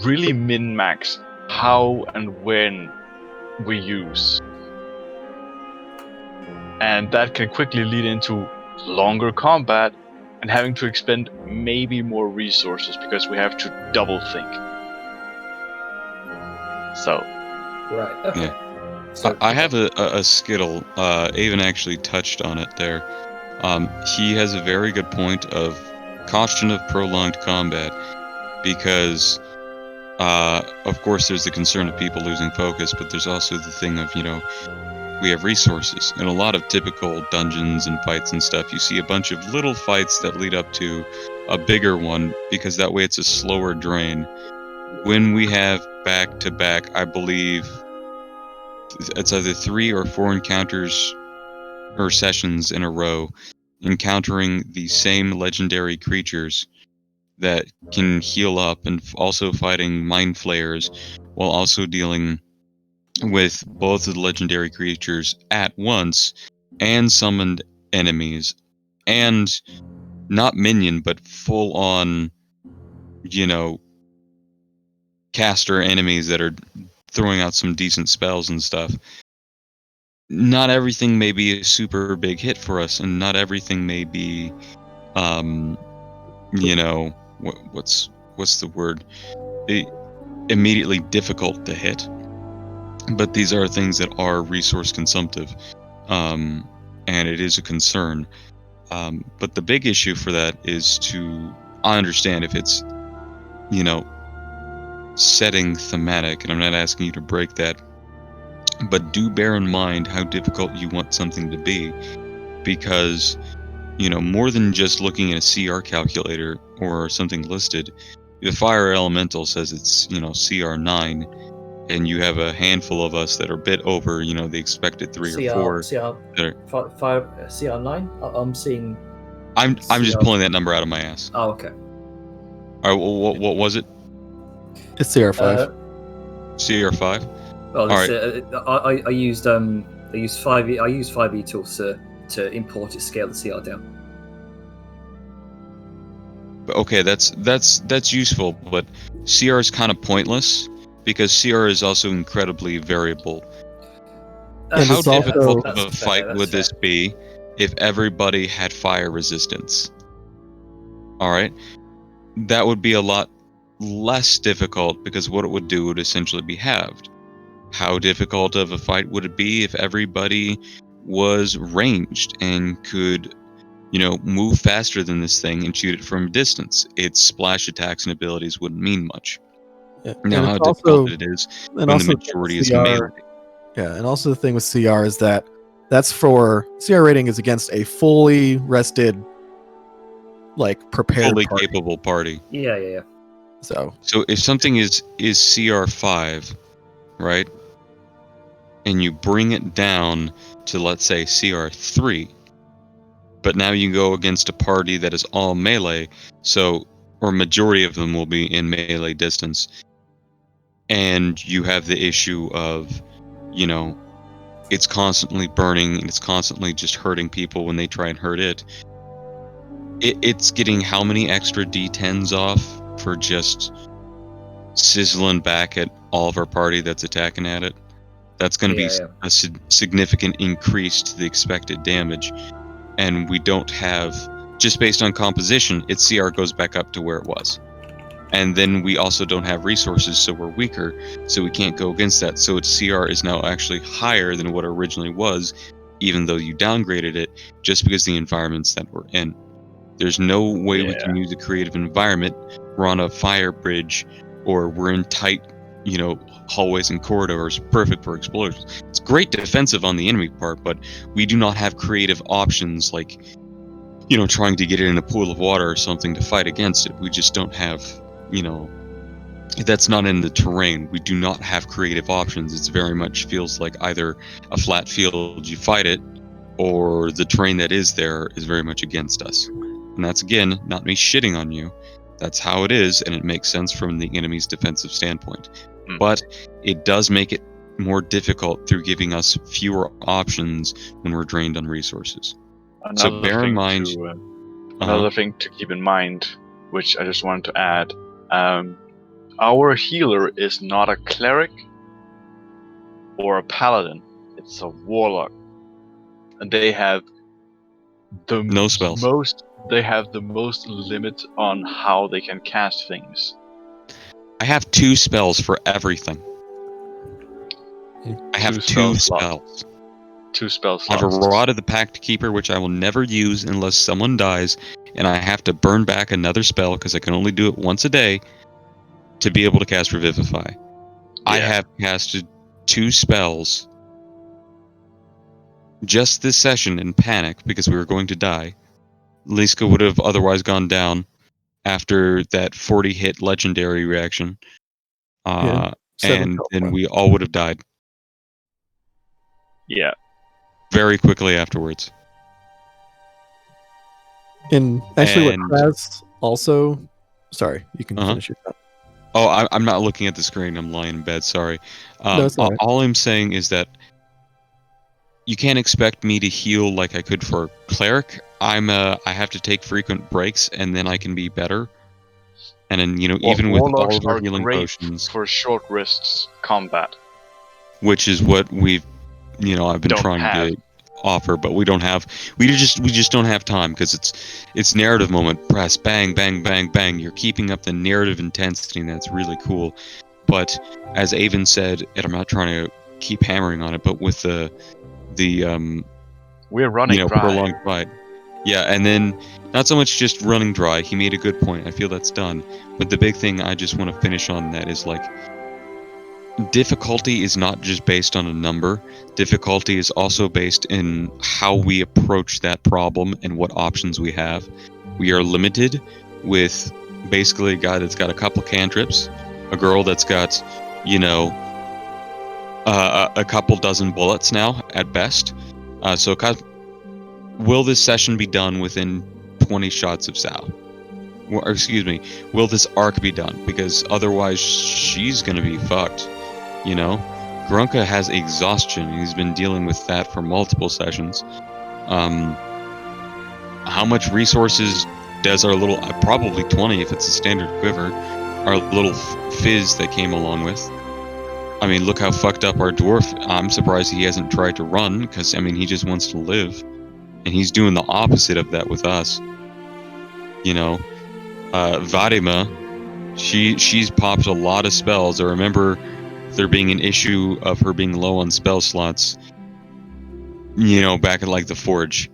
really min-max how and when we use. And that can quickly lead into longer combat and having to expend maybe more resources because we have to double think. So. Right. Okay. Yeah. So, I have a skittle. Avon actually touched on it there. He has a very good point of caution of prolonged combat because, of course, there's the concern of people losing focus, but there's also the thing of, we have resources. In a lot of typical dungeons and fights and stuff, you see a bunch of little fights that lead up to a bigger one, because that way it's a slower drain. When we have back-to-back, I believe it's either 3 or 4 encounters or sessions in a row, encountering the same legendary creatures that can heal up, and also fighting mind flayers, while also dealing with both of the legendary creatures at once, and summoned enemies, and not minion, but full on, caster enemies that are throwing out some decent spells and stuff. Not everything may be a super big hit for us, and not everything may be, what's the word? Immediately difficult to hit. But these are things that are resource consumptive, and it is a concern. But the big issue for that is I understand if it's, setting thematic, and I'm not asking you to break that, but do bear in mind how difficult you want something to be, because, more than just looking at a CR calculator or something listed, the Fire Elemental says it's, CR 9, and you have a handful of us that are a bit over, the expected 3 or 4. CR9? I'm seeing... I'm just pulling that number out of my ass. Oh, okay. All right, what was it? It's CR5. CR5? Well, All right. I used 5e. I used 5e tools to import it, scale the CR down. Okay, that's useful, but CR is kind of pointless, because CR is also incredibly variable. How difficult of a fight would this be if everybody had fire resistance? Alright? That would be a lot less difficult, because what it would do would essentially be halved. How difficult of a fight would it be if everybody was ranged and could, move faster than this thing and shoot it from a distance? Its splash attacks and abilities wouldn't mean much. Yeah. Now, how difficult it is when the majority is melee. Yeah, and also the thing with CR is that that's for CR rating is against a fully rested, prepared, fully capable party. Yeah. So if something is CR5, right, and you bring it down to, let's say, CR3, but now you go against a party that is all melee, or majority of them will be in melee distance, and you have the issue of, it's constantly burning and it's constantly just hurting people when they try and hurt it. It's getting how many extra D10s off for just sizzling back at all of our party that's attacking at it? That's going to be a significant increase to the expected damage. And we don't have, just based on composition, its CR goes back up to where it was. And then we also don't have resources, so we're weaker, so we can't go against that. So its CR is now actually higher than what it originally was, even though you downgraded it, just because of the environments that we're in. There's no way we can use a creative environment. We're on a fire bridge, or we're in tight, hallways and corridors, perfect for explosions. It's great defensive on the enemy part, but we do not have creative options like, trying to get it in a pool of water or something to fight against it. We just don't have, that's not in the terrain. We do not have creative options. It's very much feels like either a flat field, you fight it, or the terrain that is there is very much against us. And that's, again, not me shitting on you. That's how it is, and it makes sense from the enemy's defensive standpoint. But it does make it more difficult through giving us fewer options when we're drained on resources. So bear in mind... Another thing to keep in mind, which I just wanted to add, our healer is not a cleric or a paladin. It's a warlock. And they have no spells. They have the most limit on how they can cast things. I have 2 spells for everything. I have 2 spells. 2 spells. I have a Rod of the Pact Keeper, which I will never use unless someone dies, and I have to burn back another spell because I can only do it once a day to be able to cast Revivify. I have casted 2 spells just this session in panic because we were going to die, Liska would have otherwise gone down after that 40 hit legendary reaction. Yeah, 7 And health then left. we all would have died Yeah. very quickly afterwards. And actually, And- what Kraz also. Sorry, you can Uh-huh. finish your thought. Oh, I'm not looking at the screen. I'm lying in bed. Sorry. No, it's all right. All I'm saying is that you can't expect me to heal like I could for cleric. I have to take frequent breaks, and then I can be better. And then even with all Warlocks of our are healing great potions, for short rests combat. which is what we've I've been Don't trying have. to offer, but we just don't have time because it's narrative moment. Press bang bang bang bang. You're keeping up the narrative intensity, and that's really cool. But as Avon said, and I'm not trying to keep hammering on it, but with the We're running dry. prolonged fight. Yeah, and then not so much just running dry. He made a good point. I feel that's done. But the big thing I just want to finish on that is like difficulty is not just based on a number. Difficulty is also based in how we approach that problem and what options we have. We are limited with basically a guy that's got a couple cantrips, a girl that's got, a couple dozen bullets now at best. Will this session be done within 20 shots of Sal? Or, excuse me, will this arc be done? Because otherwise she's gonna be fucked. Grunka has exhaustion. He's been dealing with that for multiple sessions. How much resources does our little, probably 20 if it's a standard quiver, our little fizz that came along with? I mean, look how fucked up our dwarf. I'm surprised he hasn't tried to run, because, he just wants to live. And he's doing the opposite of that with us. Vadima, she's popped a lot of spells. I remember there being an issue of her being low on spell slots, back at like the Forge.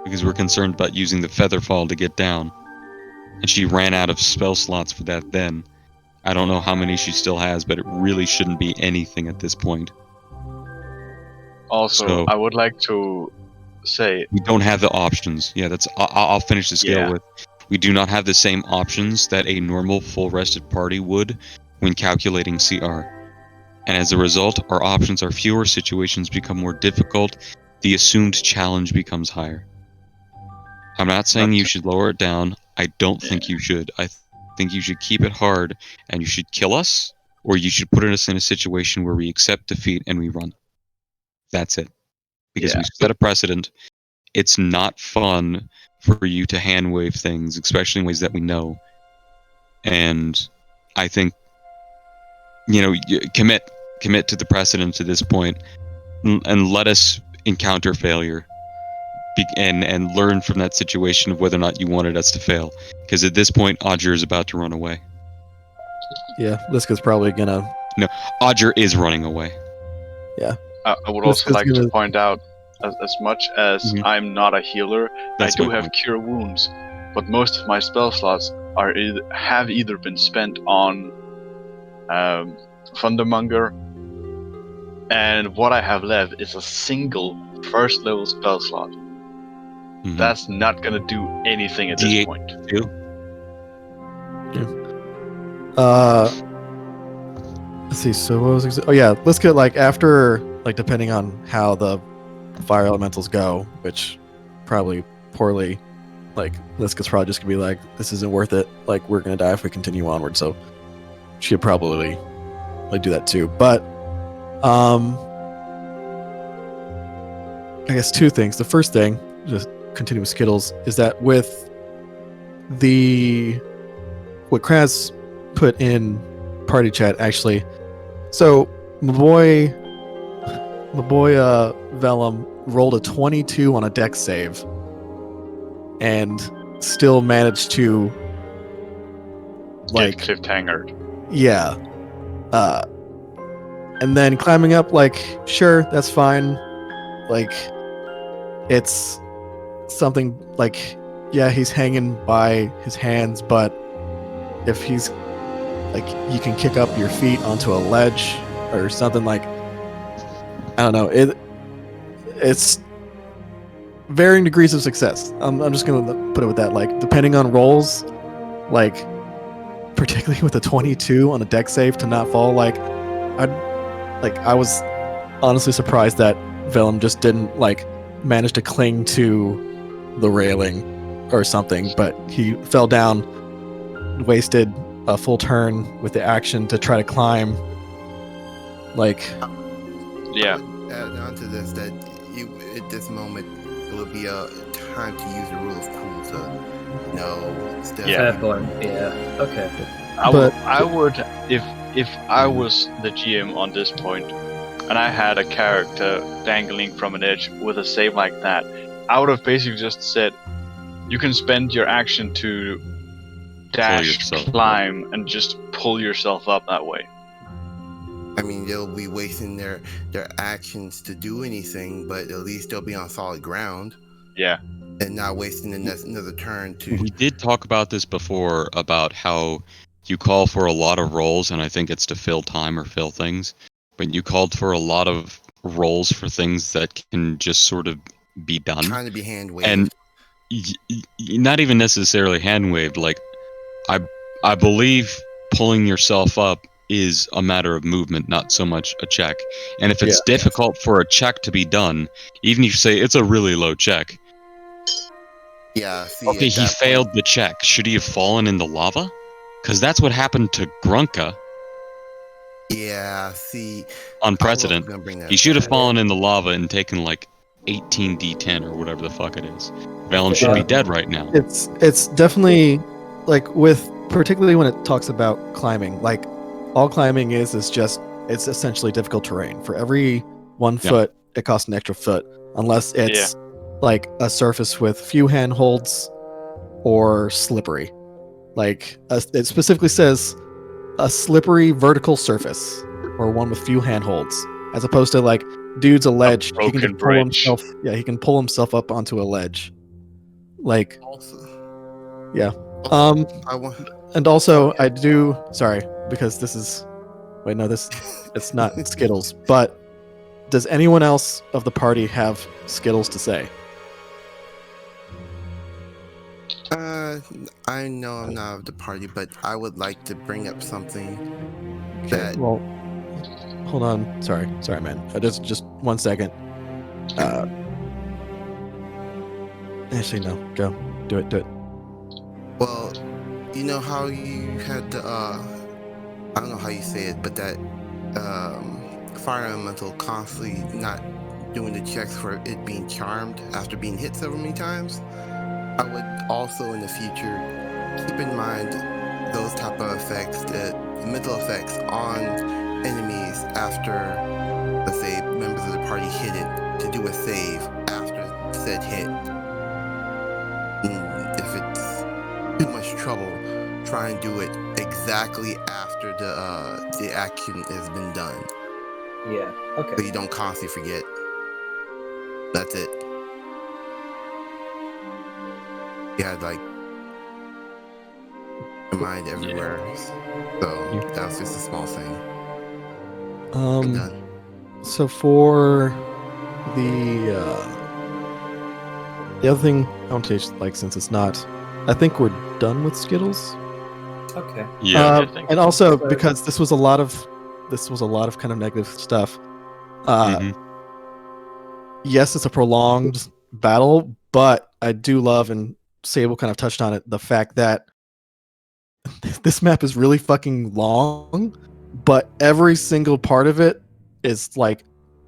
Because we're concerned about using the Featherfall to get down. And she ran out of spell slots for that then. I don't know how many she still has, but it really shouldn't be anything at this point. Also, So- I would like to say We don't have the options. Yeah, I'll finish the scale Yeah. with. We do not have the same options that a normal full rested party would when calculating CR. And as a result, our options are fewer, situations become more difficult, the assumed challenge becomes higher. I'm not saying you should lower it down. I don't think you should. I think you should keep it hard, and you should kill us, or you should put us in a situation where we accept defeat and we run. That's it. Because Yeah. we set a precedent. It's not fun for you to hand wave things, especially in ways that we know. And I think, you commit to the precedent to this point, and let us encounter failure, and learn from that situation of whether or not you wanted us to fail. Because at this point, Odger is about to run away. Yeah, Liska's probably gonna. Odger is running away. I would This also is like to gonna- point out, as much as Mhm. I'm not a healer, That's I do my have point. cure wounds, but most of my spell slots have either been spent on Thundermonger, and what I have left is a single first level spell slot. Mhm. That's not gonna do anything at this D8. point. Let's see. So what was? Oh yeah, Liska, like after, like depending on how the fire elementals go, which probably poorly. Like Liska's probably just gonna be like, this isn't worth it. Like we're gonna die if we continue onward. So she'd probably like do that too. But I guess two things. The first thing, just continue with Skittles, is that with what Kraz put in party chat actually. So my boy Vellum rolled a 22 on a dex save and still managed to Get cliffhangered. yeah. And then climbing up, like, sure, that's fine. Like, it's something like, yeah, he's hanging by his hands, but if he's like, you can kick up your feet onto a ledge or something, like, I don't know. It's varying degrees of success. I'm just gonna put it with that. Like depending on rolls, like particularly with a 22 on a deck save to not fall, I was honestly surprised that Vellum just didn't like manage to cling to the railing or something, but he fell down, wasted a full turn with the action to try to climb. Like, Yeah. Add on to this that at this moment it would be a time to use the rule of cool to instead Yeah. Fair point. Yeah. Okay. I would if I was the GM on this point and I had a character dangling from an edge with a save like that, I would have basically just said you can spend your action to dash, yourself. climb, and just pull yourself up that way. I mean, they'll be wasting their actions to do anything, but at least they'll be on solid ground Yeah. and not wasting another turn to. We did talk about this before about how you call for a lot of rolls, and I think it's to fill time or fill things. But you called for a lot of rolls for things that can just sort of be done, Trying to be hand waved. and not even necessarily hand waved. Like, I believe pulling yourself up is a matter of movement, not so much a check. And if it's difficult for a check to be done, even if you say it's a really low check, Yeah. See, okay, at he that failed point- the check. Should he have fallen in the lava? Because that's what happened to Grunka Yeah. See. on I precedent. was gonna bring that He should have back. fallen in the lava and taken like 18d10 or whatever the fuck it is. Valen should be dead right now. It's definitely like with particularly when it talks about climbing. Like all climbing is just it's essentially difficult terrain. For every 1 Yeah. foot, it costs an extra foot, unless it's like a surface with few handholds or slippery. Like it specifically says a slippery vertical surface or one with few handholds, as opposed to like dude's a ledge. He can broken just pull bridge. himself. Yeah, he can pull himself up onto a ledge. Like Also, Yeah. I want. And also, I do. Sorry, because this is. Wait, no, it's not Skittles. But does anyone else of the party have Skittles to say? I know I'm not of the party, but I would like to bring up something Okay. that. Well, hold on. Sorry, man. Just 1 second. Actually, no. Go. Do it. Well, you know how you had the I don't know how you say it, but that fire elemental constantly not doing the checks for it being charmed after being hit so many times. I would also in the future keep in mind those type of effects, the mental effects on enemies after, let's say, members of the party hit it, to do a save after said hit. If it's too much trouble, try and do it exactly after the action has been done, Yeah. so Okay. you don't constantly forget. That's it. Yeah, like mind everywhere. So that was just a small thing. I'm done. So for the other thing I want to say, like, since it's not, I think we're done with Skittles. Okay. Yeah. I think And also so. because this was a lot of kind of negative stuff. Mhm. Yes, it's a prolonged battle, but I do love, and Sable kind of touched on it, the fact that this map is really fucking long, but every single part of it is like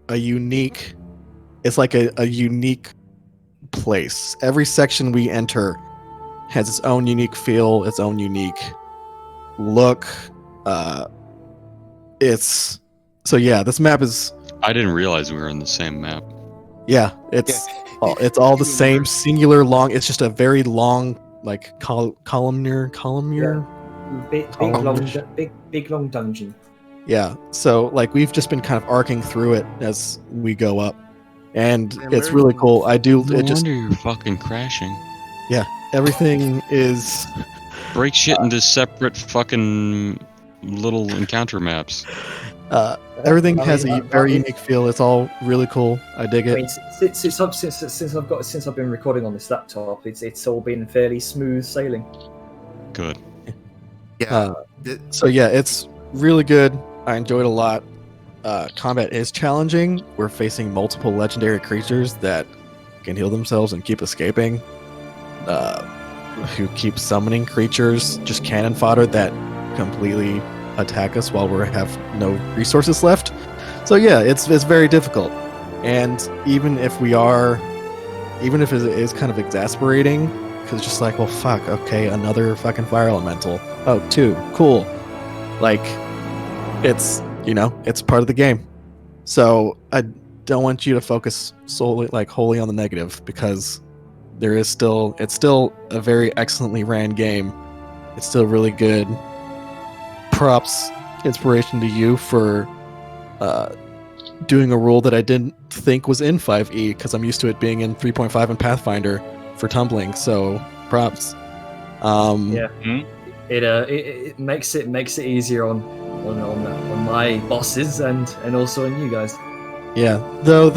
a unique. It's like a unique place. Every section we enter has its own unique feel, its own unique look. It's so yeah. This map is I didn't realize we were in the same map. yeah. It's all the same singular long. It's just a very long like columnar. Big Column. long dungeon. Yeah. So like we've just been kind of arcing through it as we go up, and Yeah, it's very really cool. cool. I do. No It just wonder you're fucking crashing. everything is. Break shit into separate fucking little encounter maps. Everything has a very mean, unique feel. It's all really cool. I dig I it. mean, since I've been recording on this laptop, it's all been fairly smooth sailing. Good. Yeah. So yeah, it's really good. I enjoyed it a lot. Combat is challenging. We're facing multiple legendary creatures that can heal themselves and keep escaping. Who keep summoning creatures, just cannon fodder that completely attack us while we have no resources left. So yeah, it's very difficult. And even if it is kind of exasperating, because just like, well, fuck, okay, another fucking fire elemental. Oh, 2, cool. Like, it's, it's part of the game. So I don't want you to focus solely, like, wholly on the negative, because it's still a very excellently ran game. It's still really good. Props, inspiration to you for doing a rule that I didn't think was in 5e, because I'm used to it being in 3.5 and Pathfinder for tumbling. So props. Yeah. It makes it easier on my bosses and also on you guys. Yeah, though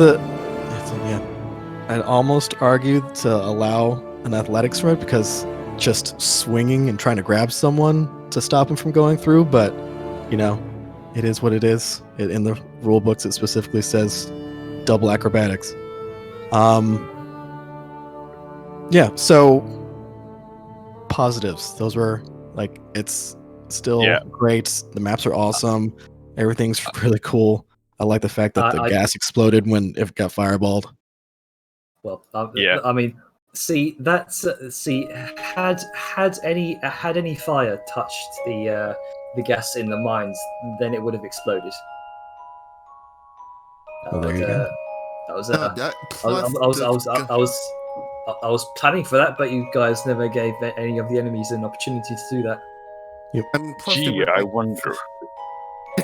I'd almost argued to allow an athletics route, because just swinging and trying to grab someone to stop him from going through, but it is what it is. In the rule books, it specifically says double acrobatics. Yeah, so positives. Those were like, it's still great. The maps are awesome. Everything's really cool. I like the fact that the gas exploded when it got fireballed. Well, I mean, had any fire touched the gas in the mines, then it would have exploded. There you go. That was I was planning for that, but you guys never gave any of the enemies an opportunity to do that. I mean, plus Gee, I wonder.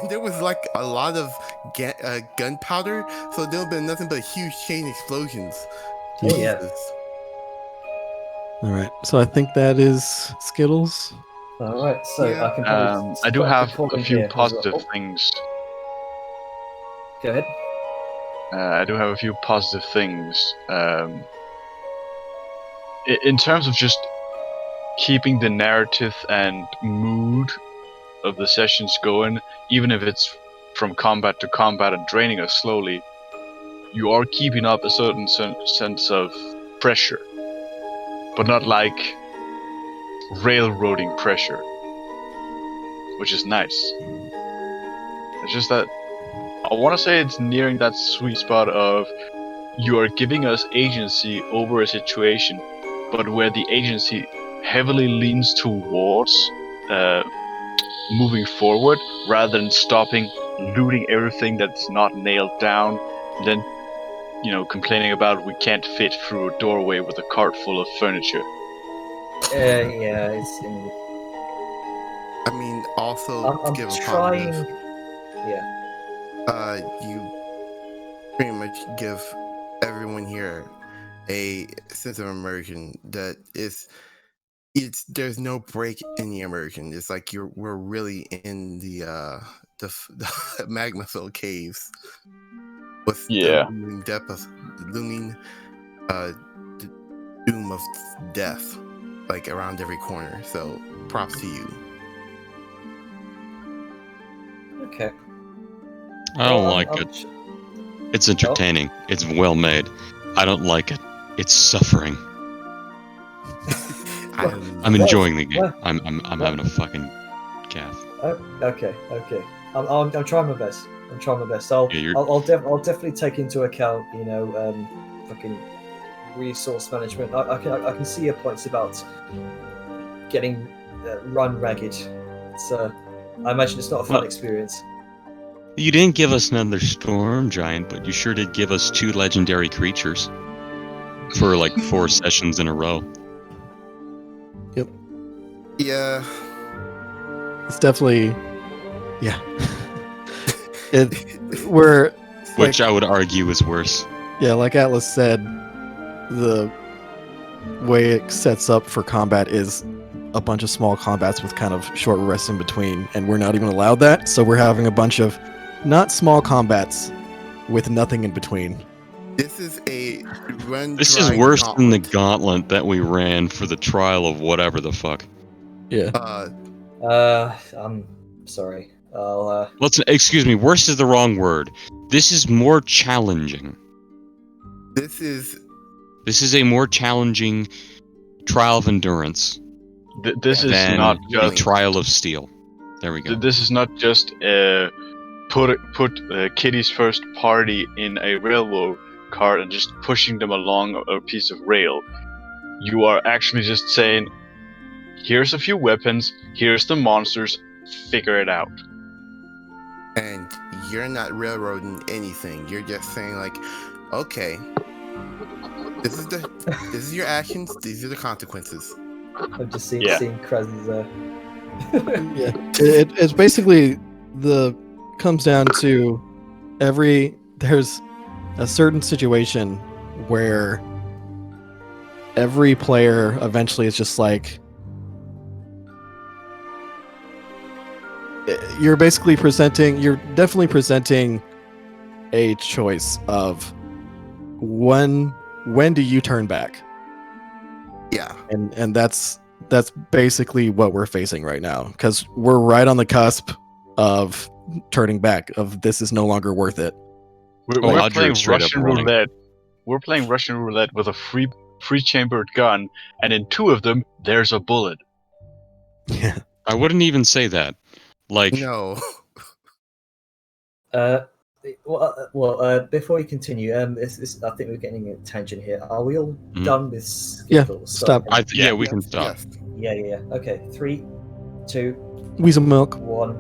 there was like a lot of gunpowder, so there would have been nothing but huge chain explosions. Oh, yeah. Jesus. All right, so I think that is Skittles. All right, so Yeah. I can. Probably I do start have recording a few here as positive well. things. Go ahead. I do have a few positive things. In terms of just keeping the narrative and mood of the sessions going, even if it's from combat to combat and draining us slowly, you are keeping up a certain sense of pressure, but not like railroading pressure, which is nice. It's just that I want to say it's nearing that sweet spot of you are giving us agency over a situation, but where the agency heavily leans towards moving forward rather than stopping, looting everything that's not nailed down, then complaining about we can't fit through a doorway with a cart full of furniture. Yeah, I mean, also I'm to give a trying. positive, Yeah. you pretty much give everyone here a sense of immersion that there's no break in the immersion. It's like we're really in the magma-filled caves with the looming doom of death, like around every corner. So props to you. Okay. I don't Well, like I'm- it. It's entertaining. It's well made. I don't like it. It's suffering. I'm enjoying the game. well, I'm having a fucking calf. Okay. I'm trying my best. Yeah, I'll definitely take into account, fucking resource management. I can see your points about getting run ragged. It's I imagine it's not a fun experience. You didn't give us another storm giant, but you sure did give us 2 legendary creatures for like 4 sessions in a row. Yeah. It's definitely, yeah. Which I would argue is worse. Yeah, like Atlas said, the way it sets up for combat is a bunch of small combats with kind of short rests in between, and we're not even allowed that. So we're having a bunch of not small combats with nothing in between. This is a run. This is worse than the gauntlet that we ran for the trial of whatever the fuck. Yeah. I'm sorry. I'll Excuse me, worse is the wrong word. This is more challenging. This is a more challenging trial of endurance This is than not a just trial of steel. There we go. This is not just put Kitty's first party in a railroad car and just pushing them along a piece of rail. You are actually just saying, here's a few weapons, here's the monsters, figure it out. and you're not railroading anything. You're just saying like, okay, this is your actions. These are the consequences. I've just seeing Yeah. Kraz's Yeah, it's basically comes down to there's a certain situation where every player eventually is just like, you're definitely presenting a choice of when do you turn back, Yeah. and that's basically what we're facing right now, because we're right on the cusp of turning back, of this is no longer worth it. We're Audrey playing straight up Russian running. roulette. We're playing Russian roulette with a free-chambered gun, and in two of them, there's a bullet. Yeah. I wouldn't even say that. Like, No. Before we continue, I think we're getting a tangent here. Are we all Mhm. done with Yeah, Skittles? stop. we can stop. Yes. Yeah. Okay. 3, 2, Weasel milk. 1.